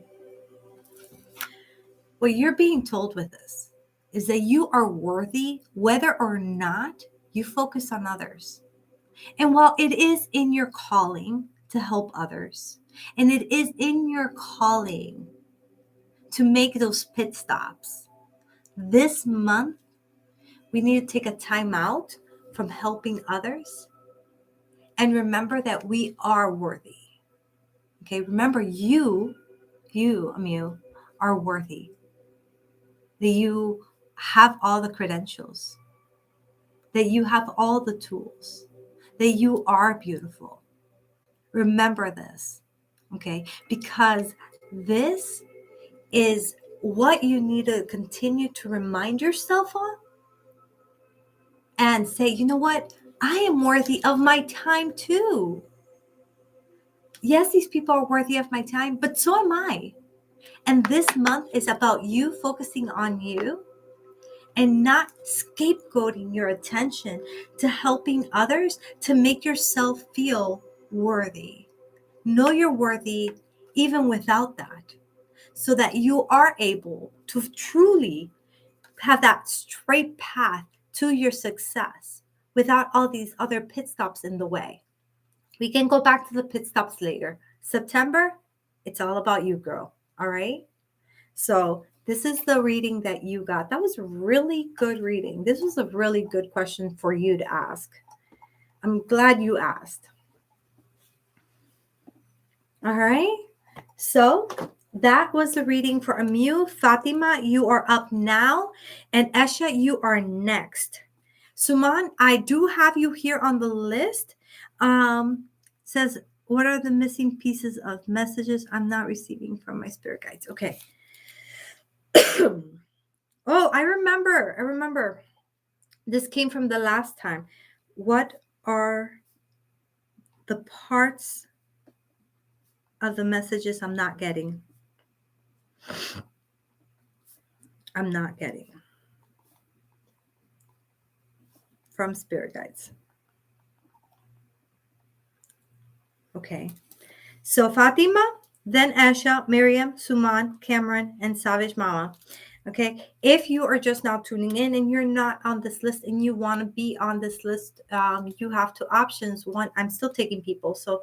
What you're being told with this is that you are worthy whether or not you focus on others. And while it is in your calling to help others, and it is in your calling to make those pit stops, this month we need to take a time out from helping others and remember that we are worthy. Okay, remember you, Amu, are worthy. That you have all the credentials. That you have all the tools. That you are beautiful. Remember this, okay? Because this is what you need to continue to remind yourself of and say, you know what? I am worthy of my time too. Yes, these people are worthy of my time, but so am I. And this month is about you focusing on you and not scapegoating your attention to helping others to make yourself feel worthy. Know you're worthy even without that, so that you are able to truly have that straight path to your success without all these other pit stops in the way. We can go back to the pit stops later. September, it's all about you, girl. All right? So this is the reading that you got. That was really good reading. This was a really good question for you to ask. I'm glad you asked. All right. So that was the reading for Amu. Fatima, you are up now. And Esha, you are next. Suman, I do have you here on the list. Says, what are the missing pieces of messages I'm not receiving from my spirit guides? Okay. Oh, I remember. This came from the last time. What are the parts of the messages I'm not getting? I'm not getting from spirit guides. Okay. So Fatima, then Asha, Miriam, Suman, Cameron, and Savage Mama. Okay. If you are just now tuning in and you're not on this list and you want to be on this list, you have two options. One, I'm still taking people. So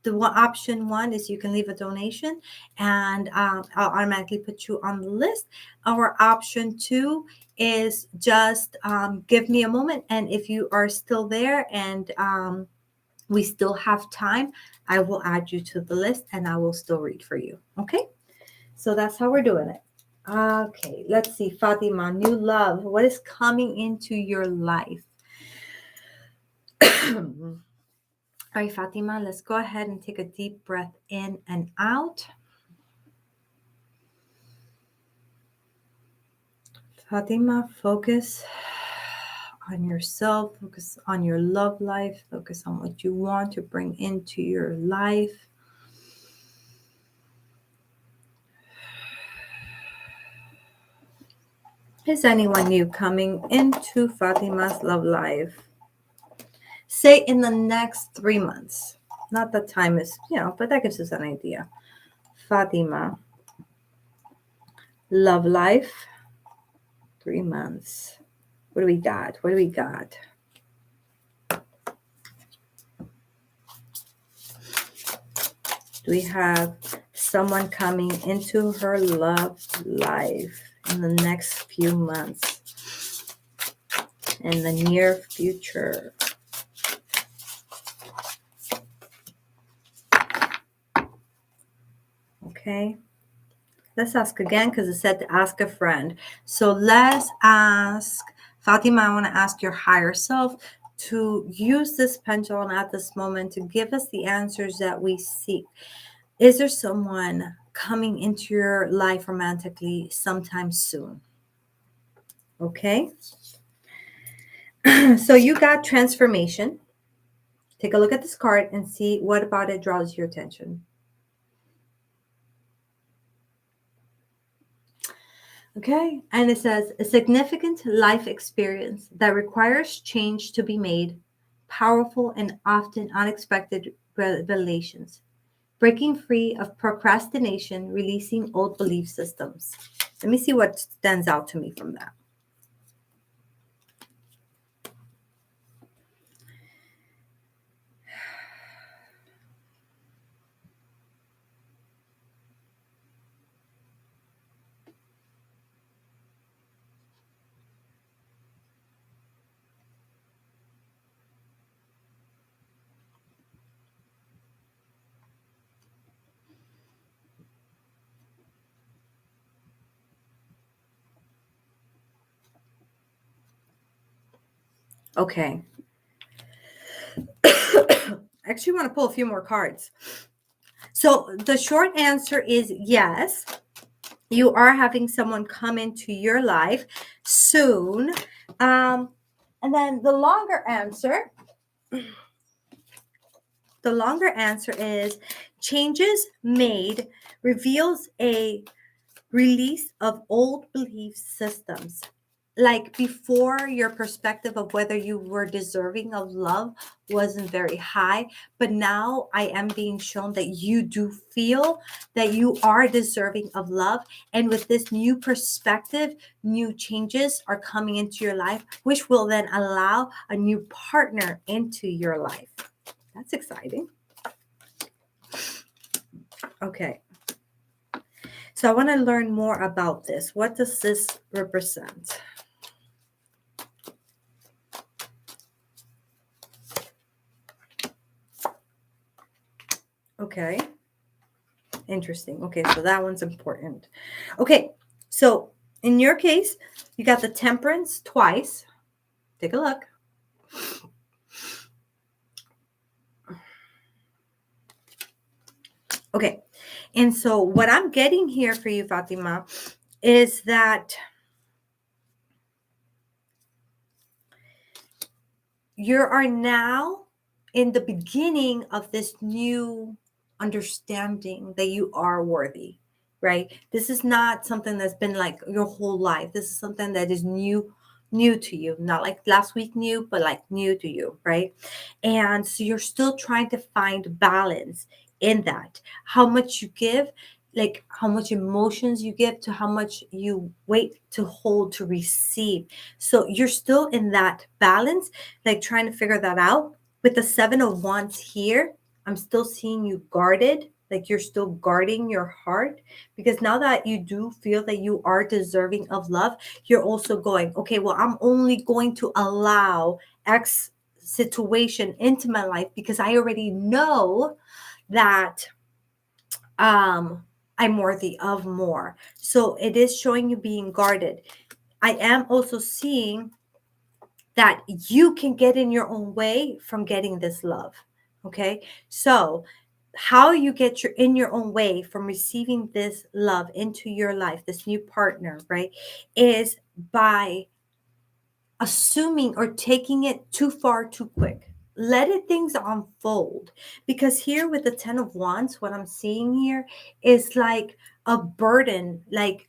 the option one is you can leave a donation and I'll automatically put you on the list. Our option two is just give me a moment. And if you are still there and we still have time, I will add you to the list and I will still read for you. Okay. So that's how we're doing it. Okay, let's see, Fatima, new love. What is coming into your life? All right, Fatima, let's go ahead and take a deep breath in and out. Fatima, focus on yourself, focus on your love life, focus on what you want to bring into your life. Is anyone new coming into Fatima's love life? Say in the next 3 months. Not that time is, but that gives us an idea. Fatima, love life, 3 months. What do we got? What do we got? Do we have someone coming into her love life in the next few months, in the near future? Okay. Let's ask again because it said to ask a friend. So let's ask, Fatima, I want to ask your higher self to use this pendulum at this moment to give us the answers that we seek. Is there someone coming into your life romantically sometime soon? Okay. So you got transformation. Take a look at this card and see what about it draws your attention. Okay. And it says a significant life experience that requires change to be made, powerful and often unexpected revelations, breaking free of procrastination, releasing old belief systems. Let me see what stands out to me from that. Okay. I actually want to pull a few more cards. So the short answer is yes. You are having someone come into your life soon. And then the longer answer is changes made reveals a release of old belief systems. Like before, your perspective of whether you were deserving of love wasn't very high, but now I am being shown that you do feel that you are deserving of love. And with this new perspective, new changes are coming into your life, which will then allow a new partner into your life. That's exciting. Okay. So I want to learn more about this. What does this represent? Okay. Interesting. Okay, so that one's important. Okay, so in your case, you got the temperance twice. Take a look. Okay, and so what I'm getting here for you, Fatima, is that you are now in the beginning of this new understanding that you are worthy, right? This is not something that's been like your whole life. This is something that is new to you, not like last week new, but like new to you, right? And so you're still trying to find balance in that. How much you give, like how much emotions you give to how much you wait to hold to receive. So you're still in that balance, like trying to figure that out. With the 7 of Wands here, I'm still seeing you guarded, like you're still guarding your heart, because now that you do feel that you are deserving of love, you're also going, okay, well, I'm only going to allow X situation into my life because I already know that I'm worthy of more. So it is showing you being guarded. I am also seeing that you can get in your own way from getting this love. Okay. So how you get your in your own way from receiving this love into your life, this new partner, right, is by assuming or taking it too far too quick. Let it things unfold, because here with the 10 of wands, what I'm seeing here is like a burden, like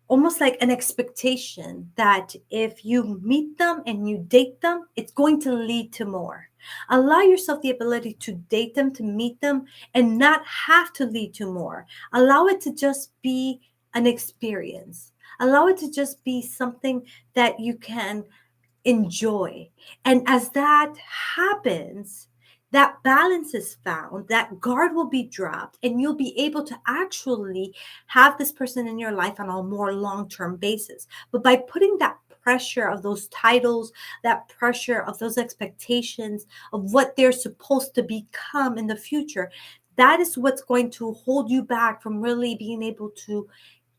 almost like an expectation that if you meet them and you date them, it's going to lead to more. Allow yourself the ability to date them, to meet them, and not have to lead to more. Allow it to just be an experience. Allow it to just be something that you can enjoy. And as that happens, that balance is found, that guard will be dropped, and you'll be able to actually have this person in your life on a more long term basis. But by putting that pressure of those titles, that pressure of those expectations of what they're supposed to become in the future, that is what's going to hold you back from really being able to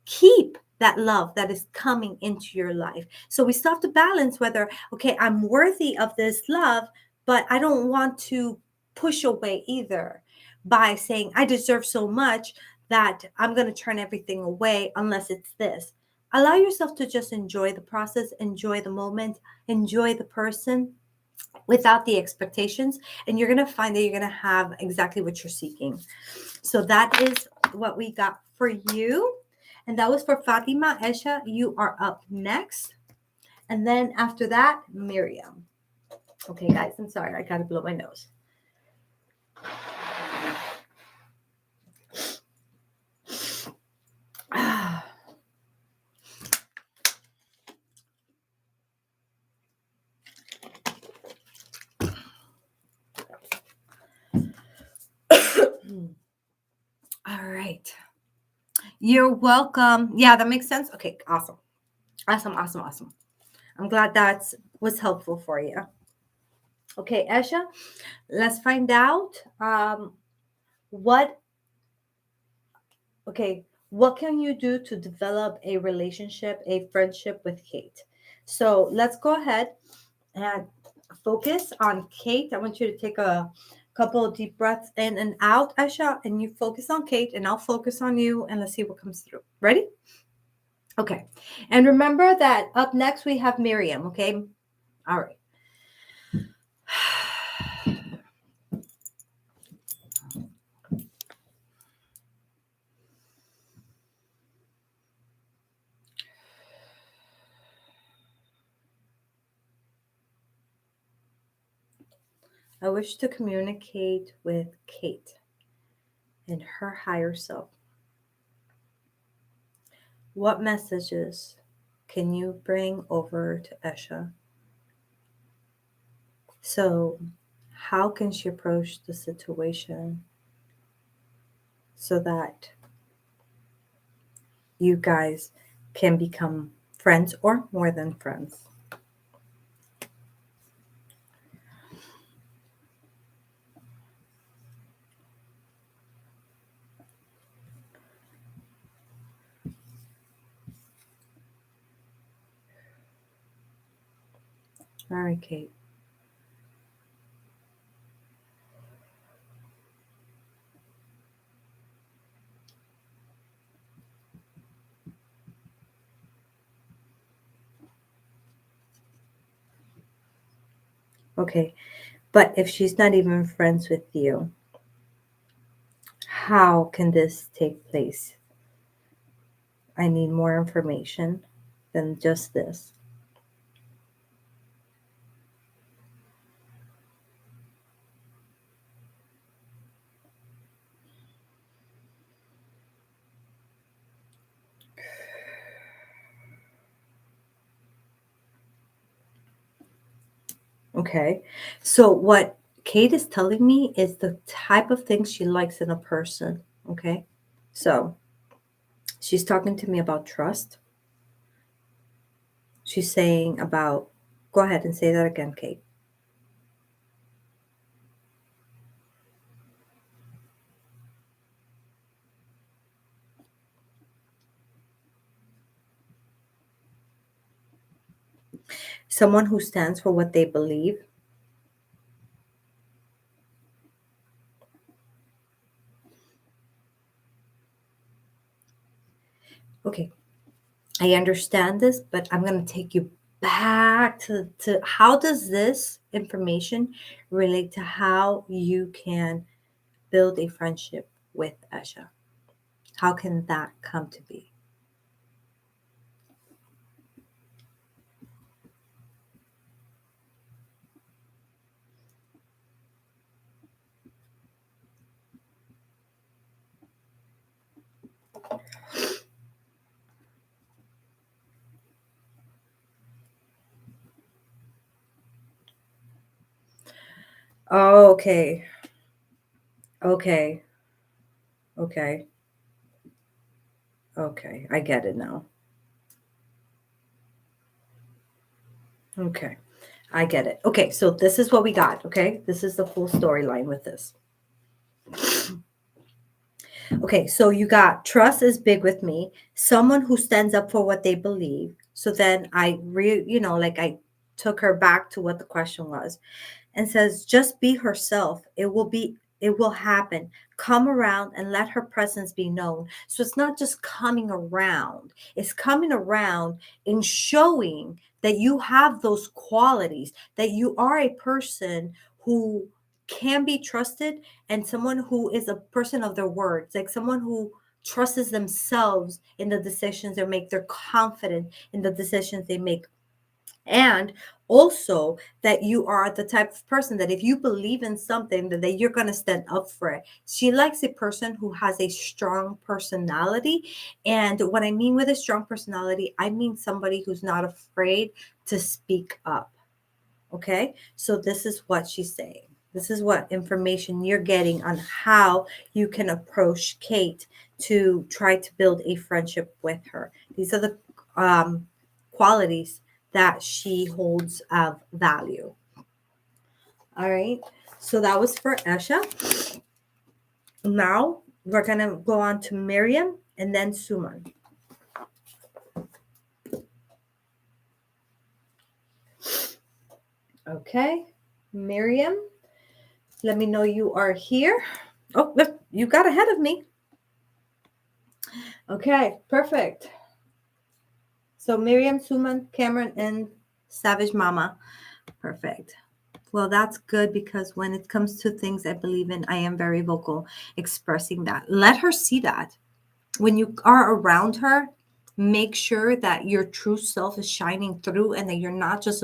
keep that love that is coming into your life. So we still have to balance whether, okay, I'm worthy of this love, but I don't want to push away either by saying I deserve so much that I'm going to turn everything away unless it's this. Allow yourself to just enjoy the process, enjoy the moment, enjoy the person without the expectations, and you're going to find that you're going to have exactly what you're seeking. So that is what we got for you. And that was for Fatima. Esha, you are up next. And then after that, Miriam. Okay, guys, I'm sorry. I got to blow my nose. All right. You're welcome. Yeah, that makes sense. Okay, awesome. Awesome, awesome, awesome. I'm glad that was helpful for you. Okay, Esha, let's find out what okay, what can you do to develop a relationship, a friendship with Kate? So let's go ahead and focus on Kate. I want you to take a couple of deep breaths in and out, Esha, and you focus on Kate, and I'll focus on you, and let's see what comes through. Ready? Okay. And remember that up next we have Miriam, okay? All right. I wish to communicate with Kate and her higher self. What messages can you bring over to Esha? So, how can she approach the situation so that you guys can become friends or more than friends? All right, Kate. Okay, but if she's not even friends with you, how can this take place? I need more information than just this. Okay. So what Kate is telling me is the type of things she likes in a person. Okay. So she's talking to me about trust. She's saying about, go ahead and say that again, Kate. Someone who stands for what they believe. Okay, I understand this, but I'm going to take you back to how does this information relate to how you can build a friendship with Esha? How can that come to be? Oh, okay. Okay. Okay. Okay. I get it now. Okay. I get it. Okay. So this is what we got. Okay. This is the full storyline with this. Okay. So you got trust is big with me, someone who stands up for what they believe. So then like I took her back to what the question was and says, just be herself. It will happen. Come around and let her presence be known. So it's not just coming around, it's coming around in showing that you have those qualities, that you are a person who can be trusted and someone who is a person of their words, like someone who trusts themselves in the decisions they make. They're confident in the decisions they make, and also that you are the type of person that if you believe in something that you're going to stand up for it. She likes a person who has a strong personality, and what I mean with a strong personality, I mean somebody who's not afraid to speak up. Okay, so this is what she's saying. This is what information you're getting on how you can approach Kate to try to build a friendship with her. These are the qualities that she holds of value. All right, so that was for Esha. Now we're going to go on to Miriam and then Suman. Okay, Miriam, let me know you are here. Oh, you got ahead of me. Okay, perfect. So Miriam, Suman, Cameron, and Savage Mama. Perfect. Well, that's good because when it comes to things I believe in, I am very vocal expressing that. Let her see that. When you are around her, make sure that your true self is shining through and that you're not just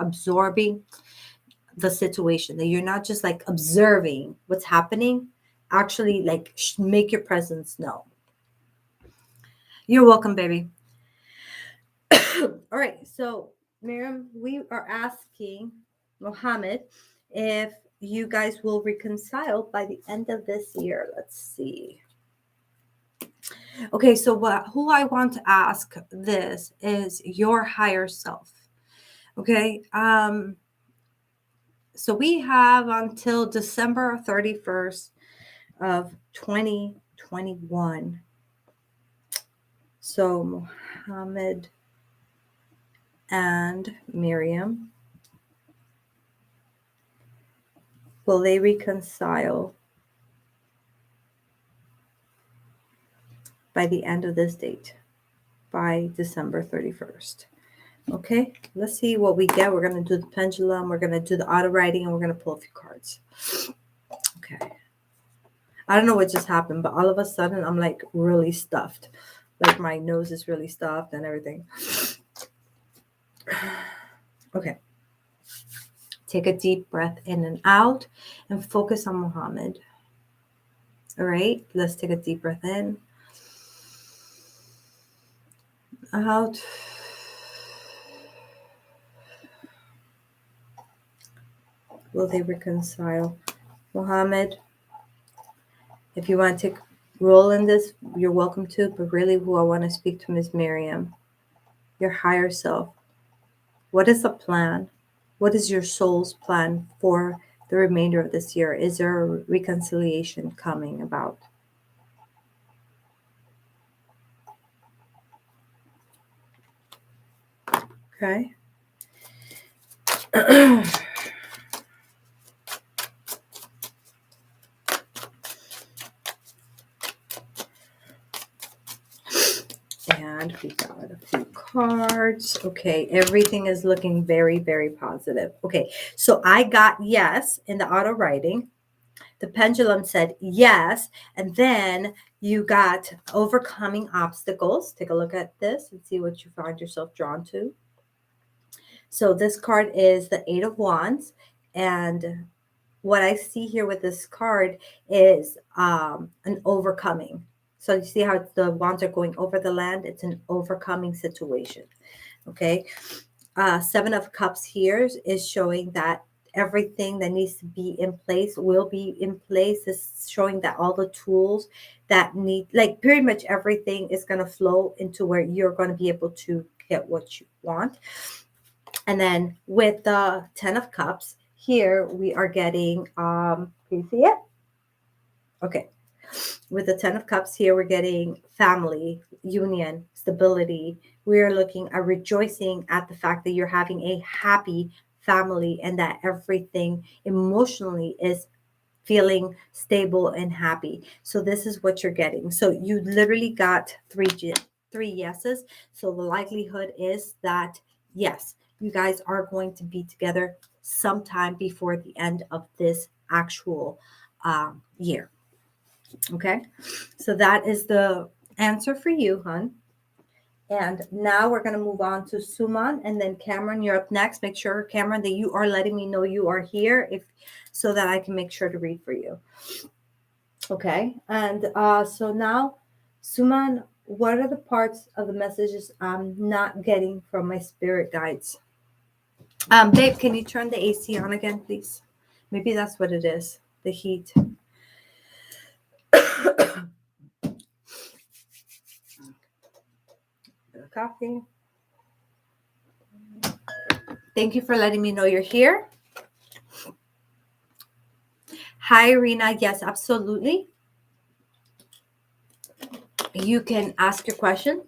absorbing the situation, that you're not just like observing what's happening. Actually, like make your presence known. You're welcome, baby. All right, so Miriam, we are asking Mohammed if you guys will reconcile by the end of this year. Let's see. Okay, so who I want to ask this is your higher self. Okay, so we have until December 31st of 2021. So Mohammed and Miriam, will they reconcile by the end of this date, by December 31st? Okay, let's see what we get. We're going to do the pendulum, we're going to do the auto writing, and we're going to pull a few cards. Okay. I don't know what just happened, but all of a sudden I'm like really stuffed. Like my nose is really stuffed and everything. Okay. Take a deep breath in and out and focus on Muhammad. All right, let's take a deep breath in, out. Will they reconcile? Muhammad, if you want to take role in this, you're welcome to, but really who I want to speak to is Miriam, your higher self. What is the plan? What is your soul's plan for the remainder of this year? Is there a reconciliation coming about? Okay. And we got a few cards. Okay, everything is looking very, very positive. Okay, so I got yes in the auto writing. The pendulum said yes. And then you got overcoming obstacles. Take a look at this and see what you find yourself drawn to. So this card is the Eight of Wands. And what I see here with this card is an overcoming. So you see how the wands are going over the land? It's an overcoming situation. Okay. Seven of Cups here is showing that everything that needs to be in place will be in place. It's showing that all the tools that need, like pretty much everything is going to flow into where you're going to be able to get what you want. And then with the Ten of Cups, here we are getting, can you see it? Okay. With the Ten of Cups here, we're getting family, union, stability. We're looking at rejoicing at the fact that you're having a happy family and that everything emotionally is feeling stable and happy. So this is what you're getting. So you literally got three yeses. So the likelihood is that, yes, you guys are going to be together sometime before the end of this actual year. Okay, so that is the answer for you, hon. And now we're going to move on to Suman and then Cameron. You're up next. Make sure, Cameron, that you are letting me know you are here, if so that I can make sure to read for you. Okay, and so now, Suman, what are the parts of the messages I'm not getting from my spirit guides? Babe, can you turn the AC on again, please? Maybe that's what it is, the heat. Coffee. Thank you for letting me know you're here. Hi, Rena. Yes, absolutely. You can ask your question.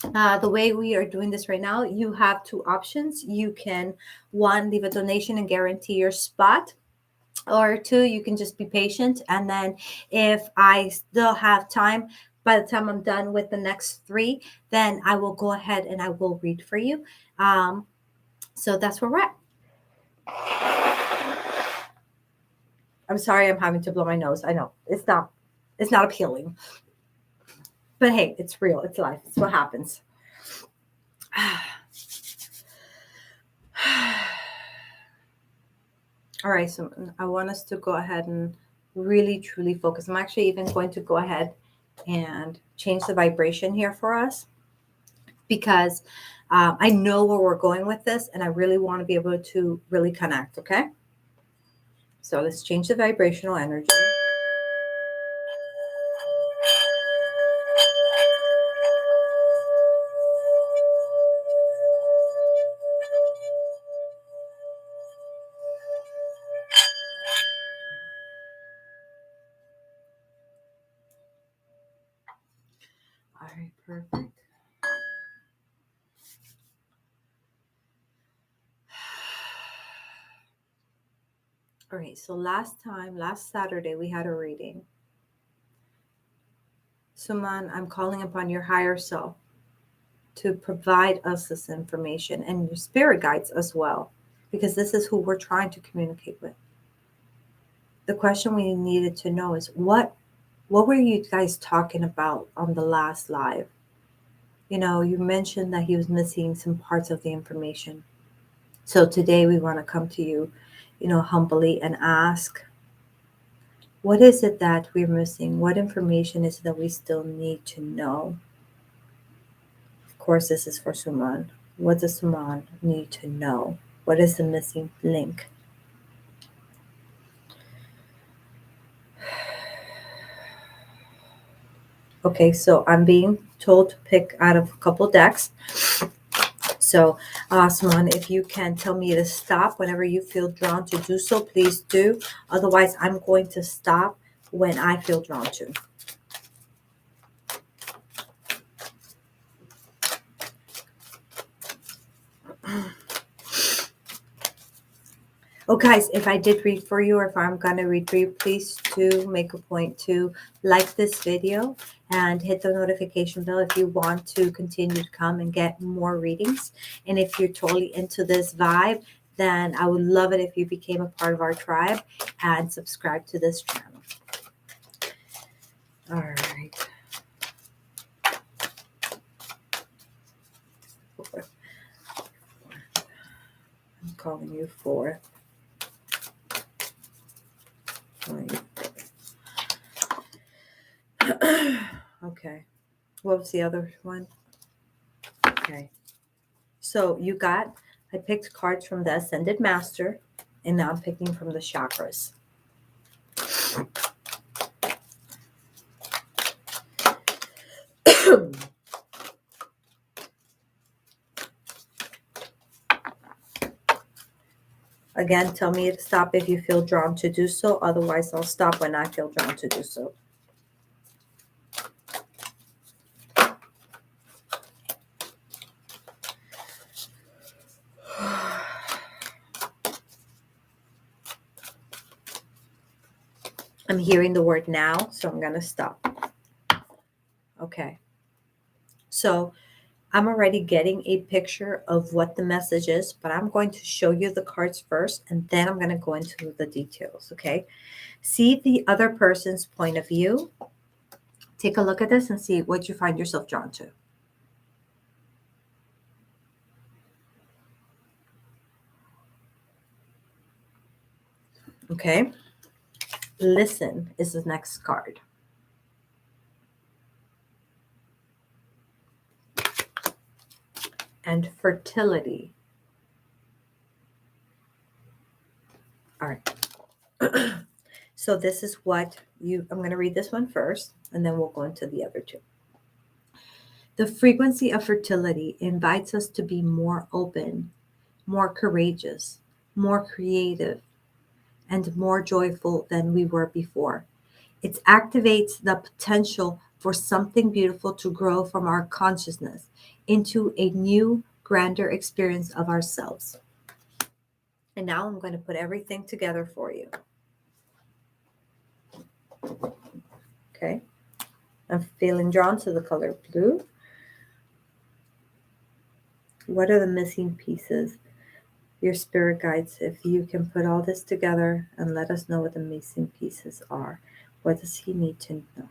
The way we are doing this right now, you have two options. You can, one, leave a donation and guarantee your spot, or two, you can just be patient. And then if I still have time, by the time I'm done with the next three, then I will go ahead and I will read for you. So that's where we're at. I'm sorry, I'm having to blow my nose. I know it's not appealing, but hey, it's real. It's life. It's what happens. All right, so I want us to go ahead and really truly focus. I'm actually even going to go ahead and change the vibration here for us, because I know where we're going with this and I really want to be able to really connect. Okay, so let's change the vibrational energy. All right, perfect. All right, so last Saturday, we had a reading. Suman, I'm calling upon your higher self to provide us this information, and your spirit guides as well, because this is who we're trying to communicate with. The question we needed to know is what were you guys talking about on the last live? You know, you mentioned that he was missing some parts of the information. So today we want to come to you, humbly and ask, what is it that we're missing? What information is it that we still need to know? Of course, this is for Suman. What does Suman need to know? What is the missing link? Okay, so I'm being told to pick out of a couple decks. So, Suman, if you can tell me to stop whenever you feel drawn to do so, please do. Otherwise, I'm going to stop when I feel drawn to. Oh, guys, if I did read for you or if I'm going to read for you, please do make a point to like this video and hit the notification bell if you want to continue to come and get more readings. And if you're totally into this vibe, then I would love it if you became a part of our tribe and subscribe to this channel. All right. I'm calling you for. Okay. What was the other one? Okay. So I picked cards from the Ascended Master, and now I'm picking from the chakras. Again, tell me to stop if you feel drawn to do so. Otherwise, I'll stop when I feel drawn to do so. I'm hearing the word now, so I'm going to stop. Okay. So I'm already getting a picture of what the message is, but I'm going to show you the cards first, and then I'm going to go into the details, okay? See the other person's point of view. Take a look at this and see what you find yourself drawn to. Okay? Listen is the next card. And fertility. All right. So this is what I'm going to read this one first, and then we'll go into the other two. The frequency of fertility invites us to be more open, more courageous, more creative, and more joyful than we were before. It activates the potential for something beautiful to grow from our consciousness into a new, grander experience of ourselves. And now I'm going to put everything together for you. Okay. I'm feeling drawn to the color blue. What are the missing pieces? Your spirit guides, if you can put all this together and let us know what the missing pieces are. What does he need to know?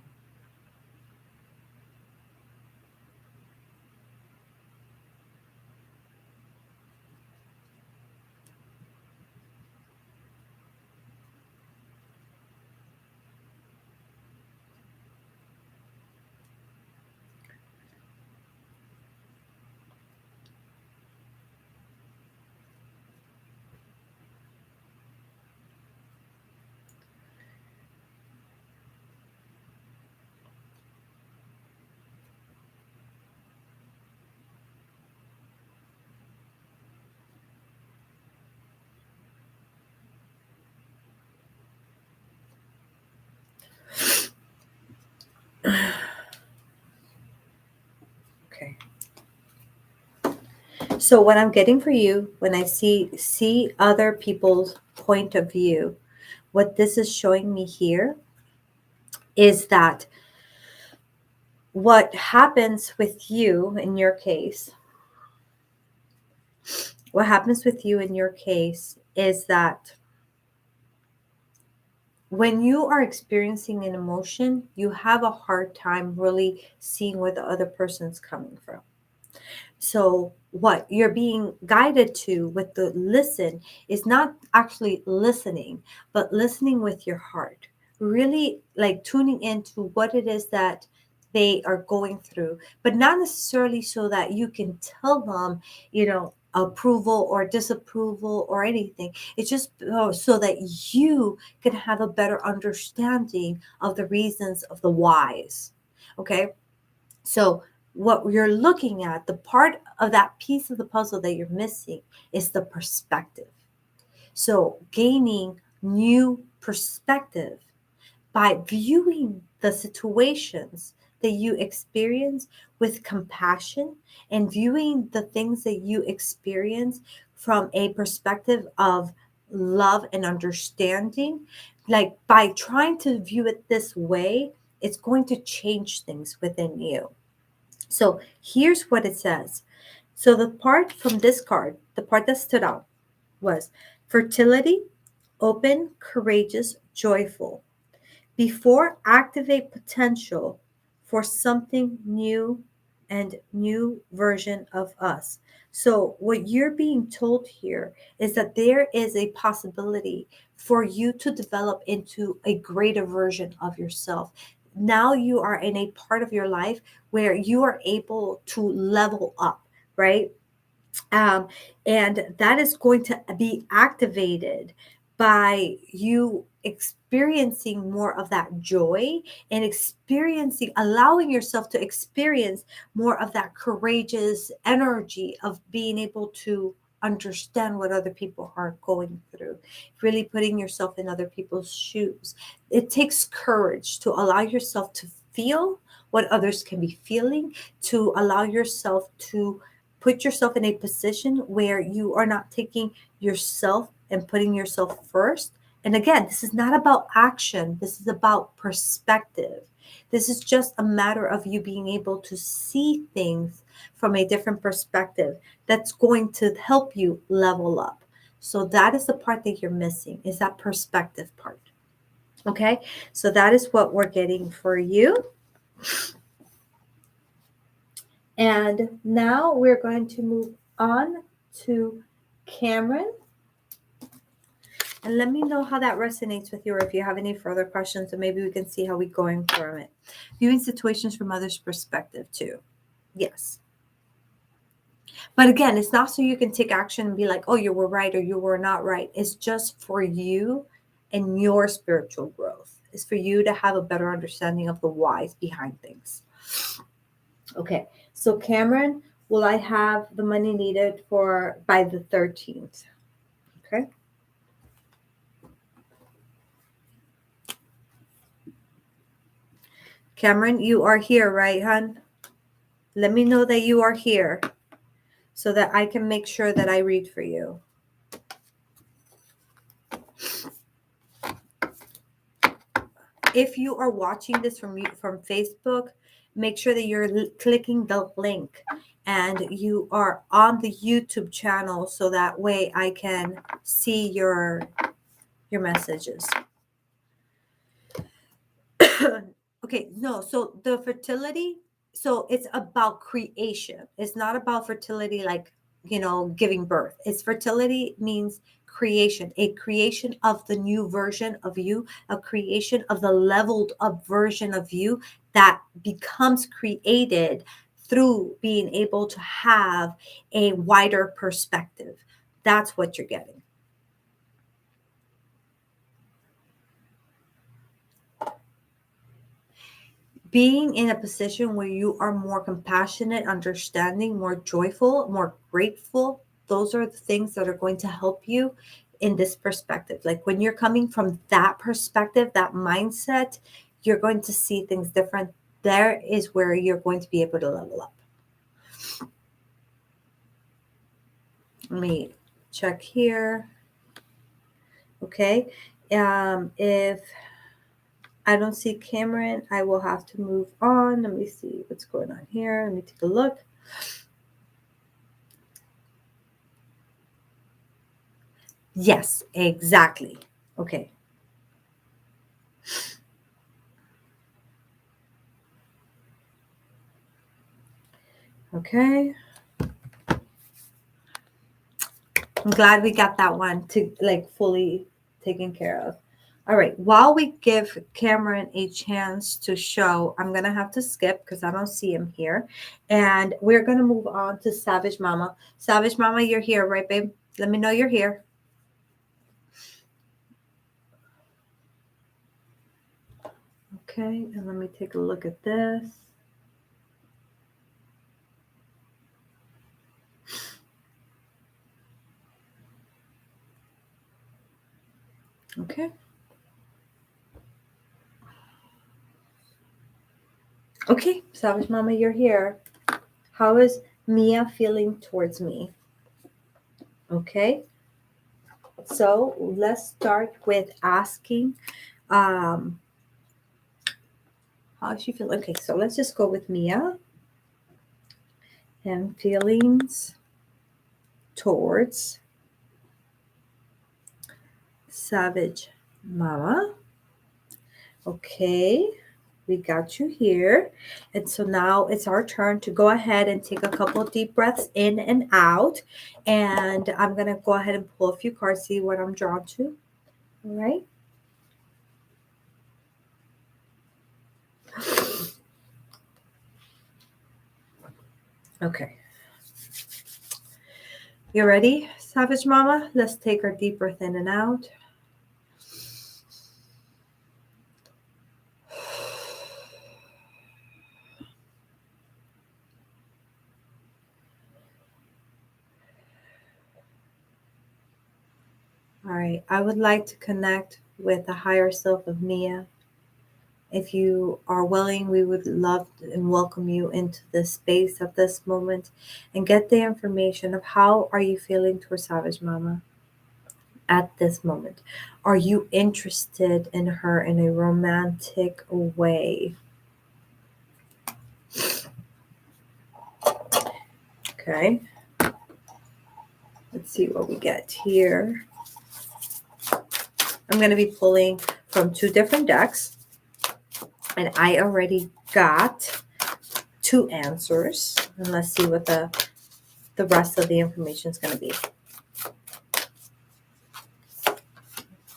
Okay. So what I'm getting for you when I see other people's point of view, what this is showing me here is that what happens with you in your case, is that when you are experiencing an emotion, you have a hard time really seeing where the other person's coming from. So what you're being guided to with the listen is not actually listening, but listening with your heart. Really like tuning into what it is that they are going through, but not necessarily so that you can tell them, approval or disapproval or anything. It's just so that you can have a better understanding of the reasons of the whys. Okay. So, what you're looking at, the part of that piece of the puzzle that you're missing is the perspective. So, gaining new perspective by viewing the situations that you experience with compassion and viewing the things that you experience from a perspective of love and understanding, like by trying to view it this way, it's going to change things within you. So here's what it says. So the part from this card, the part that stood out was fertility, open, courageous, joyful. Before activate potential for something new and new version of us. So what you're being told here is that there is a possibility for you to develop into a greater version of yourself. Now you are in a part of your life where you are able to level up, right? um, and that is going to be activated by you experiencing more of that joy and experiencing, allowing yourself to experience more of that courageous energy of being able to understand what other people are going through, really putting yourself in other people's shoes. It takes courage to allow yourself to feel what others can be feeling, to allow yourself to put yourself in a position where you are not taking yourself and putting yourself first. And again, this is not about action, this is about perspective. This is just a matter of you being able to see things from a different perspective that's going to help you level up. So that is the part that you're missing, is that perspective part. Okay? So that is what we're getting for you. And now we're going to move on to Cameron. And let me know how that resonates with you, or if you have any further questions, and maybe we can see how we're going from it. Viewing situations from others' perspective too. Yes. But again, it's not so you can take action and be like, oh, you were right or you were not right. It's just for you and your spiritual growth. It's for you to have a better understanding of the whys behind things. Okay, so Cameron, will I have the money needed for by the 13th? Okay. Cameron, you are here, right, hon? Let me know that you are here so that I can make sure that I read for you. If you are watching this from Facebook, make sure that you're clicking the link and you are on the YouTube channel so that way I can see your messages. Okay, no, so the fertility, so it's about creation. It's not about fertility like, giving birth. It's fertility means creation, a creation of the new version of you, a creation of the leveled up version of you that becomes created through being able to have a wider perspective. That's what you're getting. Being in a position where you are more compassionate, understanding, more joyful, more grateful, those are the things that are going to help you in this perspective. Like when you're coming from that perspective, that mindset, you're going to see things different. There is where you're going to be able to level up. Let me check here. Okay. If I don't see Cameron, I will have to move on. Let me see what's going on here. Let me take a look. Yes, exactly. Okay. Okay. I'm glad we got that one to like fully taken care of. All right. While we give Cameron a chance to show, I'm going to have to skip because I don't see him here. And we're going to move on to Savage Mama. Savage Mama, you're here, right, babe? Let me know you're here. Okay. And let me take a look at this. Okay. Okay. Savage Mama, you're here. How is Mia feeling towards me? Okay. So let's start with asking, um, how she feel. Okay, so let's just go with Mia and feelings towards Savage Mama. Okay, we got you here. And so now it's our turn to go ahead and take a couple deep breaths in and out. And I'm going to go ahead and pull a few cards, see what I'm drawn to. All right. Okay. You ready, Savage Mama? Let's take our deep breath in and out. All right. I would like to connect with the higher self of Mia. If you are willing, we would love and welcome you into this space at this moment and get the information of how are you feeling towards Savage Mama at this moment. Are you interested in her in a romantic way? Okay. Let's see what we get here. I'm going to be pulling from two different decks, and I already got two answers. And let's see what the rest of the information is going to be.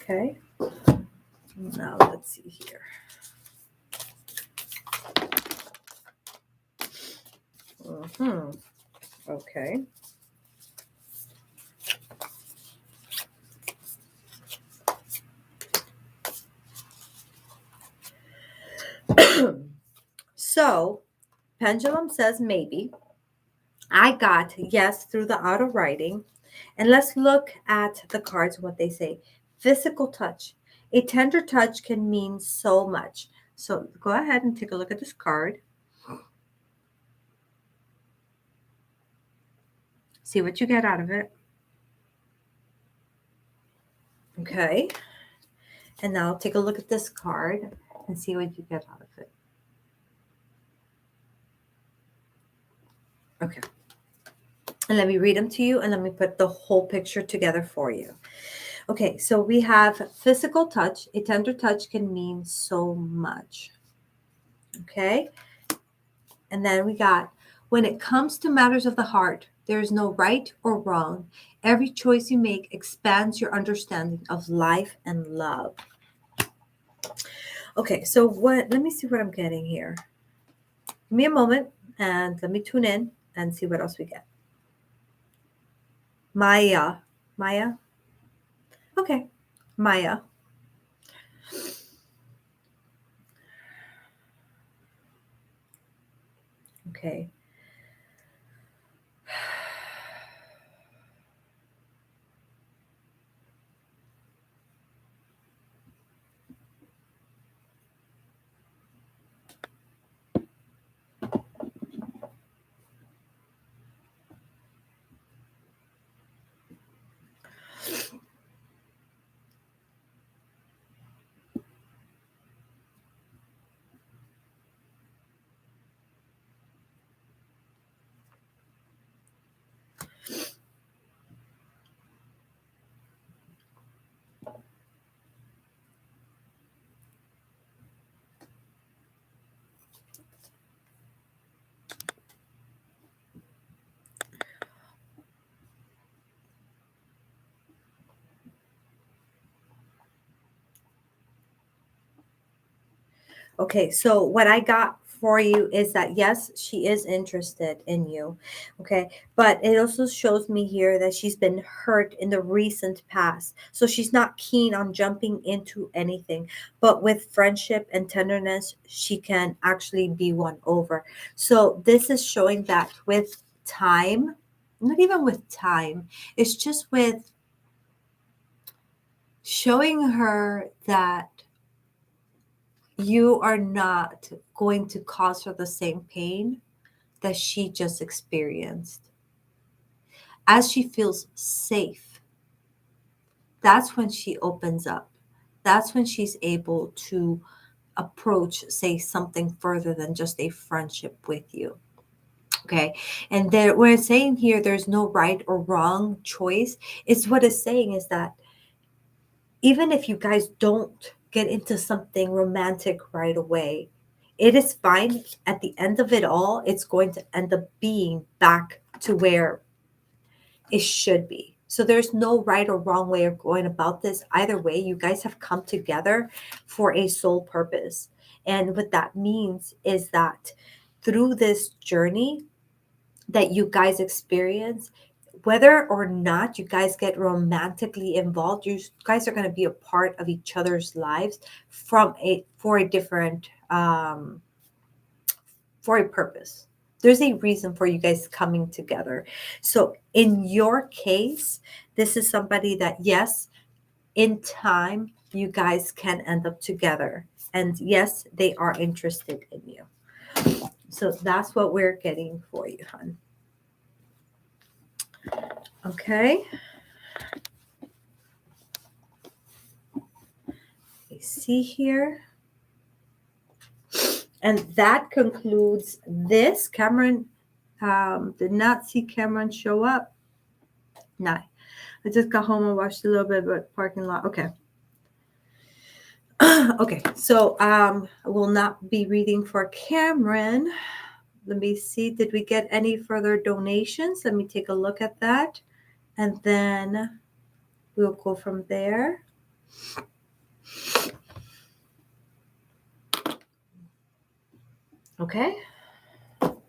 Okay. Now let's see here. Okay. So, Pendulum says maybe. I got yes through the auto writing. And let's look at the cards, what they say. Physical touch. A tender touch can mean so much. So go ahead and take a look at this card. See what you get out of it. Okay. And now take a look at this card and see what you get out of it. Okay. And let me read them to you and let me put the whole picture together for you. Okay, so we have physical touch. A tender touch can mean so much. Okay. And then we got, when it comes to matters of the heart, there is no right or wrong. Every choice you make expands your understanding of life and love. Okay, so let me see what I'm getting here. Give me a moment and let me tune in and see what else we get. Maya. Maya? Okay. Maya. Okay. Okay, so what I got for you is that yes, she is interested in you. Okay, but it also shows me here that she's been hurt in the recent past. So she's not keen on jumping into anything. But with friendship and tenderness, she can actually be won over. So this is showing that with time, not even with time, it's just with showing her that you are not going to cause her the same pain that she just experienced. As she feels safe, that's when she opens up. That's when she's able to approach, say, something further than just a friendship with you. Okay. And there, what it's saying here, there's no right or wrong choice. It's what it's saying is that even if you guys don't get into something romantic right away, it is fine. At the end of it all, it's going to end up being back to where it should be. So there's no right or wrong way of going about this. Either way, you guys have come together for a sole purpose. And what that means is that through this journey that you guys experience, whether or not you guys get romantically involved, you guys are going to be a part of each other's lives from a for a different for a purpose. There's a reason for you guys coming together. So in your case, this is somebody that, yes, in time, you guys can end up together. And yes, they are interested in you. So that's what we're getting for you, hon. Okay. I see here. And that concludes this. Cameron did not see Cameron show up. No. I just got home and watched a little bit of parking lot. Okay. Okay. So I will not be reading for Cameron. Let me see. Did we get any further donations? Let me take a look at that. And then we'll go from there. Okay. All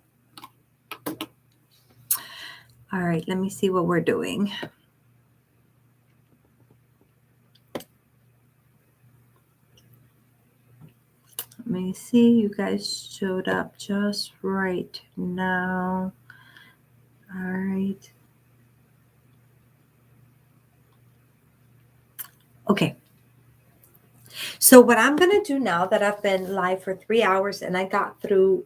right. Let me see what we're doing. Let me see. You guys showed up just right now. All right. Okay. So what I'm going to do now that I've been live for 3 hours and I got through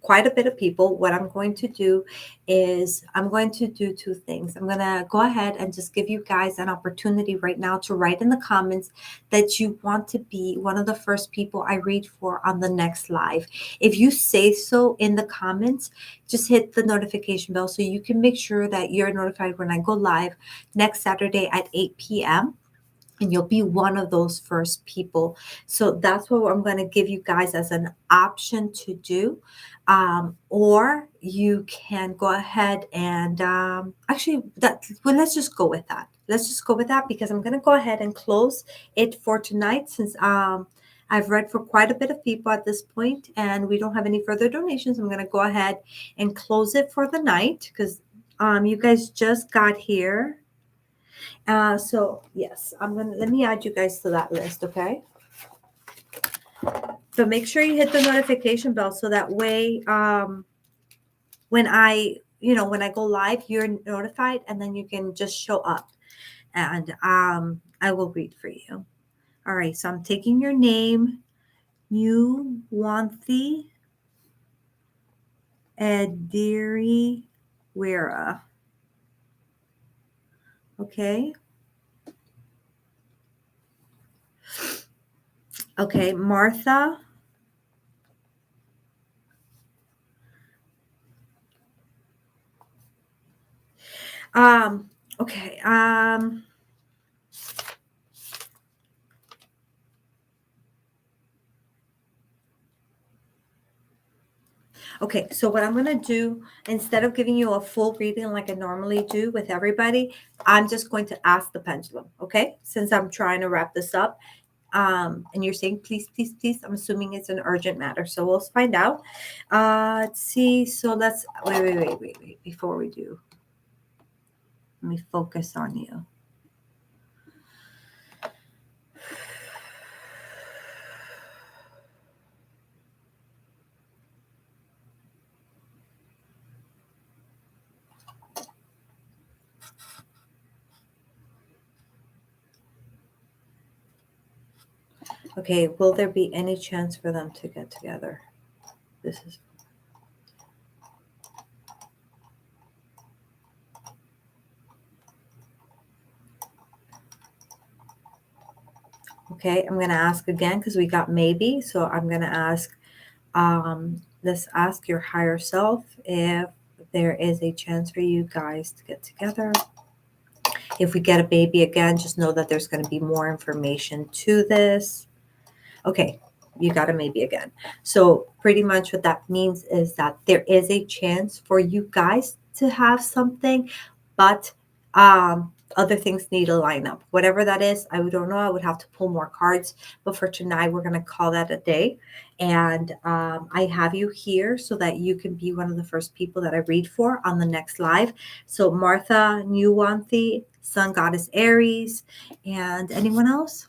quite a bit of people, what I'm going to do is I'm going to do two things. I'm going to go ahead and just give you guys an opportunity right now to write in the comments that you want to be one of the first people I read for on the next live. If you say so in the comments, just hit the notification bell so you can make sure that you're notified when I go live next Saturday at 8 p.m. and you'll be one of those first people. So that's what I'm going to give you guys as an option to do. Or you can go ahead and actually, well, let's just go with that. Let's just go with that because I'm going to go ahead and close it for tonight since I've read for quite a bit of people at this point and we don't have any further donations. I'm going to go ahead and close it for the night because you guys just got here. So yes, let me add you guys to that list, okay? So make sure you hit the notification bell so that way when I go live, you're notified and then you can just show up and I will read for you. All right, so I'm taking your name, Nuwanthi Ediri Wera. Okay. Okay, Martha. Okay. Okay, so what I'm going to do, instead of giving you a full reading like I normally do with everybody, I'm just going to ask the pendulum, okay? Since I'm trying to wrap this up. And you're saying, please, please, please. I'm assuming it's an urgent matter. So we'll find out. Let's see. So let's, wait. Before we do, let me focus on you. Okay, will there be any chance for them to get together? This is Okay, I'm going to ask again because we got maybe. So I'm going to ask, let's ask your higher self if there is a chance for you guys to get together. If we get a baby again, just know that there's going to be more information to this. Okay, you got a maybe again. So pretty much what that means is that there is a chance for you guys to have something, but other things need to line up. Whatever that is, I don't know. I would have to pull more cards, but for tonight, we're going to call that a day. And I have you here so that you can be one of the first people that I read for on the next live. So Martha, Nuwanthi, Sun Goddess Aries, and anyone else?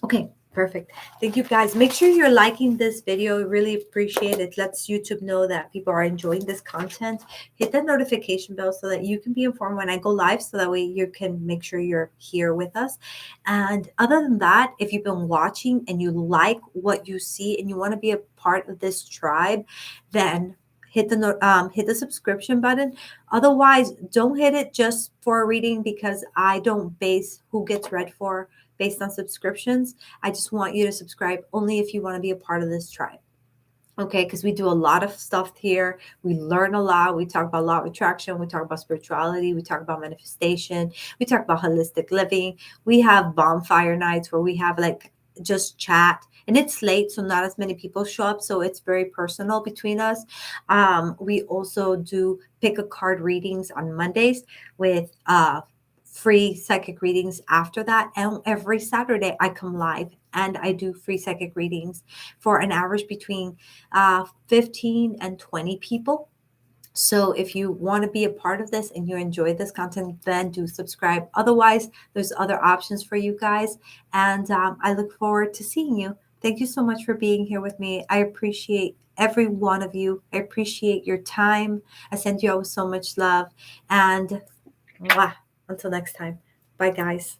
Okay, perfect. Thank you guys. Make sure you're liking this video. I really appreciate it. It lets YouTube know that people are enjoying this content. Hit that notification bell so that you can be informed when I go live, so that way you can make sure you're here with us. And other than that, if you've been watching and you like what you see and you want to be a part of this tribe, then hit the subscription button. Otherwise, don't hit it just for a reading, because I don't base who gets read for based on subscriptions. I just want you to subscribe only if you want to be a part of this tribe. Okay, because we do a lot of stuff here. We learn a lot. We talk about law of attraction. We talk about spirituality. We talk about manifestation. We talk about holistic living. We have bonfire nights where we have like just chat. And it's late, so not as many people show up. So it's very personal between us. We also do pick a card readings on Mondays with free psychic readings after that. And every Saturday I come live and I do free psychic readings for an average between 15 and 20 people. So if you want to be a part of this and you enjoy this content, then do subscribe. Otherwise, there's other options for you guys. And I look forward to seeing you. Thank you so much for being here with me. I appreciate every one of you. I appreciate your time. I send you all so much love. And mwah, until next time. Bye, guys.